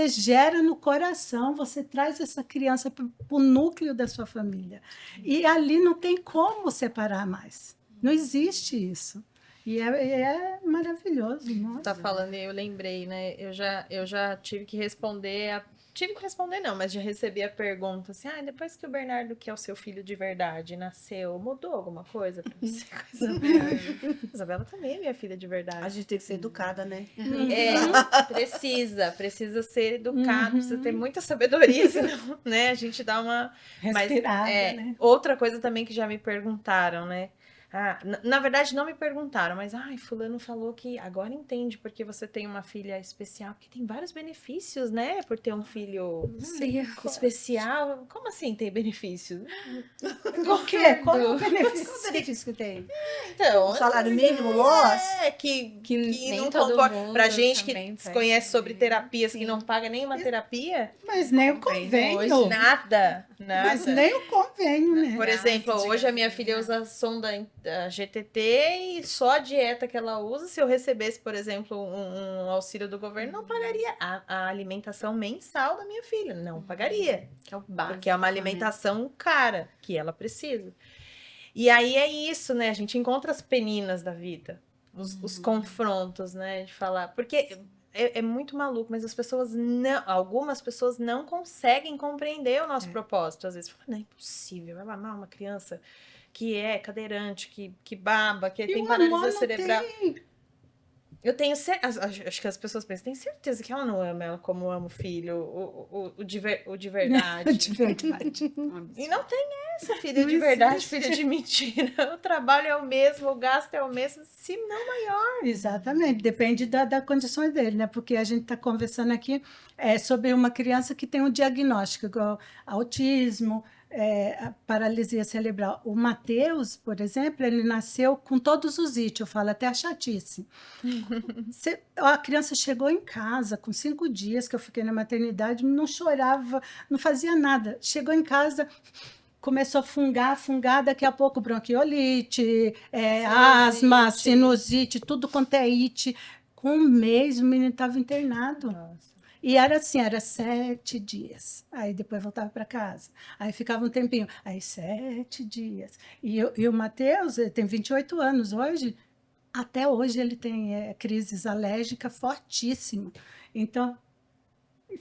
[SPEAKER 2] gera no coração, você traz essa criança para o núcleo da sua família. E ali não tem como separar mais. Não existe isso. E é maravilhoso. Nossa.
[SPEAKER 3] Tá falando, eu lembrei, né? Eu já tive que responder tive que responder não, mas já recebi a pergunta assim, depois que o Bernardo, que é o seu filho de verdade, nasceu, mudou alguma coisa pra você com a Isabela? Isabela também é minha filha de
[SPEAKER 1] A
[SPEAKER 3] verdade.
[SPEAKER 1] gente tem que ser educada, né?
[SPEAKER 3] Precisa ser educado, precisa ter muita sabedoria, senão, né, a gente dá uma...
[SPEAKER 2] Respirada, né?
[SPEAKER 3] Outra coisa também que já me perguntaram, né? Na verdade, não me perguntaram, mas fulano falou que agora entende porque você tem uma filha especial, porque tem vários benefícios, né? Por ter um filho especial. Como assim tem benefícios?
[SPEAKER 2] Por quê? Qual é o
[SPEAKER 1] Qual o
[SPEAKER 2] benefício?
[SPEAKER 1] benefício que tem?
[SPEAKER 3] Então,
[SPEAKER 1] O salário mínimo, loss?
[SPEAKER 3] que
[SPEAKER 4] nem
[SPEAKER 3] não
[SPEAKER 4] todo
[SPEAKER 3] concorda.
[SPEAKER 4] mundo
[SPEAKER 3] Pra gente
[SPEAKER 4] também
[SPEAKER 3] que
[SPEAKER 4] faz
[SPEAKER 3] conhece sobre
[SPEAKER 4] também.
[SPEAKER 3] terapias, que
[SPEAKER 4] Sim.
[SPEAKER 3] não paga nenhuma terapia,
[SPEAKER 2] Mas nem o
[SPEAKER 4] Compreendo
[SPEAKER 2] convênio.
[SPEAKER 4] hoje.
[SPEAKER 3] nada.
[SPEAKER 2] Mas nem o convênio, né?
[SPEAKER 3] Por exemplo, hoje a minha filha usa sonda a GTT e só a dieta que ela usa, se eu recebesse, por exemplo, um auxílio do governo, não pagaria a alimentação mensal da minha filha. Não pagaria.
[SPEAKER 4] Que é o básico,
[SPEAKER 3] Porque é uma
[SPEAKER 4] né?
[SPEAKER 3] alimentação cara que ela precisa. E aí é isso, né? A gente encontra as peninas da vida, os confrontos, né? De falar. Porque é muito maluco, mas as pessoas não. Algumas pessoas não conseguem compreender o nosso propósito. Às vezes, fala, não é impossível, vai mamar uma criança que é cadeirante, que baba, que
[SPEAKER 2] E
[SPEAKER 3] tem
[SPEAKER 2] o
[SPEAKER 3] paralisia
[SPEAKER 2] amor não
[SPEAKER 3] cerebral.
[SPEAKER 2] tem.
[SPEAKER 3] Eu tenho certeza, acho que as pessoas pensam, tem certeza que ela não ama ela como ama o filho, o de verdade.
[SPEAKER 2] De verdade.
[SPEAKER 3] E não tem essa, filha
[SPEAKER 2] Não
[SPEAKER 3] de verdade,
[SPEAKER 2] existe.
[SPEAKER 3] filha de mentira. O trabalho é o mesmo, o gasto é o mesmo, se não maior.
[SPEAKER 2] Exatamente, depende da condição dele, né? Porque a gente está conversando aqui sobre uma criança que tem um diagnóstico, igual autismo, a paralisia cerebral. O Mateus, por exemplo, ele nasceu com todos os itens, eu falo até a chatice. A criança chegou em casa com 5 dias que eu fiquei na maternidade, não chorava, não fazia nada. Chegou em casa, começou a fungar, daqui a pouco bronquiolite, asma, sinusite, tudo quanto é it. Com 1 mês, o menino estava internado.
[SPEAKER 3] Nossa.
[SPEAKER 2] E era assim, era 7 dias. Aí depois voltava para casa. Aí ficava um tempinho. Aí 7 dias. E o Mateus, ele tem 28 anos hoje. Até hoje ele tem crises alérgicas fortíssimas. Então,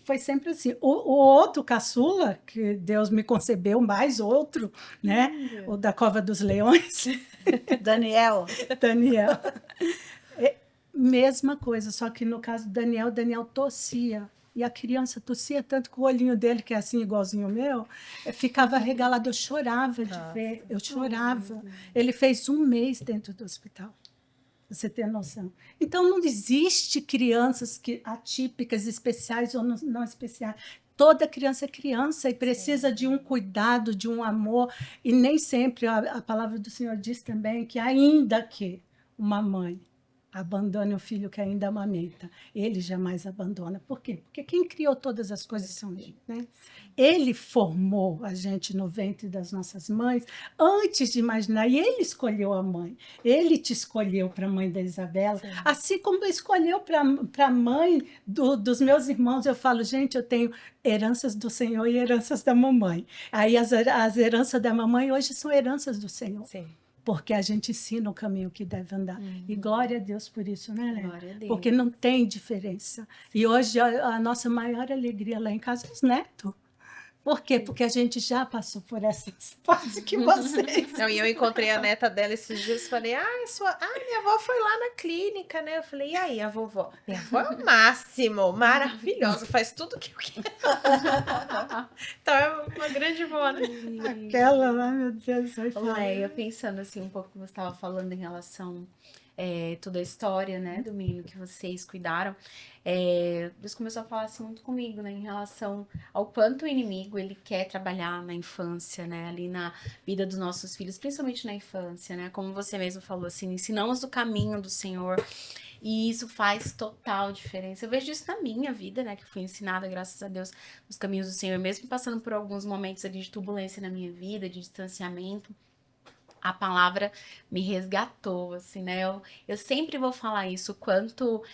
[SPEAKER 2] foi sempre assim. O outro caçula, que Deus me concebeu, mais outro, né? O da Cova dos Leões,
[SPEAKER 1] Daniel,
[SPEAKER 2] Daniel. Mesma coisa, só que no caso do Daniel tossia. E a criança tossia tanto que o olhinho dele, que é assim, igualzinho o meu, ficava regalado. Eu chorava de ver, eu chorava. Ele fez 1 mês dentro do hospital. Você tem noção. Então, não existe crianças atípicas, especiais ou não especiais. Toda criança é criança e precisa de um cuidado, de um amor. E nem sempre, a palavra do Senhor diz também que ainda que uma mãe abandone o filho que ainda amamenta, ele jamais abandona. Por quê? Porque quem criou todas as coisas são ele, né? Ele formou a gente no ventre das nossas mães antes de imaginar, e ele escolheu a mãe. Ele te escolheu para a mãe da Isabela, assim como escolheu para a mãe dos meus irmãos. Eu falo, gente, eu tenho heranças do Senhor e heranças da mamãe. Aí as heranças da mamãe hoje são heranças do Senhor.
[SPEAKER 3] Sim.
[SPEAKER 2] Porque a gente ensina o caminho que deve andar. E glória a Deus por isso, né, Léa?
[SPEAKER 4] Glória a Deus.
[SPEAKER 2] Porque não tem diferença. E hoje a nossa maior alegria lá em casa é os netos. Por quê? Porque a gente já passou por essa fase que vocês.
[SPEAKER 3] Não, e eu encontrei a neta dela esses dias e falei, minha avó foi lá na clínica, né? Eu falei, e aí, a vovó? Minha avó é o máximo, maravilhosa, faz tudo que eu quero. Então é uma grande vó, né?
[SPEAKER 2] Aquela lá, meu Deus.
[SPEAKER 4] Eu pensando assim um pouco que você estava falando em relação toda a história, né, do menino que vocês cuidaram, Deus começou a falar assim muito comigo, né, em relação ao quanto o inimigo ele quer trabalhar na infância, né, ali na vida dos nossos filhos, principalmente na infância, né, como você mesmo falou, assim, ensinamos o caminho do Senhor. E isso faz total diferença. Eu vejo isso na minha vida, né? Que eu fui ensinada, graças a Deus, nos caminhos do Senhor. Mesmo passando por alguns momentos ali de turbulência na minha vida, de distanciamento, a palavra me resgatou, assim, né? Eu sempre vou falar isso, o quanto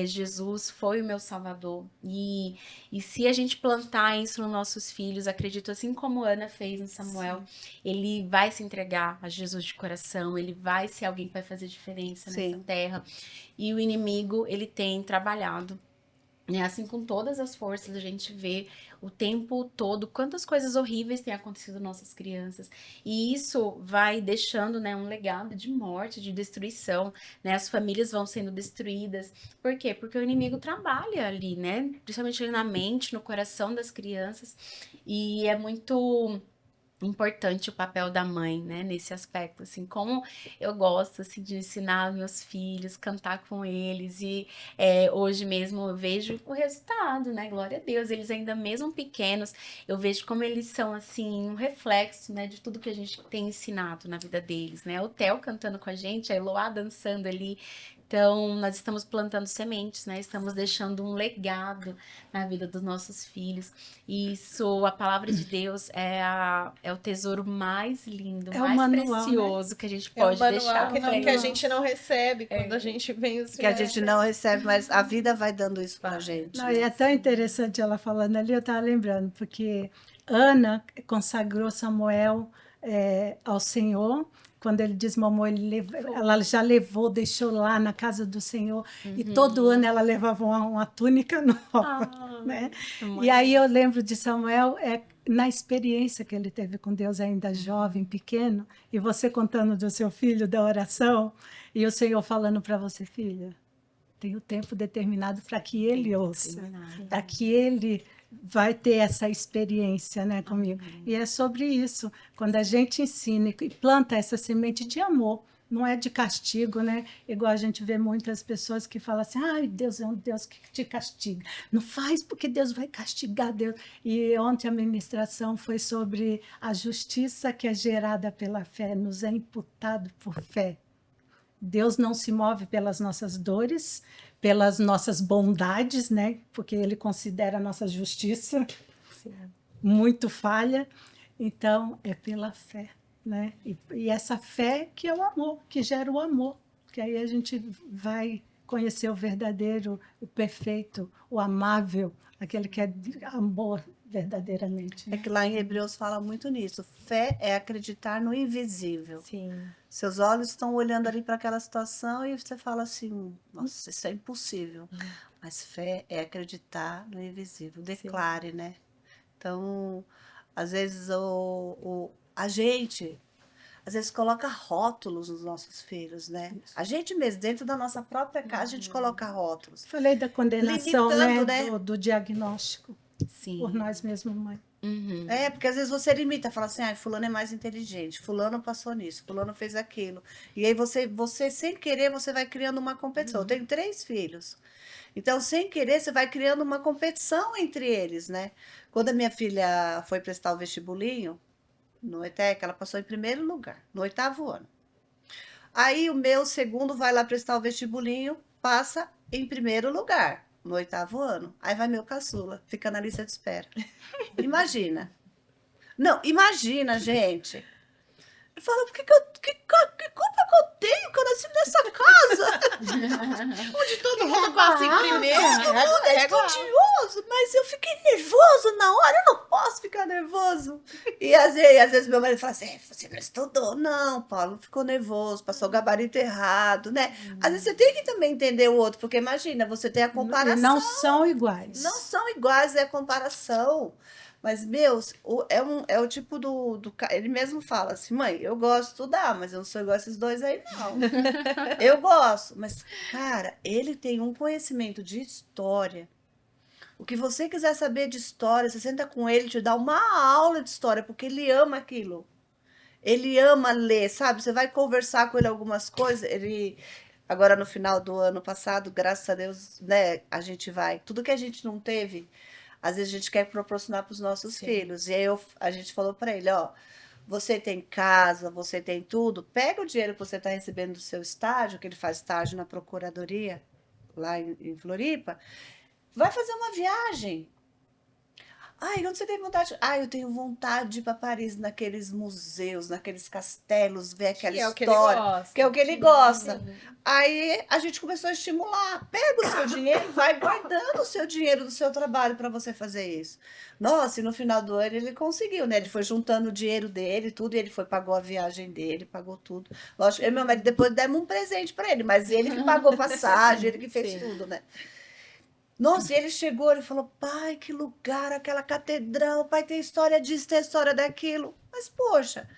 [SPEAKER 4] Jesus foi o meu salvador. E se a gente plantar isso nos nossos filhos, acredito, assim como Ana fez em Samuel, ele vai se entregar a Jesus de coração, ele vai ser alguém que vai fazer diferença nessa terra. E o inimigo, ele tem trabalhado né? Assim, com todas as forças, a gente vê o tempo todo quantas coisas horríveis têm acontecido com nossas crianças. E isso vai deixando, né, um legado de morte, de destruição, né? As famílias vão sendo destruídas. Por quê? Porque o inimigo trabalha ali, né? Principalmente ali na mente, no coração das crianças. E é muito importante o papel da mãe, né, nesse aspecto, assim, como eu gosto, assim, de ensinar meus filhos, cantar com eles, e hoje mesmo eu vejo o resultado, né, glória a Deus, eles ainda mesmo pequenos, eu vejo como eles são, assim, um reflexo, né, de tudo que a gente tem ensinado na vida deles, né, o Theo cantando com a gente, a Eloá dançando ali, então, nós estamos plantando sementes, né? Estamos deixando um legado na vida dos nossos filhos. E isso, a palavra de Deus é o tesouro mais lindo,
[SPEAKER 2] É o
[SPEAKER 4] mais
[SPEAKER 2] manual, né?
[SPEAKER 4] precioso que a gente
[SPEAKER 3] É um
[SPEAKER 4] pode
[SPEAKER 3] manual
[SPEAKER 4] deixar
[SPEAKER 3] que,
[SPEAKER 4] para
[SPEAKER 3] que a
[SPEAKER 4] eles.
[SPEAKER 3] gente não recebe quando a gente vem os
[SPEAKER 1] Que a gente não recebe, mas a vida vai dando isso pra
[SPEAKER 3] Vai.
[SPEAKER 1] gente,
[SPEAKER 2] Não,
[SPEAKER 1] né?
[SPEAKER 2] e é tão interessante ela falando ali, eu estava lembrando, porque Ana consagrou Samuel ao Senhor. Quando ele desmamou, ela já levou, deixou lá na casa do Senhor. E todo ano ela levava uma túnica nova, né? E aí eu lembro de Samuel, na experiência que ele teve com Deus ainda jovem, pequeno, e você contando do seu filho, da oração, e o Senhor falando para você, filha, tem o tempo determinado para que ele ouça, para que ele vai ter essa experiência, né, comigo. E é sobre isso, quando a gente ensina e planta essa semente de amor, não é de castigo, né? Igual a gente vê muitas pessoas que falam assim, ai, Deus é um Deus que te castiga. Não faz porque Deus vai castigar Deus. E ontem a ministração foi sobre a justiça que é gerada pela fé, nos é imputado por fé. Deus não se move pelas nossas dores, pelas nossas bondades, né? Porque Ele considera a nossa justiça muito falha. Então, é pela fé, né? E essa fé que é o amor, que gera o amor. Que aí a gente vai conhecer o verdadeiro, o perfeito, o amável, aquele que é amor verdadeiramente.
[SPEAKER 1] É que lá em Hebreus fala muito nisso. Fé é acreditar no invisível.
[SPEAKER 3] Sim.
[SPEAKER 1] Seus olhos estão olhando ali para aquela situação e você fala assim: nossa, isso é impossível. Mas fé é acreditar no invisível. Declare, né? Então, às vezes a gente às vezes coloca rótulos nos nossos filhos, né? A gente mesmo, dentro da nossa própria casa, a gente coloca rótulos.
[SPEAKER 2] Falei da condenação,
[SPEAKER 1] Limitando,
[SPEAKER 2] né?
[SPEAKER 1] né?
[SPEAKER 2] Do diagnóstico
[SPEAKER 4] Sim.
[SPEAKER 2] por nós mesmos, mãe.
[SPEAKER 1] É, porque às vezes você limita, fala assim, ah, fulano é mais inteligente, fulano passou nisso, fulano fez aquilo. E aí você sem querer, você vai criando uma competição. Eu tenho 3 filhos. Então, sem querer, você vai criando uma competição entre eles, né? Quando a minha filha foi prestar o vestibulinho, no ETEC, ela passou em primeiro lugar, no 8º ano. Aí o meu segundo vai lá prestar o vestibulinho, passa em primeiro lugar, no 8º ano. Aí vai meu caçula, fica na lista de espera. Imagina. Não, imagina, gente. Eu falo, que culpa que eu tenho que eu nasci nessa casa?
[SPEAKER 3] Onde todo mundo passa em primeiro.
[SPEAKER 1] Todo mundo é estudioso, mas eu fiquei nervoso na hora, eu não posso ficar nervoso. E às vezes meu marido fala assim, você não estudou. Não, Paulo, ficou nervoso, passou o gabarito errado, né? Às vezes você tem que também entender o outro, porque imagina, você tem a comparação.
[SPEAKER 2] Não são iguais.
[SPEAKER 1] Não são iguais, é a comparação. Mas, meus, é o tipo ele mesmo fala assim, mãe, eu gosto de estudar, mas eu não sou igual a esses dois aí, não. Eu gosto, mas, cara, ele tem um conhecimento de história. O que você quiser saber de história, você senta com ele, te dá uma aula de história, porque ele ama aquilo. Ele ama ler, sabe? Você vai conversar com ele algumas coisas, agora no final do ano passado, graças a Deus, né, a gente vai. Tudo que a gente não teve, às vezes a gente quer proporcionar para os nossos filhos. E aí a gente falou para ele, ó, você tem casa, você tem tudo, pega o dinheiro que você está recebendo do seu estágio, que ele faz estágio na procuradoria, lá em Floripa, vai fazer uma viagem. Ai, onde você tem vontade? Ah, eu tenho vontade de ir para Paris, naqueles museus, naqueles castelos, ver aquela
[SPEAKER 3] Que é o que ele
[SPEAKER 1] história.
[SPEAKER 3] gosta.
[SPEAKER 1] Que é o que ele gosta. Aí a gente começou a estimular. Pega o seu dinheiro, vai guardando o seu dinheiro do seu trabalho para você fazer isso. Nossa, e no final do ano ele conseguiu, né? Ele foi juntando o dinheiro dele, tudo, e ele pagou a viagem dele, pagou tudo. Lógico, eu e meu marido depois demos um presente para ele, mas ele que pagou passagem, ele que fez tudo, né? Nossa, e ele chegou, ele falou, pai, que lugar, aquela catedral, pai, tem história disso, tem história daquilo. Mas, poxa,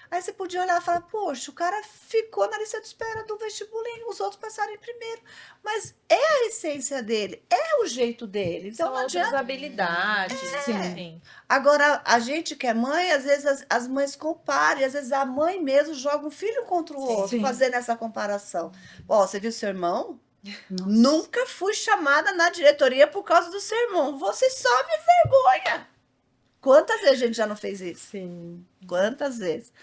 [SPEAKER 1] aí você podia olhar e falar, poxa, o cara ficou na lista de espera do vestibulinho, os outros passaram em primeiro. Mas é a essência dele, é o jeito dele. Então
[SPEAKER 3] São
[SPEAKER 1] não
[SPEAKER 3] outras
[SPEAKER 1] adianta.
[SPEAKER 3] habilidades, sim.
[SPEAKER 1] Agora, a gente que é mãe, às vezes as mães comparam, e às vezes a mãe mesmo joga um filho contra o outro,
[SPEAKER 2] Sim.
[SPEAKER 1] fazendo essa comparação. Ó, você viu seu irmão?
[SPEAKER 2] Nossa.
[SPEAKER 1] Nunca fui chamada na diretoria por causa do seu irmão. Você só me vergonha. Quantas vezes a gente já não fez isso?
[SPEAKER 3] Sim.
[SPEAKER 1] Quantas vezes?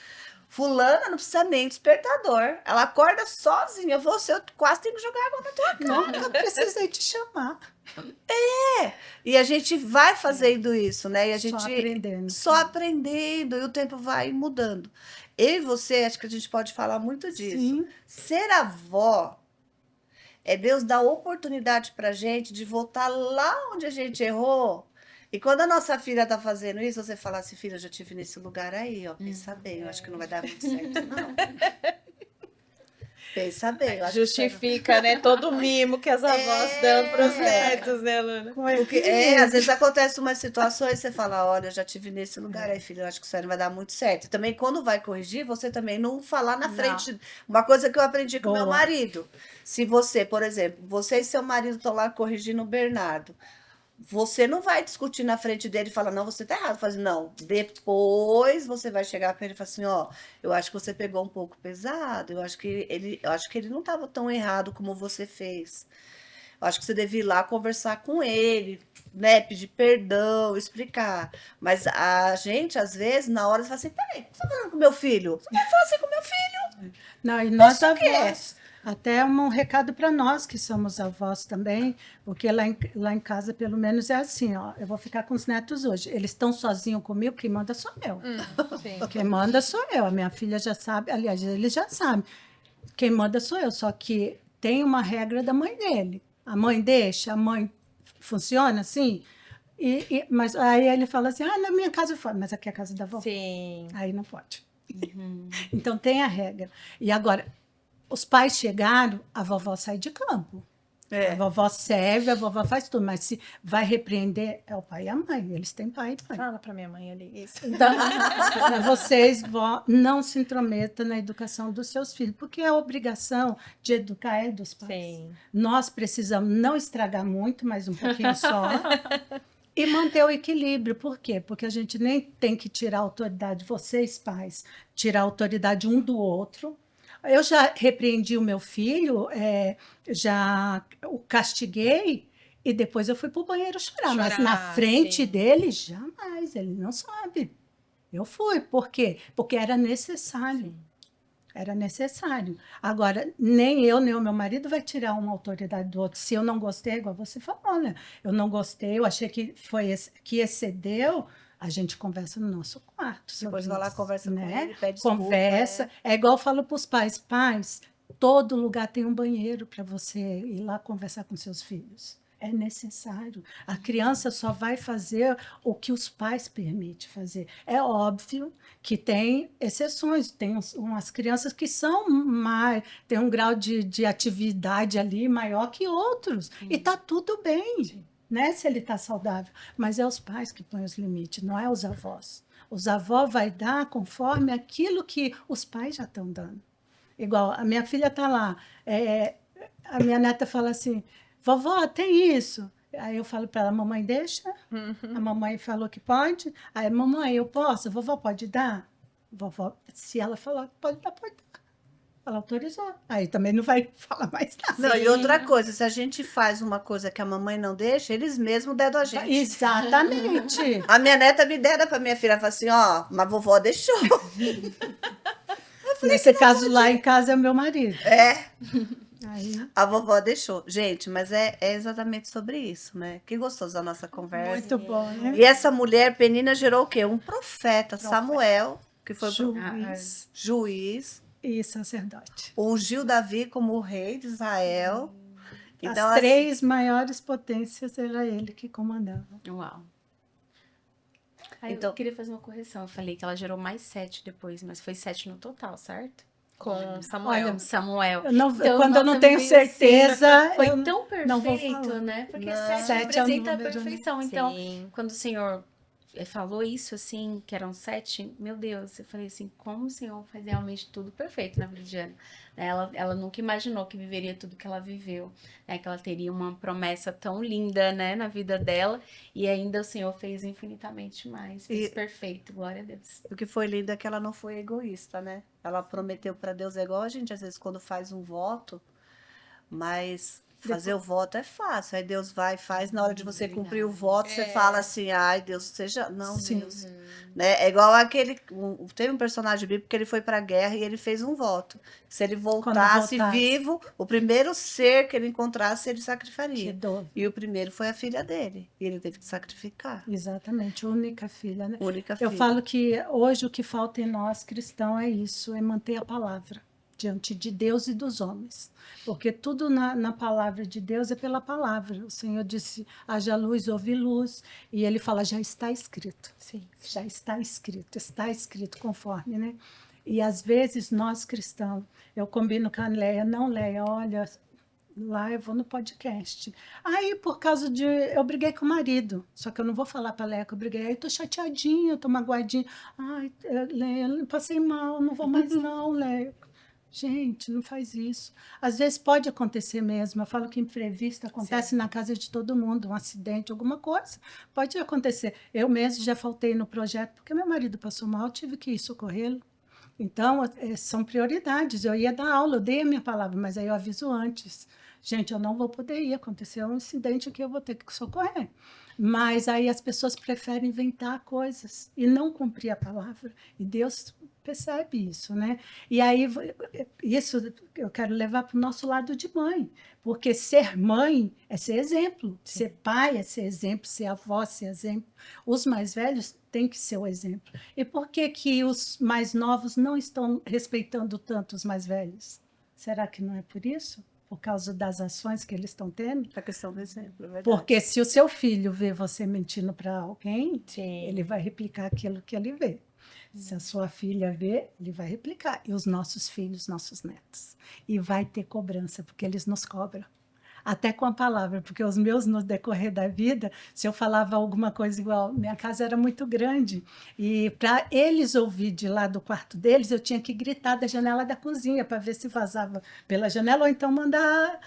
[SPEAKER 1] Fulana não precisa nem despertador. Ela acorda sozinha. Você, eu quase tenho que jogar água na tua cara.
[SPEAKER 2] Nunca precisei te chamar.
[SPEAKER 1] E a gente vai fazendo isso, né? E a gente
[SPEAKER 2] Só aprendendo.
[SPEAKER 1] só aprendendo, e o tempo vai mudando. Eu e você, acho que a gente pode falar muito disso.
[SPEAKER 2] Sim.
[SPEAKER 1] Ser avó é Deus dar oportunidade pra gente de voltar lá onde a gente errou. E quando a nossa filha tá fazendo isso, você fala assim, filha, eu já estive nesse lugar aí, ó. Pensa bem, eu acho que não vai dar muito certo, não. Pensa bem, eu acho que
[SPEAKER 3] Justifica, né, todo o mimo que as avós dão para os netos, né, Luna?
[SPEAKER 1] Porque, às vezes acontece umas situações, você fala, olha, eu já estive nesse lugar aí, filho, eu acho que isso aí não vai dar muito certo. E também, quando vai corrigir, você também não falar na
[SPEAKER 4] Não.
[SPEAKER 1] frente. Uma coisa que eu aprendi com meu
[SPEAKER 2] Boa.
[SPEAKER 1] marido. Se você, por exemplo, você e seu marido estão lá corrigindo o Bernardo, você não vai discutir na frente dele e falar, não, você tá errado. Fala, não, depois você vai chegar para ele e falar assim, ó, eu acho que você pegou um pouco pesado, eu acho que ele não estava tão errado como você fez. Eu acho que você devia ir lá conversar com ele, né? Pedir perdão, explicar. Mas a gente, às vezes, na hora, você fala assim: peraí, você tá falando com meu filho? Você vai falar assim com meu filho?
[SPEAKER 2] Não, e nós
[SPEAKER 1] Isso que é.
[SPEAKER 2] avós, até um recado para nós que somos avós também, porque lá em casa, pelo menos, é assim, ó, eu vou ficar com os netos hoje. Eles estão sozinhos comigo, quem manda sou eu.
[SPEAKER 3] Sim.
[SPEAKER 2] Quem manda sou eu. A minha filha já sabe, aliás, ele já sabe. Quem manda sou eu, só que tem uma regra da mãe dele. A mãe deixa, a mãe funciona assim. Mas aí ele fala assim: ah, na minha casa foi, mas aqui é a casa da vovó.
[SPEAKER 3] Sim.
[SPEAKER 2] Aí não pode. Então tem a regra. E agora, os pais chegaram, a vovó sai de campo. A vovó serve, a vovó faz tudo, mas se vai repreender, é o pai e a mãe. Eles têm pai e mãe.
[SPEAKER 3] Fala para minha mãe ali isso.
[SPEAKER 2] Então, vocês não se intrometam na educação dos seus filhos, porque a obrigação de educar é dos pais.
[SPEAKER 3] Sim.
[SPEAKER 2] Nós precisamos não estragar muito, mas um pouquinho só, e manter o equilíbrio. Por quê? Porque a gente nem tem que tirar a autoridade, vocês pais, tirar a autoridade um do outro. Eu já repreendi o meu filho, já o castiguei, e depois eu fui para o banheiro chorar. Mas na
[SPEAKER 3] Chorar,
[SPEAKER 2] frente
[SPEAKER 3] sim.
[SPEAKER 2] dele, jamais, ele não sabe. Eu fui. Por quê? Porque era necessário. Era necessário. Agora, nem eu, nem o meu marido vai tirar uma autoridade do outro. Se eu não gostei, igual você falou, né? Eu não gostei, eu achei que que excedeu, a gente conversa no nosso quarto.
[SPEAKER 1] Depois
[SPEAKER 2] sobre
[SPEAKER 1] vai lá,
[SPEAKER 2] isso,
[SPEAKER 1] conversa com
[SPEAKER 2] né?
[SPEAKER 1] ele, pede desculpa.
[SPEAKER 2] Conversa. É igual eu falo para os pais: pais, todo lugar tem um banheiro para você ir lá conversar com seus filhos. É necessário. A criança só vai fazer o que os pais permitem fazer. É óbvio que tem exceções, tem umas crianças que são mais, tem um grau de atividade ali maior que outros. E está tudo bem, né? Se ele está saudável. Mas é os pais que põem os limites, não é os avós. Os avós vai dar conforme aquilo que os pais já estão dando. Igual, a minha filha está lá, a minha neta fala assim: vovó, tem isso. Aí eu falo para ela: mamãe, deixa. A mamãe falou que pode. Aí, mamãe, eu posso? A vovó pode dar? Vovó, se ela falar que pode dar, pode dar. Ela autorizou. Aí também não vai falar mais nada.
[SPEAKER 1] Não, e outra coisa, se a gente faz uma coisa que a mamãe não deixa, eles mesmos dedam a gente.
[SPEAKER 2] Exatamente.
[SPEAKER 1] A minha neta me dera pra minha filha, fala assim, ó, mas vovó deixou.
[SPEAKER 2] Nesse caso, lá em casa é o meu marido.
[SPEAKER 1] É,
[SPEAKER 2] Aí,
[SPEAKER 1] a vovó deixou. Gente, mas é exatamente sobre isso, né? Que gostoso da nossa conversa.
[SPEAKER 2] muito bom, né?
[SPEAKER 1] E essa mulher, Penina, gerou o quê? Um profeta, Samuel, que foi
[SPEAKER 2] Juiz
[SPEAKER 1] juiz,
[SPEAKER 2] e sacerdote.
[SPEAKER 1] ungiu Davi como o rei de Israel. Então,
[SPEAKER 2] As 3 maiores potências era ele que comandava.
[SPEAKER 4] Uau. Aí
[SPEAKER 1] Então-
[SPEAKER 4] eu queria fazer uma correção. Eu falei que ela gerou mais 7 depois, mas foi 7 no total, certo?
[SPEAKER 3] Com Samuel.
[SPEAKER 2] Olha,
[SPEAKER 4] Samuel.
[SPEAKER 2] quando eu não
[SPEAKER 4] nossa,
[SPEAKER 2] tenho
[SPEAKER 4] me veio assim,
[SPEAKER 2] certeza,
[SPEAKER 4] foi
[SPEAKER 2] eu
[SPEAKER 4] tão
[SPEAKER 2] não vou
[SPEAKER 4] perfeito,
[SPEAKER 2] falar.
[SPEAKER 4] né? Porque
[SPEAKER 1] Não.
[SPEAKER 4] 7
[SPEAKER 2] 7 é o
[SPEAKER 4] representa a
[SPEAKER 2] número, né?
[SPEAKER 4] perfeição. Então,
[SPEAKER 3] Sim.
[SPEAKER 4] quando o Senhor falou isso, assim, que eram 7, meu Deus, eu falei assim, como o Senhor faz realmente tudo perfeito na vida de Ana. Ela nunca imaginou que viveria tudo que ela viveu, né? Que ela teria uma promessa tão linda, né, na vida dela, e ainda o Senhor fez infinitamente mais, fez
[SPEAKER 1] E
[SPEAKER 4] perfeito, glória a Deus.
[SPEAKER 1] o que foi lindo é que ela não foi egoísta, né? Ela prometeu para Deus, é igual a gente, às vezes, quando faz um voto, mas fazer o voto é fácil. Aí Deus vai e faz. Na hora de você cumprir o
[SPEAKER 4] Verdade.
[SPEAKER 1] voto, você fala assim, ai, Deus, seja. Não,
[SPEAKER 2] Sim.
[SPEAKER 1] Deus. Né? É igual aquele. Teve um personagem bíblico que ele foi para a guerra e ele fez um voto. Se ele voltasse vivo, o primeiro ser que ele encontrasse, ele
[SPEAKER 2] Que
[SPEAKER 1] sacrificaria.
[SPEAKER 2] dor.
[SPEAKER 1] E o primeiro foi a filha dele. E ele teve que sacrificar.
[SPEAKER 2] Exatamente, única filha, né?
[SPEAKER 1] Única
[SPEAKER 2] Eu
[SPEAKER 1] filha.
[SPEAKER 2] falo que hoje o que falta em nós cristãos é isso, é manter a palavra diante de Deus e dos homens. Porque tudo na palavra de Deus é pela palavra. O Senhor disse, haja luz, houve luz. E ele fala, já está escrito.
[SPEAKER 3] Sim.
[SPEAKER 2] Já está escrito conforme, né? E às vezes nós cristãos, eu combino com a Leia, não, Leia, olha, lá eu vou no podcast. Aí, por causa de. Eu briguei com o marido, só que eu não vou falar para a Leia que eu briguei. Aí, tô chateadinha, tô magoadinha. Ai, Leia, eu passei mal, não vou mais, não, Leia. Gente, não faz isso. Às vezes pode acontecer mesmo. Eu falo que imprevisto acontece na casa de todo mundo, um acidente, alguma coisa. Pode acontecer. Eu mesmo já faltei no projeto porque meu marido passou mal, eu tive que ir socorrê-lo. Então, são prioridades. Eu ia dar aula, eu dei a minha palavra, mas aí eu aviso antes. Gente, eu não vou poder ir, aconteceu um incidente que eu vou ter que socorrer. Mas aí as pessoas preferem inventar coisas e não cumprir a palavra. E Deus percebe isso, né? E aí, isso eu quero levar para o nosso lado de mãe, porque ser mãe é ser exemplo, ser pai é ser exemplo, ser avó é ser exemplo. Os mais velhos têm que ser o exemplo. E por que que os mais novos não estão respeitando tanto os mais velhos? Será que não é por isso? Por causa das ações que eles estão tendo?
[SPEAKER 1] A questão do exemplo, é verdade.
[SPEAKER 2] Porque se o seu filho vê você mentindo para alguém,
[SPEAKER 3] Sim.
[SPEAKER 2] ele vai replicar aquilo que ele vê. Se a sua filha vê, ele vai replicar. E os nossos filhos, nossos netos. E vai ter cobrança, porque eles nos cobram. Até com a palavra, porque os meus, no decorrer da vida, se eu falava alguma coisa igual, minha casa era muito grande, e para eles ouvir de lá do quarto deles, eu tinha que gritar da janela da cozinha para ver se vazava pela janela, ou então mandar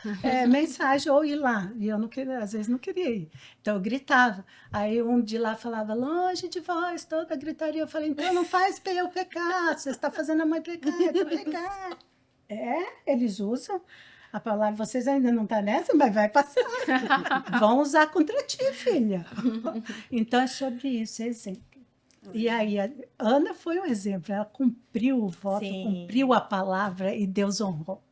[SPEAKER 2] mensagem, ou ir lá. E eu não queria, às vezes não queria ir. Então eu gritava. Aí um de lá falava, longe de vós, toda a gritaria. Eu falei, então não faz para eu pecar, você está fazendo a mãe pecar, eu pecar. Eles usam. A palavra, vocês ainda não estão nessa, mas vai passar. Vão usar contra ti, filha. Então, é sobre isso, é exemplo. E aí, a Ana foi um exemplo. Ela cumpriu o voto,
[SPEAKER 3] Sim.
[SPEAKER 2] cumpriu a palavra e Deus honrou.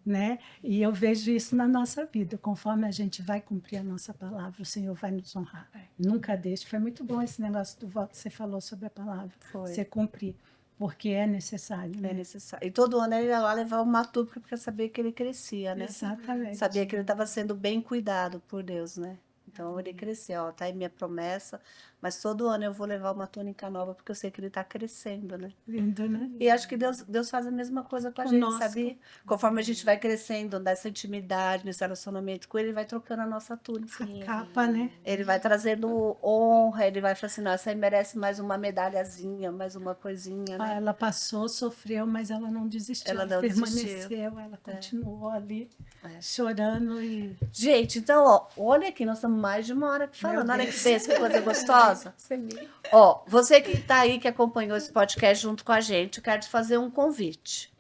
[SPEAKER 2] Né? E eu vejo isso na nossa vida. Conforme a gente vai cumprir a nossa palavra, o Senhor vai nos honrar. Nunca deixe. Foi muito bom esse negócio do voto que você falou sobre a palavra.
[SPEAKER 1] Foi.
[SPEAKER 2] Você cumprir. Porque é necessário, né?
[SPEAKER 1] É necessário. E todo ano ele ia lá levar uma túnica porque sabia que ele crescia, né?
[SPEAKER 2] Exatamente.
[SPEAKER 1] Sabia que ele estava sendo bem cuidado por Deus, né? Então ele crescia, ó, tá aí minha promessa, mas todo ano eu vou levar uma túnica nova porque eu sei que ele está crescendo, né?
[SPEAKER 2] Lindo, né?
[SPEAKER 1] E acho que Deus faz a mesma coisa com a gente,
[SPEAKER 2] Conosco.
[SPEAKER 1] sabia? Conforme a gente vai crescendo nessa intimidade, nesse relacionamento com ele, ele vai trocando a nossa túnica.
[SPEAKER 2] A capa, né?
[SPEAKER 1] Ele vai trazendo honra, ele vai falando assim, não, essa aí merece mais uma medalhazinha, mais uma coisinha, né?
[SPEAKER 2] Ela passou, sofreu, mas ela não desistiu.
[SPEAKER 1] Ela não
[SPEAKER 2] permaneceu,
[SPEAKER 1] desistiu.
[SPEAKER 2] ela continuou ali,
[SPEAKER 1] É.
[SPEAKER 2] chorando e...
[SPEAKER 1] Gente, então, ó, olha aqui, nós estamos mais de uma hora aqui falando.
[SPEAKER 2] Meu
[SPEAKER 1] Olha que
[SPEAKER 2] Deus.
[SPEAKER 1] pensa, que coisa gostosa.
[SPEAKER 3] Você viu?
[SPEAKER 1] Ó, você que está aí, que acompanhou esse podcast junto com a gente, eu quero te fazer um convite.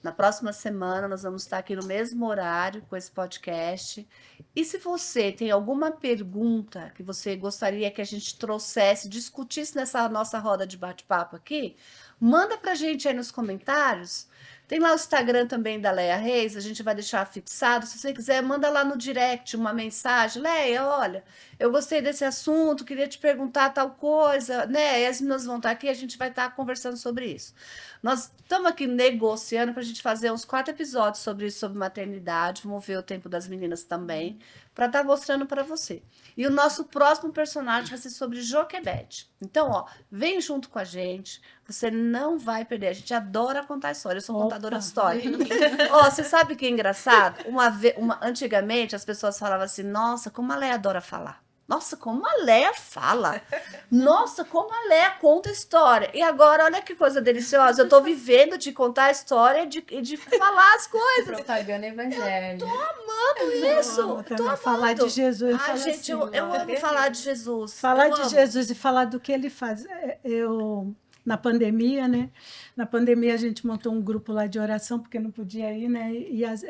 [SPEAKER 1] Na próxima semana, nós vamos estar aqui no mesmo horário com esse podcast. E se você tem alguma pergunta que você gostaria que a gente trouxesse, discutisse nessa nossa roda de bate-papo aqui, manda pra gente aí nos comentários. Tem lá o Instagram também da Leia Reis, a gente vai deixar fixado. Se você quiser, manda lá no direct uma mensagem. Leia, olha, eu gostei desse assunto, queria te perguntar tal coisa, né? E as meninas vão estar aqui e a gente vai estar conversando sobre isso. Nós estamos aqui negociando para a gente fazer uns 4 episódios sobre isso, sobre maternidade. Vamos ver o tempo das meninas também, para estar mostrando para você. E o nosso próximo personagem vai ser sobre Joquebede. Então, ó, vem junto com a gente. Você não vai perder. A gente adora contar história. Eu sou contadora de história. Ó, você sabe que é engraçado? Antigamente as pessoas falavam assim: nossa, como a Leia adora falar. Nossa, como a Leia fala. Nossa, como a Leia conta história. E agora, olha que coisa deliciosa. Eu tô vivendo de contar a história e de falar as coisas.
[SPEAKER 3] Propaganda evangelho.
[SPEAKER 1] Isso,
[SPEAKER 2] amo
[SPEAKER 1] tô
[SPEAKER 2] também falar de
[SPEAKER 1] amando.
[SPEAKER 2] Jesus.
[SPEAKER 1] Ai,
[SPEAKER 2] Fala
[SPEAKER 1] gente,
[SPEAKER 2] assim,
[SPEAKER 1] eu amo falar de Jesus.
[SPEAKER 2] falar
[SPEAKER 1] Eu
[SPEAKER 2] de
[SPEAKER 1] amo.
[SPEAKER 2] Jesus e falar do que ele faz. Na pandemia, né? Na pandemia a gente montou um grupo lá de oração, porque não podia ir, né?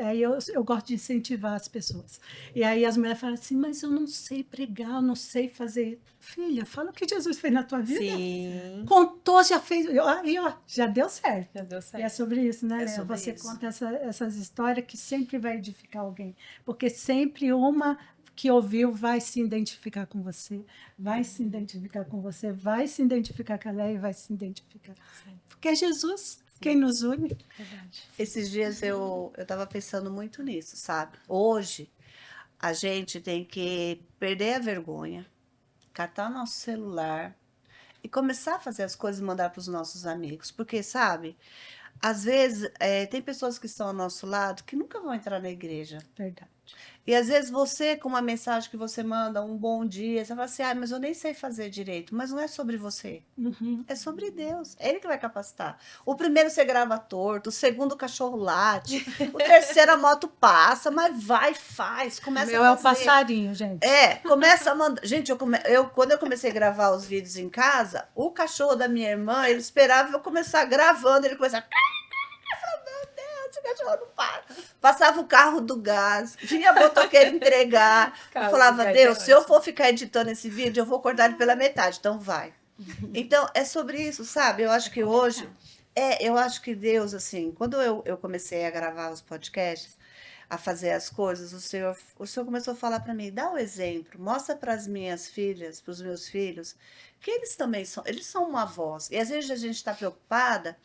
[SPEAKER 2] Aí eu gosto de incentivar as pessoas. E aí as mulheres falam assim, mas eu não sei pregar, eu não sei fazer. Filha, fala o que Jesus fez na tua vida.
[SPEAKER 3] Sim.
[SPEAKER 2] Contou, já fez. Aí, ó, já deu certo.
[SPEAKER 3] Já deu
[SPEAKER 2] E é
[SPEAKER 3] certo.
[SPEAKER 2] sobre isso, né,
[SPEAKER 1] É
[SPEAKER 2] Léa?
[SPEAKER 1] sobre
[SPEAKER 2] Você
[SPEAKER 1] isso.
[SPEAKER 2] conta essas histórias que sempre vai edificar alguém. Porque sempre uma que ouviu vai se identificar com você, vai se identificar com você, vai se identificar com a Léa e vai se identificar. Porque é Jesus quem nos une.
[SPEAKER 3] Verdade.
[SPEAKER 1] Esses dias eu estava pensando muito nisso, sabe? Hoje a gente tem que perder a vergonha, catar nosso celular e começar a fazer as coisas e mandar para os nossos amigos. Porque, sabe, às vezes tem pessoas que estão ao nosso lado que nunca vão entrar na igreja.
[SPEAKER 2] Verdade.
[SPEAKER 1] E às vezes você, com uma mensagem que você manda, um bom dia, você fala assim, ah, mas eu nem sei fazer direito. Mas não é sobre você.
[SPEAKER 2] Uhum.
[SPEAKER 1] É sobre Deus. É Ele que vai capacitar. O primeiro você grava torto, o segundo o cachorro late, o terceiro a moto passa, mas vai, faz,
[SPEAKER 2] O
[SPEAKER 1] começa
[SPEAKER 2] meu
[SPEAKER 1] a
[SPEAKER 2] é o
[SPEAKER 1] fazer.
[SPEAKER 2] passarinho, gente.
[SPEAKER 1] Começa a mandar. Gente, quando eu comecei a gravar os vídeos em casa, o cachorro da minha irmã, ele esperava eu começar gravando, ele começava. Esse cachorro não para. Passava o carro do gás, vinha a motoqueira entregar. Eu
[SPEAKER 3] Carro do
[SPEAKER 1] falava,
[SPEAKER 3] gás
[SPEAKER 1] Deus,
[SPEAKER 3] é
[SPEAKER 1] se eu
[SPEAKER 3] ótimo.
[SPEAKER 1] for ficar editando esse vídeo, eu vou cortar ele pela metade, então vai. Então, é sobre isso, sabe? Eu acho que hoje, eu acho que Deus, assim, quando eu comecei a gravar os podcasts, a fazer as coisas, o Senhor começou a falar para mim, dá o exemplo, mostra para as minhas filhas, para os meus filhos, que eles também eles são uma voz. E às vezes a gente está preocupada,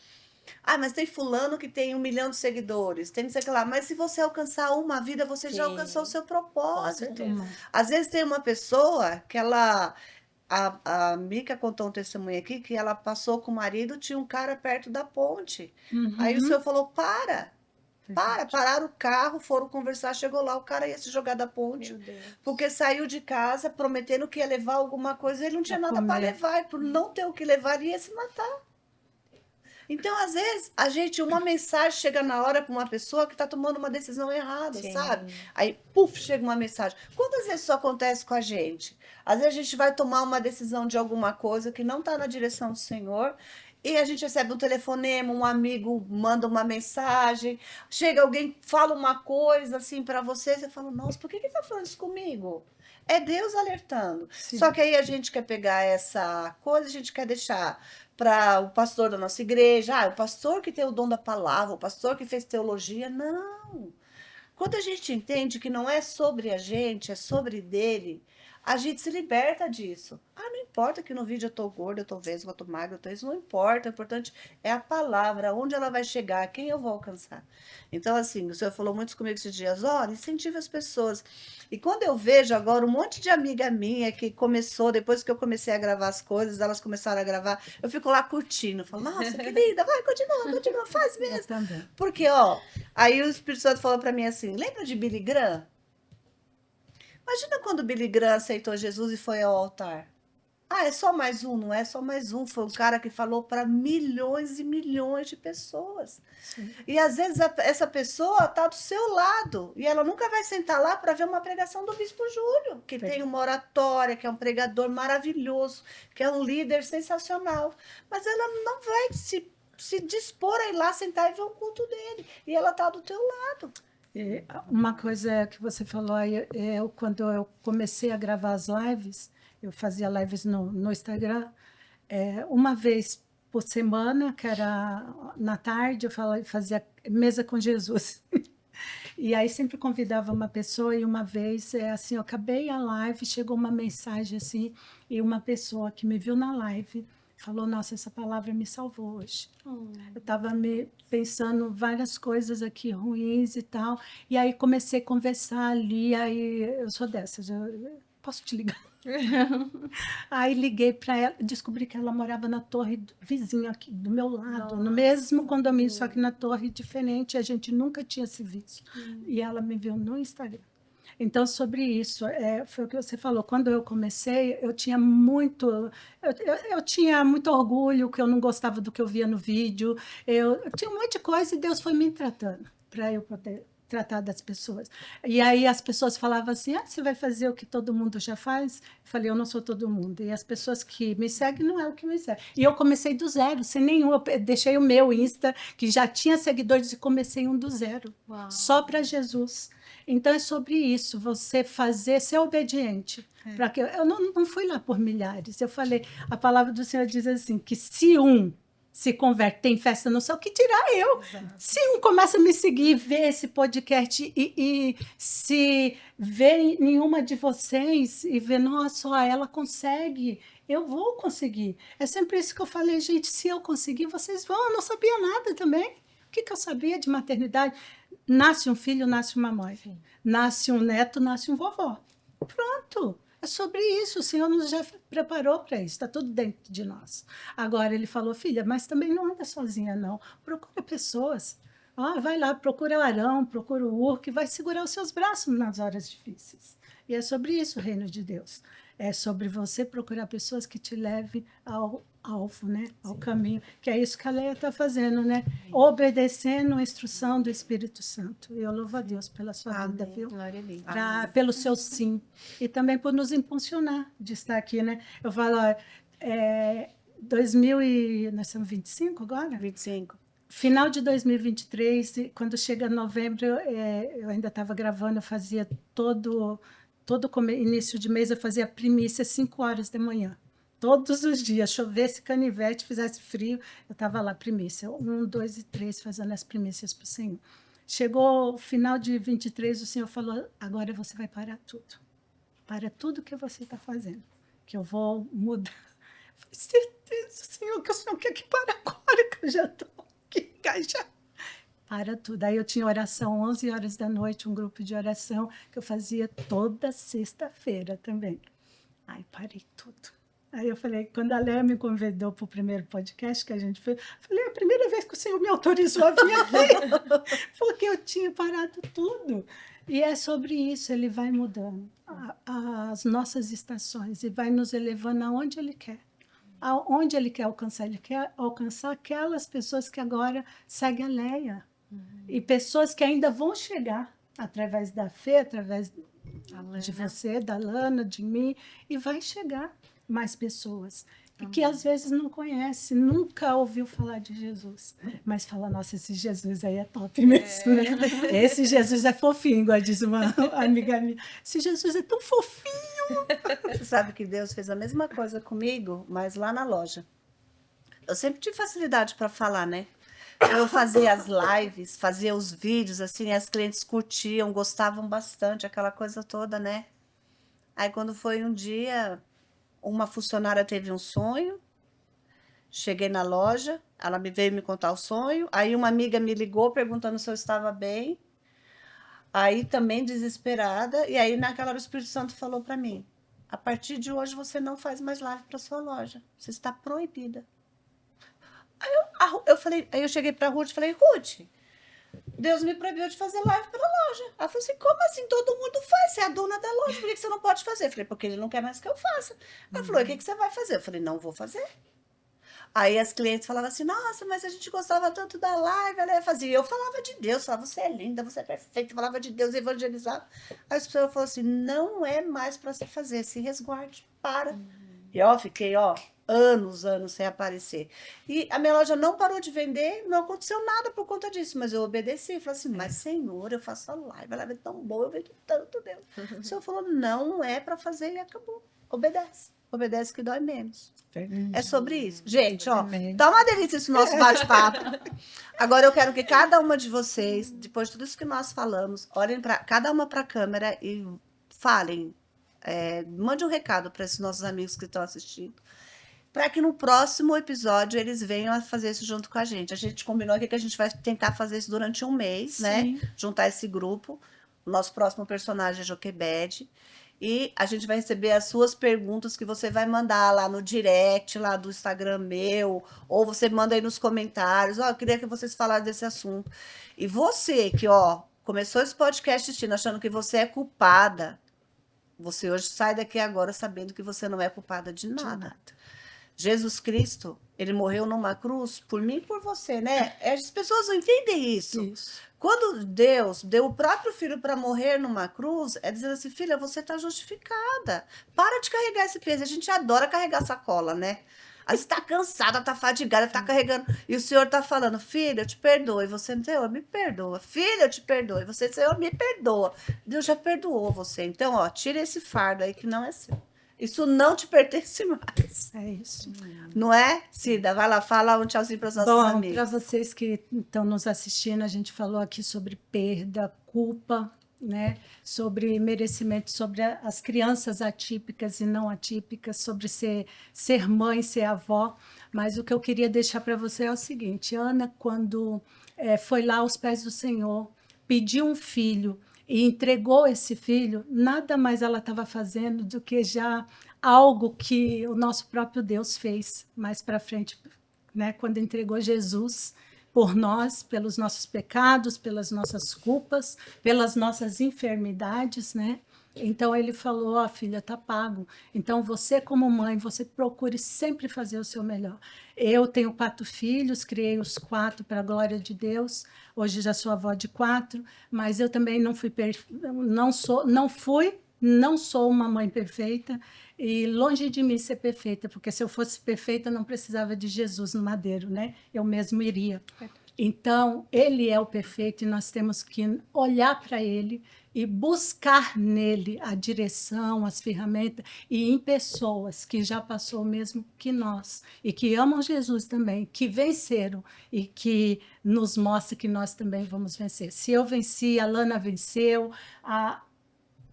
[SPEAKER 1] ah, mas tem fulano que tem 1 milhão de seguidores, tem não sei o que lá. Mas se você alcançar uma vida, você já alcançou o
[SPEAKER 3] Sim,
[SPEAKER 1] seu
[SPEAKER 3] com
[SPEAKER 1] propósito.
[SPEAKER 3] certeza.
[SPEAKER 1] Às vezes tem uma pessoa que ela. A Mica contou um testemunho aqui que ela passou com o marido, tinha um cara perto da ponte. Aí o
[SPEAKER 2] Uhum.
[SPEAKER 1] senhor falou:
[SPEAKER 2] Verdade.
[SPEAKER 1] pararam o carro, foram conversar, chegou lá, o cara ia se jogar da ponte.
[SPEAKER 3] Meu Deus.
[SPEAKER 1] Porque saiu de casa prometendo que ia levar alguma coisa, ele não tinha
[SPEAKER 2] Pra
[SPEAKER 1] nada para
[SPEAKER 2] comer.
[SPEAKER 1] levar, e por não ter o que levar, ele ia se matar. Então, às vezes, uma mensagem chega na hora para uma pessoa que está tomando uma decisão errada,
[SPEAKER 3] Sim.
[SPEAKER 1] sabe? Aí, puf, chega uma mensagem. Quantas vezes isso acontece com a gente? Às vezes a gente vai tomar uma decisão de alguma coisa que não está na direção do Senhor, e a gente recebe um telefonema, um amigo manda uma mensagem, chega alguém, fala uma coisa assim para você, você fala, nossa, por que ele está falando isso comigo? É Deus alertando.
[SPEAKER 2] Sim.
[SPEAKER 1] Só que aí a gente quer pegar essa coisa, a gente quer deixar para o pastor da nossa igreja, o pastor que tem o dom da palavra, o pastor que fez teologia. Não. Quando a gente entende que não é sobre a gente, é sobre dele, a gente se liberta disso. Ah, não importa que no vídeo eu tô gorda, eu tô vesga, eu tô magra, eu tô isso, não importa. O importante é a palavra, onde ela vai chegar, quem eu vou alcançar. Então, assim, o senhor falou muito comigo esses dias, olha, incentive as pessoas. E quando eu vejo agora um monte de amiga minha que começou, depois que eu comecei a gravar as coisas, elas começaram a gravar, eu fico lá curtindo, falo, nossa, que linda, vai, continua, faz
[SPEAKER 2] Eu
[SPEAKER 1] mesmo.
[SPEAKER 2] também.
[SPEAKER 1] Porque, ó, aí o Espírito Santo falou pra mim assim, lembra de Billy Graham? Imagina quando o Billy Graham aceitou Jesus e foi ao altar. Ah, é só mais um, não é só mais um. Foi um cara que falou para milhões e milhões de pessoas.
[SPEAKER 2] Sim.
[SPEAKER 1] E às vezes essa pessoa está do seu lado e ela nunca vai sentar lá para ver uma pregação do Bispo Júlio, que tem uma oratória, que é um pregador maravilhoso, que é um líder sensacional. Mas ela não vai se dispor a ir lá sentar e ver o culto dele. E ela está do teu lado.
[SPEAKER 2] Uma coisa que você falou aí, quando eu comecei a gravar as lives, eu fazia lives no Instagram, uma vez por semana, que era na tarde, eu fazia mesa com Jesus. E aí sempre convidava uma pessoa, e uma vez, assim, eu acabei a live, chegou uma mensagem assim, e uma pessoa que me viu na live falou, nossa, essa palavra me salvou hoje.
[SPEAKER 4] Hum.
[SPEAKER 2] Eu estava pensando várias coisas aqui ruins e tal, e aí comecei a conversar ali, aí eu sou dessas, eu posso te ligar? Aí liguei para ela, descobri que ela morava na torre vizinha aqui do meu lado, no mesmo condomínio, só que na torre diferente, a gente nunca tinha se visto. E ela me viu no Instagram. Então, sobre isso, foi o que você falou. Quando eu comecei, eu tinha eu tinha muito orgulho, que eu não gostava do que eu via no vídeo. Eu tinha um monte de coisa e Deus foi me tratando para eu poder tratar das pessoas. E aí as pessoas falavam assim, você vai fazer o que todo mundo já faz? Eu falei, eu não sou todo mundo. E as pessoas que me seguem não é o que me seguem. E eu comecei do zero, sem nenhum. Eu deixei o meu Insta, que já tinha seguidores, e comecei um do zero.
[SPEAKER 4] Uau.
[SPEAKER 2] Só para Jesus. Então, é sobre isso, você ser obediente. Para que eu não fui lá por milhares. Eu falei, a palavra do Senhor diz assim, que se um se converte, tem festa no céu, que dirá eu?
[SPEAKER 3] Exato.
[SPEAKER 2] Se um começa a me seguir, ver esse podcast e se ver nenhuma de vocês e ver, nossa, ó, ela consegue, eu vou conseguir. É sempre isso que eu falei, gente, se eu conseguir, vocês vão. Eu não sabia nada também. O que eu sabia de maternidade? Nasce um filho, nasce uma mãe.
[SPEAKER 3] Sim.
[SPEAKER 2] Nasce um neto, nasce um vovó. Pronto. É sobre isso. O Senhor nos já preparou para isso. Está tudo dentro de nós. Agora, ele falou, filha, mas também não anda sozinha, não. Procura pessoas. Vai lá, procura o Arão, procura o Ur, que vai segurar os seus braços nas horas difíceis. E é sobre isso o reino de Deus. É sobre você procurar pessoas que te levem ao alvo, né? Ao caminho, que é isso que a Leia está fazendo, né? Obedecendo a instrução do Espírito Santo. Eu louvo a Deus pela sua vida, viu?
[SPEAKER 4] Glória a Deus.
[SPEAKER 2] Pelo seu sim. E também por nos impulsionar de estar aqui, né? Eu falo, nós estamos 25 agora?
[SPEAKER 1] 25.
[SPEAKER 2] Final de 2023, quando chega novembro, eu ainda estava gravando, eu fazia todo início de mês, eu fazia primícia 5 horas da manhã. Todos os dias, chovesse canivete, fizesse frio, eu estava lá, primícia. 1, 2 e 3, fazendo as primícias para o Senhor. Chegou o final de 23, o Senhor falou, agora você vai parar tudo. Para tudo que você está fazendo, que eu vou mudar. Eu falei, certeza, Senhor, que o Senhor quer que pare agora, que eu já estou aqui engajada. Para tudo. Aí eu tinha oração 11 horas da noite, um grupo de oração que eu fazia toda sexta-feira também. Aí parei tudo. Aí eu falei, quando a Léa me convidou para o primeiro podcast que a gente fez, eu falei, é a primeira vez que o Senhor me autorizou a vir aqui, porque eu tinha parado tudo. E é sobre isso, ele vai mudando as nossas estações e vai nos elevando aonde ele quer. Aonde ele quer alcançar? Ele quer alcançar aquelas pessoas que agora seguem a Léa. E pessoas que ainda vão chegar através da fé, através de você, da Lana, de mim, e vai chegar mais pessoas. E que às vezes não conhece, nunca ouviu falar de Jesus. Mas fala, nossa, esse Jesus aí é top mesmo, né? Esse Jesus é fofinho, igual diz uma amiga minha. Esse Jesus é tão fofinho.
[SPEAKER 1] Você sabe que Deus fez a mesma coisa comigo, mas lá na loja. Eu sempre tive facilidade para falar, né? Eu fazia as lives, fazia os vídeos, assim, as clientes curtiam, gostavam bastante, aquela coisa toda, né? Aí, quando foi um dia, uma funcionária teve um sonho, cheguei na loja, ela veio me contar o sonho, aí uma amiga me ligou perguntando se eu estava bem, aí também desesperada, e aí naquela hora o Espírito Santo falou para mim, a partir de hoje você não faz mais live para sua loja, você está proibida. Eu falei, aí eu cheguei pra Ruth e falei, Ruth, Deus me proibiu de fazer live pela loja. Ela falou assim, como assim? Todo mundo faz, você é a dona da loja, por que você não pode fazer? Eu falei, porque ele não quer mais que eu faça. Ela falou, e o que você vai fazer? Eu falei, não vou fazer. Aí as clientes falavam assim, nossa, mas a gente gostava tanto da live, ela ia fazer. E eu falava de Deus, falava, você é linda, você é perfeita, falava de Deus, evangelizava. Aí as pessoas falaram assim, não é mais para se fazer, se resguarde, para. E fiquei, anos sem aparecer. E a minha loja não parou de vender, não aconteceu nada por conta disso, mas eu obedeci. Falei assim, mas Senhor, eu faço a live, ela é tão boa, eu vejo tanto Deus. O Senhor falou, não é para fazer e acabou. Obedece. Obedece que dói menos. É sobre isso. Gente, tá uma delícia esse nosso bate-papo. Agora eu quero que cada uma de vocês, depois de tudo isso que nós falamos, olhem para cada uma para a câmera e falem, mande um recado para esses nossos amigos que estão assistindo. para que no próximo episódio eles venham a fazer isso junto com a gente. A gente combinou aqui que a gente vai tentar fazer isso durante um mês, né?
[SPEAKER 2] Sim.
[SPEAKER 1] Juntar esse grupo. O nosso próximo personagem é Joquebede. E a gente vai receber as suas perguntas que você vai mandar lá no direct, lá do Instagram meu, ou você manda aí nos comentários. Ó, eu queria que vocês falassem desse assunto. E você que, ó, começou esse podcast assistindo, achando que você é culpada, você hoje sai daqui agora sabendo que você não é culpada de nada. Jesus Cristo, ele morreu numa cruz por mim e por você, né? As pessoas não entendem isso.
[SPEAKER 2] Isso.
[SPEAKER 1] Quando Deus deu o próprio filho para morrer numa cruz, é dizendo assim, filha, você está justificada. Para de carregar esse peso. A gente adora carregar sacola, né? Às vezes está cansada, está fadigada, está carregando. E o Senhor está falando, filha, eu te perdoo. E você, Senhor, me perdoa. Filha, eu te perdoo. E você, Senhor, me perdoa. Deus já perdoou você. Então, ó, tira esse fardo aí que não é seu. Isso não te pertence mais.
[SPEAKER 2] É isso.
[SPEAKER 1] Não é? Cida, vai lá, fala um tchauzinho para os nossos
[SPEAKER 2] Bom, para
[SPEAKER 1] amigos.
[SPEAKER 2] vocês que estão nos assistindo, a gente falou aqui sobre perda, culpa, né? Sobre merecimento, sobre as crianças atípicas e não atípicas, sobre ser mãe, ser avó. Mas o que eu queria deixar para você é o seguinte: Ana, quando foi lá aos pés do Senhor, pediu um filho e entregou esse filho, nada mais ela estava fazendo do que já algo que o nosso próprio Deus fez mais para frente, né? Quando entregou Jesus por nós, pelos nossos pecados, pelas nossas culpas, pelas nossas enfermidades, né? Então ele falou, ó, filha, tá pago. Então você como mãe, você procure sempre fazer o seu melhor. Eu tenho 4 filhos, criei os 4 para a glória de Deus. Hoje já sou avó de 4, mas eu também não sou uma mãe perfeita e longe de mim ser perfeita, porque se eu fosse perfeita não precisava de Jesus no madeiro, né? Eu mesmo iria. Então, ele é o perfeito e nós temos que olhar para ele e buscar nele a direção, as ferramentas e em pessoas que já passou mesmo que nós e que amam Jesus também, que venceram e que nos mostra que nós também vamos vencer. Se eu venci, a Lana venceu, a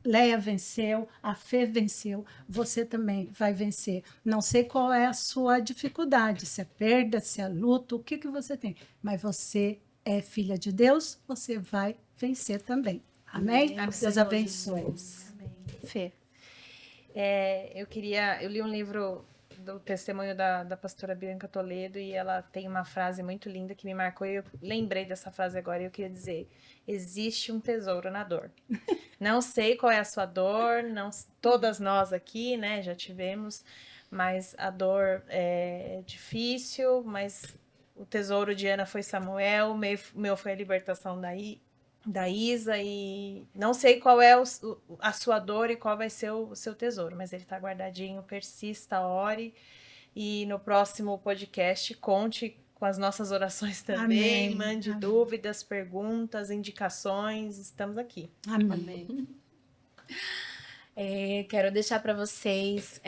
[SPEAKER 2] Leia venceu, a Fê venceu, você também vai vencer. Não sei qual é a sua dificuldade, se é perda, se é luto, o que você tem, mas você é filha de Deus, você vai vencer também. Amém?
[SPEAKER 4] Amém.
[SPEAKER 2] Deus abençoe.
[SPEAKER 3] Fê. Eu li um livro do testemunho da pastora Bianca Toledo e ela tem uma frase muito linda que me marcou e eu lembrei dessa frase agora e eu queria dizer: existe um tesouro na dor. Não sei qual é a sua dor, todas nós aqui, né, já tivemos, mas a dor é difícil, mas o tesouro de Ana foi Samuel, o meu foi a libertação da Isa, e não sei qual é a sua dor e qual vai ser o seu tesouro, mas ele está guardadinho, persista, ore, e no próximo podcast conte com as nossas orações também,
[SPEAKER 2] Amém.
[SPEAKER 3] mande
[SPEAKER 2] Amém.
[SPEAKER 3] dúvidas, perguntas, indicações, estamos aqui.
[SPEAKER 2] Amém.
[SPEAKER 4] Quero deixar para vocês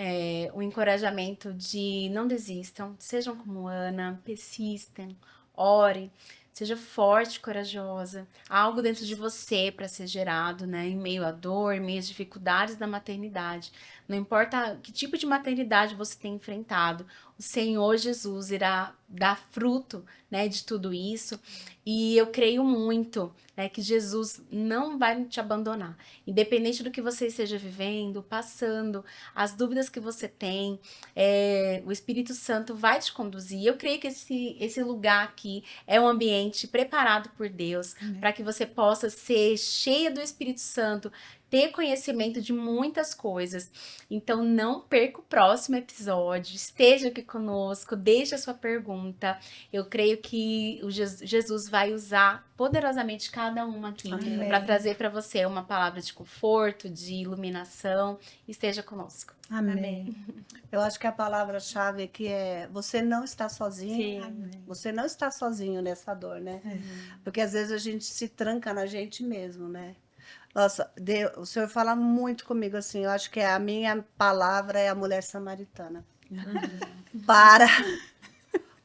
[SPEAKER 4] um encorajamento de não desistam, sejam como Ana, persistem, orem, seja forte, corajosa. Há algo dentro de você para ser gerado, né? Em meio à dor, em meio às dificuldades da maternidade. Não importa que tipo de maternidade você tem enfrentado, o Senhor Jesus irá dar fruto, né, de tudo isso. E eu creio muito, né, que Jesus não vai te abandonar. Independente do que você esteja vivendo, passando, as dúvidas que você tem, o Espírito Santo vai te conduzir. Eu creio que esse lugar aqui é um ambiente preparado por Deus para que você possa ser cheia do Espírito Santo, ter conhecimento de muitas coisas. Então, não perca o próximo episódio. Esteja aqui conosco, deixe a sua pergunta. Eu creio que o Jesus vai usar poderosamente cada uma aqui para trazer para você uma palavra de conforto, de iluminação. Esteja conosco.
[SPEAKER 2] Amém.
[SPEAKER 1] Eu acho que a palavra-chave aqui é você não está sozinho.
[SPEAKER 3] Sim.
[SPEAKER 1] Você não está sozinho nessa dor, né? Porque às vezes a gente se tranca na gente mesmo, né? Nossa, o Senhor fala muito comigo assim. Eu acho que a minha palavra é a mulher samaritana.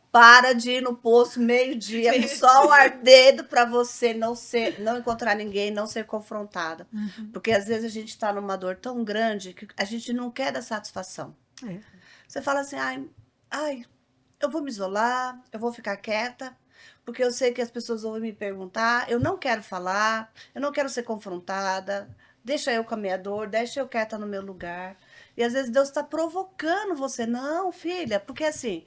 [SPEAKER 1] Para de ir no poço meio-dia, com o sol ardendo, para você não encontrar ninguém, não ser confrontada. Porque às vezes a gente está numa dor tão grande que a gente não quer dar satisfação. Você fala assim, ai, ai, eu vou me isolar, eu vou ficar quieta, porque eu sei que as pessoas vão me perguntar, eu não quero falar, eu não quero ser confrontada, deixa eu com a minha dor, deixa eu quieta no meu lugar. E às vezes Deus está provocando você. Não, filha, porque assim,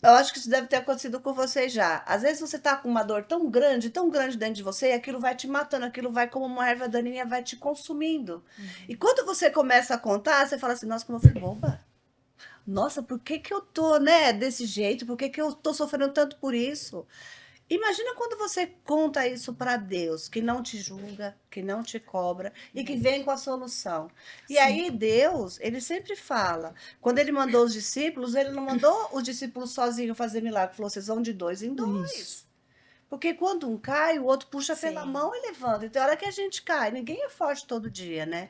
[SPEAKER 1] eu acho que isso deve ter acontecido com você já. Às vezes você tá com uma dor tão grande dentro de você, e aquilo vai te matando, aquilo vai como uma erva daninha, vai te consumindo. E quando você começa a contar, você fala assim, nossa, como eu fui boba. Nossa, por que que eu tô, né, desse jeito? Por que que eu tô sofrendo tanto por isso? Imagina quando você conta isso para Deus, que não te julga, que não te cobra e que vem com a solução. E aí Deus, ele sempre fala, quando ele mandou os discípulos, ele não mandou os discípulos sozinhos fazer milagre, falou, vocês vão de 2 em 2.
[SPEAKER 2] Isso.
[SPEAKER 1] Porque quando um cai, o outro puxa pela
[SPEAKER 3] Sim.
[SPEAKER 1] mão e levanta. Então, a hora que a gente cai, ninguém é forte todo dia, né?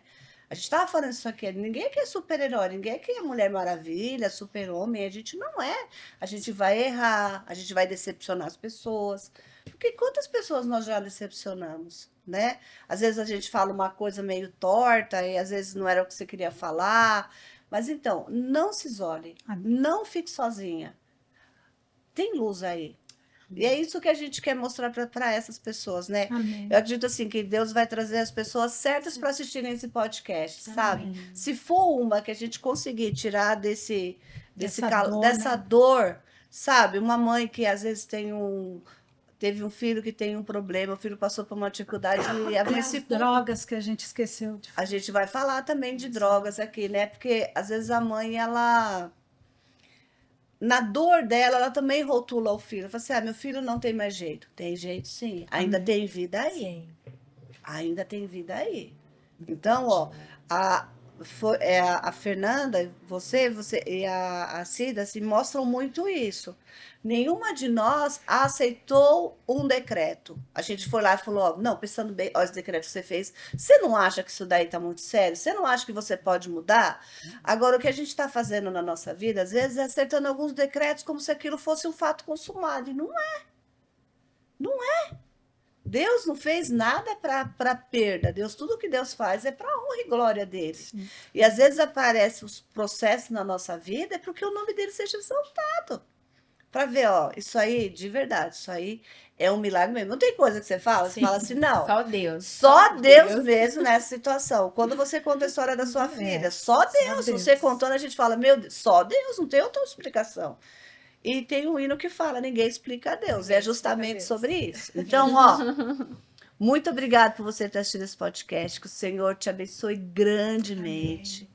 [SPEAKER 1] A gente estava falando isso aqui, ninguém aqui é super-herói, ninguém aqui é Mulher Maravilha, super-homem, a gente não é. A gente vai errar, a gente vai decepcionar as pessoas. Porque quantas pessoas nós já decepcionamos, né? Às vezes a gente fala uma coisa meio torta e às vezes não era o que você queria falar. Mas então, não se isole,
[SPEAKER 2] Amém.
[SPEAKER 1] não fique sozinha. Tem luz aí. E é isso que a gente quer mostrar para essas pessoas, né?
[SPEAKER 2] Amém.
[SPEAKER 1] Eu acredito assim que Deus vai trazer as pessoas certas para assistirem esse podcast, sabe?
[SPEAKER 4] Amém.
[SPEAKER 1] Se for uma que a gente conseguir tirar
[SPEAKER 2] Dessa dor,
[SPEAKER 1] dessa
[SPEAKER 2] né?
[SPEAKER 1] dor, sabe? Uma mãe que às vezes teve um filho que tem um problema, o filho passou por uma dificuldade e a
[SPEAKER 2] Tem as
[SPEAKER 1] princípio
[SPEAKER 2] drogas que a gente esqueceu de
[SPEAKER 1] a
[SPEAKER 2] falar.
[SPEAKER 1] gente vai falar também de drogas aqui, né? Porque às vezes a mãe ela na dor dela, ela também rotula o filho. Fala assim, meu filho não tem mais jeito. Tem jeito sim, ainda
[SPEAKER 2] Amém.
[SPEAKER 1] tem vida aí.
[SPEAKER 3] Sim.
[SPEAKER 1] Ainda tem vida aí. Então, ó, a Fernanda, você e a Cida se mostram muito isso. Nenhuma de nós aceitou um decreto. A gente foi lá e falou, ó, não, pensando bem, ó, esse decreto que você fez, você não acha que isso daí tá muito sério? Você não acha que você pode mudar? Agora, o que a gente está fazendo na nossa vida, às vezes, é acertando alguns decretos como se aquilo fosse um fato consumado. E não é. Não é. Deus não fez nada para perda. Deus, tudo que Deus faz é para honra e glória dele.
[SPEAKER 2] Sim.
[SPEAKER 1] E às vezes aparecem os processos na nossa vida é para que o nome dele seja exaltado. Para ver, ó, isso aí, de verdade, isso aí é um milagre mesmo. Não tem coisa que você fala assim, não.
[SPEAKER 4] Só Deus.
[SPEAKER 1] Só Deus mesmo nessa situação. Quando você conta a história da sua
[SPEAKER 2] É,
[SPEAKER 1] filha, só Deus.
[SPEAKER 2] Deus.
[SPEAKER 1] Você contando, a gente fala, meu Deus, só Deus, não tem outra explicação. E tem um hino que fala, ninguém explica a Deus.
[SPEAKER 3] Ninguém
[SPEAKER 1] É justamente
[SPEAKER 3] explica a
[SPEAKER 1] sobre isso. Então, ó, muito obrigada por você ter assistido esse podcast. Que o Senhor te abençoe grandemente.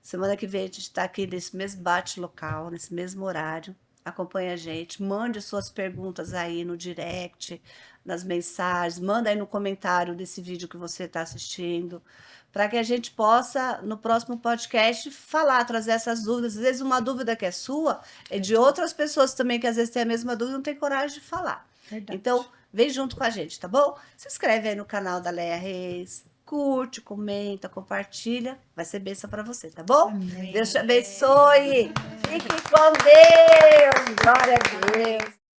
[SPEAKER 1] Semana que vem a gente está aqui nesse mesmo bate-local, nesse mesmo horário. Acompanhe a gente. Mande suas perguntas aí no direct, nas mensagens. Manda aí no comentário desse vídeo que você está assistindo. Para que a gente possa, no próximo podcast, falar, trazer essas dúvidas. Às vezes uma dúvida que é sua é de outras pessoas também que às vezes têm a mesma dúvida e não tem coragem de falar.
[SPEAKER 2] Verdade.
[SPEAKER 1] Então, vem junto com a gente, tá bom? Se inscreve aí no canal da Leia Reis, curte, comenta, compartilha. Vai ser bênção para você, tá bom?
[SPEAKER 2] Amém.
[SPEAKER 1] Deus te abençoe. Fique com Deus. Glória a Deus.